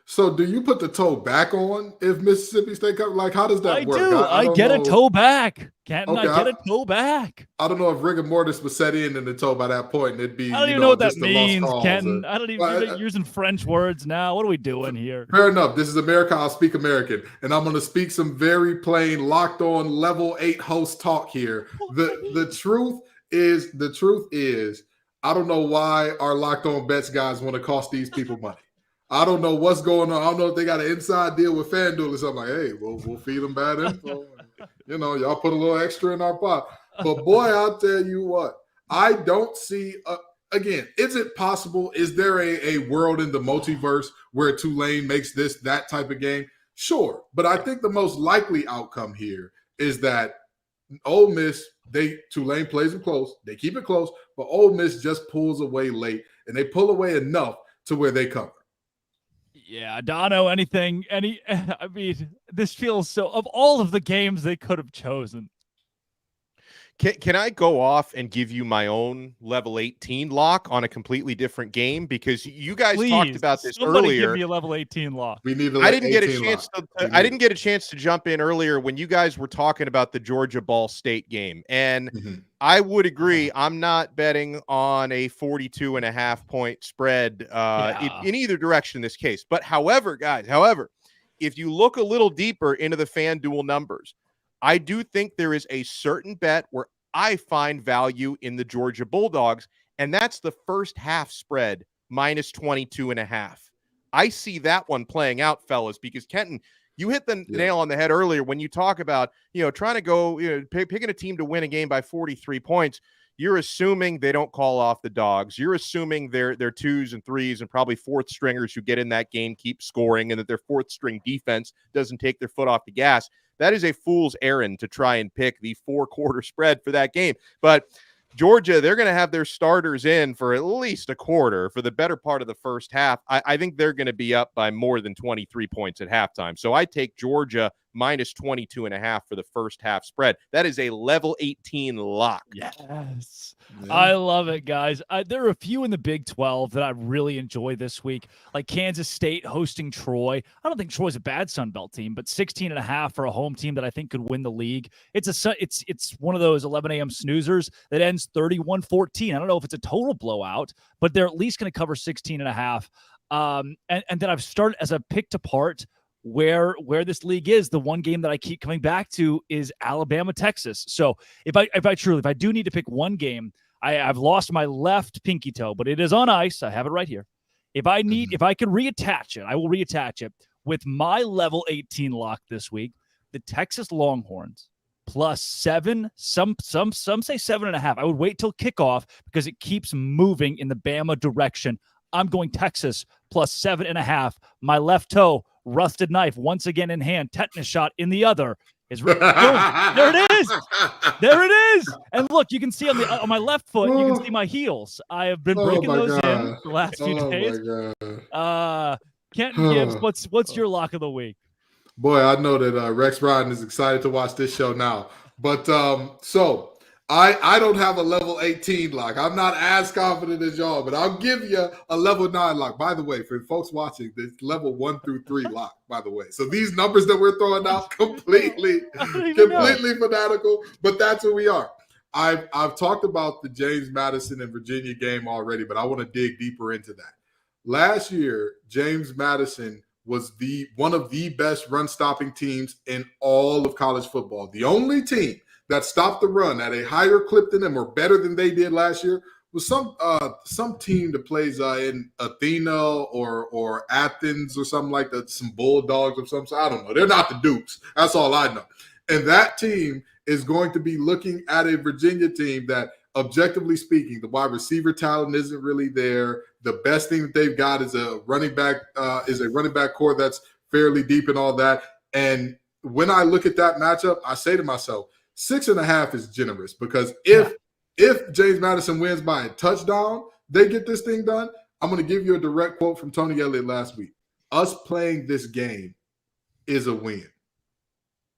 Speaker 2: So do you put the toe back on if Mississippi State cover? Like, how does that work?
Speaker 1: I get a toe back. Can't I get a toe back?
Speaker 2: I don't know if rigor mortis was set in the toe by that point. It'd be.
Speaker 1: I don't even know what that means, Kenton. I don't even you're using French words now. What are we doing here?
Speaker 2: Fair enough. This is America. I'll speak American, and I'm going to speak some very plain, locked on level 8 host talk here. The truth is, I don't know why our locked on bets guys want to cost these people money. I don't know what's going on. I don't know if they got an inside deal with FanDuel or something. Like, hey, we'll feed them bad info. Y'all put a little extra in our pot. But boy, I'll tell you what, I don't see. Again, is it possible? Is there a world in the multiverse where Tulane makes that type of game? Sure, but I think the most likely outcome here is that Ole Miss, Tulane plays them close. They keep it close, but Ole Miss just pulls away late, and they pull away enough to where they cover.
Speaker 1: Yeah, Dono, this feels so, of all of the games they could have chosen.
Speaker 3: Can I go off and give you my own level 18 lock on a completely different game? Because you guys talked about this earlier.
Speaker 1: Give me a level 18 lock.
Speaker 2: We need
Speaker 3: I didn't get a chance to jump in earlier when you guys were talking about the Georgia Ball State game. And I would agree. I'm not betting on a 42.5 point spread in either direction in this case. But however, if you look a little deeper into the FanDuel numbers, I do think there is a certain bet where I find value in the Georgia Bulldogs, and that's the first half spread minus 22.5. I see that one playing out, fellas, because Kenton, you hit the nail on the head earlier when you talk about, trying to go, picking a team to win a game by 43 points. you're assuming they don't call off the dogs. You're assuming their 2s and 3s and probably 4th stringers who get in that game keep scoring, and that their 4th string defense doesn't take their foot off the gas. That is a fool's errand to try and pick the 4-quarter spread for that game. But Georgia, they're going to have their starters in for at least a quarter for the better part of the first half. I think they're going to be up by more than 23 points at halftime. So I take Georgia minus 22.5 for the first half spread. That is a level 18 lock.
Speaker 1: Yes. I love it, guys. There are a few in the Big 12 that I really enjoy this week, like Kansas State hosting Troy. I don't think Troy's a bad Sunbelt team, but 16.5 for a home team that I think could win the league. It's one of those 11 a.m. snoozers that ends 31-14. I don't know if it's a total blowout, but they're at least going to cover 16.5. And then I've started as I've picked apart where this league is. The one game that I keep coming back to is Alabama, Texas. So if I do need to pick one game, I've lost my left pinky toe, but it is on ice. I have it right here. If I can reattach it, I will reattach it with my level 18 lock this week. The Texas Longhorns +7. Some say 7.5. I would wait till kickoff because it keeps moving in the Bama direction. I'm going Texas +7.5. My left toe, rusted knife once again in hand, tetanus shot in the other. There it is. There it is. And look, you can see on my left foot, you can see my heels. I have been breaking those in the last few days. Kenton Gibbs, what's your lock of the week?
Speaker 2: Boy, I know that Rex Ryan is excited to watch this show now. But so I don't have a level 18 lock. I'm not as confident as y'all, but I'll give you a level 9 lock. By the way, for folks watching, it's level 1 through 3 lock, by the way. So these numbers that we're throwing out, completely fanatical, but that's who we are. I've talked about the James Madison and Virginia game already, but I want to dig deeper into that. Last year, James Madison was one of the best run-stopping teams in all of college football. The only team that stopped the run at a higher clip than them or better than they did last year was some team that plays in Athena or Athens or something like that, some Bulldogs or something. I don't know. They're not the Dukes. That's all I know. And that team is going to be looking at a Virginia team that, objectively speaking, the wide receiver talent isn't really there. The best thing that they've got is a running back core that's fairly deep and all that. And when I look at that matchup, I say to myself, 6.5 is generous, because if James Madison wins by a touchdown, they get this thing done. I'm going to give you a direct quote from Tony Elliott last week. Us playing this game is a win.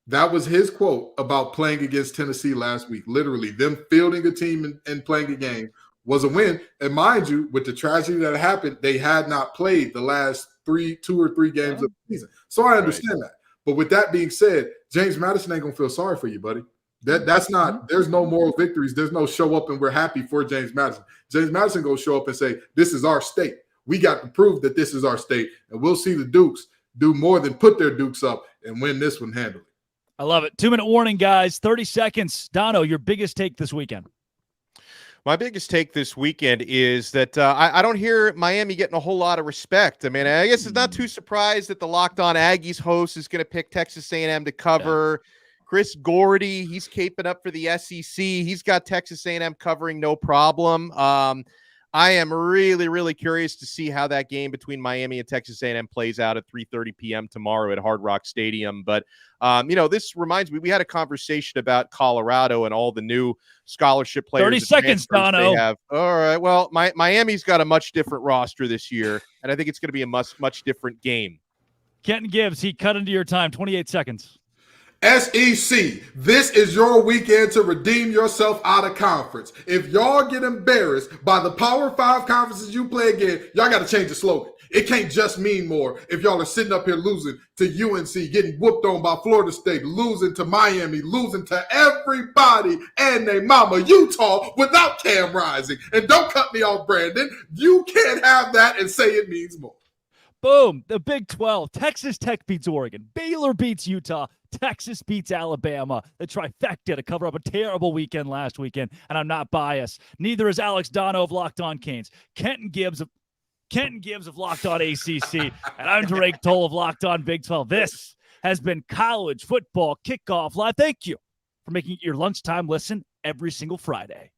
Speaker 2: That was his quote about playing against Tennessee last week. Literally, them fielding a team and playing a game was a win. And mind you, with the tragedy that happened, they had not played the last 2 or 3 games of the season. So I understand that. But with that being said, James Madison ain't going to feel sorry for you, buddy. That's not, there's no moral victories. There's no show up and we're happy for James Madison. James Madison going to show up and say, this is our state. We got to prove that this is our state. And we'll see the Dukes do more than put their Dukes up and win this one handily.
Speaker 1: I love it. 2-minute warning, guys. 30 seconds. Dono, your biggest take this weekend.
Speaker 3: My biggest take this weekend is that I don't hear Miami getting a whole lot of respect. I mean, I guess it's not too surprised that the Locked On Aggies host is going to pick Texas A&M to cover. Yeah. Chris Gordy, he's caping up for the SEC. He's got Texas A&M covering no problem. I am really, really curious to see how that game between Miami and Texas A&M plays out at 3:30 p.m. tomorrow at Hard Rock Stadium. But, this reminds me, we had a conversation about Colorado and all the new scholarship players.
Speaker 1: 30 seconds, Dono.
Speaker 3: All right. Well, Miami's got a much different roster this year, and I think it's going to be a much different game.
Speaker 1: Kenton Gibbs, he cut into your time. 28 seconds.
Speaker 2: SEC, this is your weekend to redeem yourself out of conference. If y'all get embarrassed by the Power 5 conferences you play again, y'all got to change the slogan. It can't just mean more if y'all are sitting up here losing to UNC, getting whooped on by Florida State, losing to Miami, losing to everybody and their mama, Utah, without Cam Rising. And don't cut me off, Brandon. You can't have that and say it means more.
Speaker 1: Boom. The Big 12. Texas Tech beats Oregon. Baylor beats Utah. Texas beats Alabama. The trifecta to cover up a terrible weekend last weekend. And I'm not biased. Neither is Alex Dono of Locked On Canes. Kenton Gibbs of Locked On ACC. And I'm Drake Toll of Locked On Big 12. This has been College Football Kickoff Live. Thank you for making it your lunchtime listen every single Friday.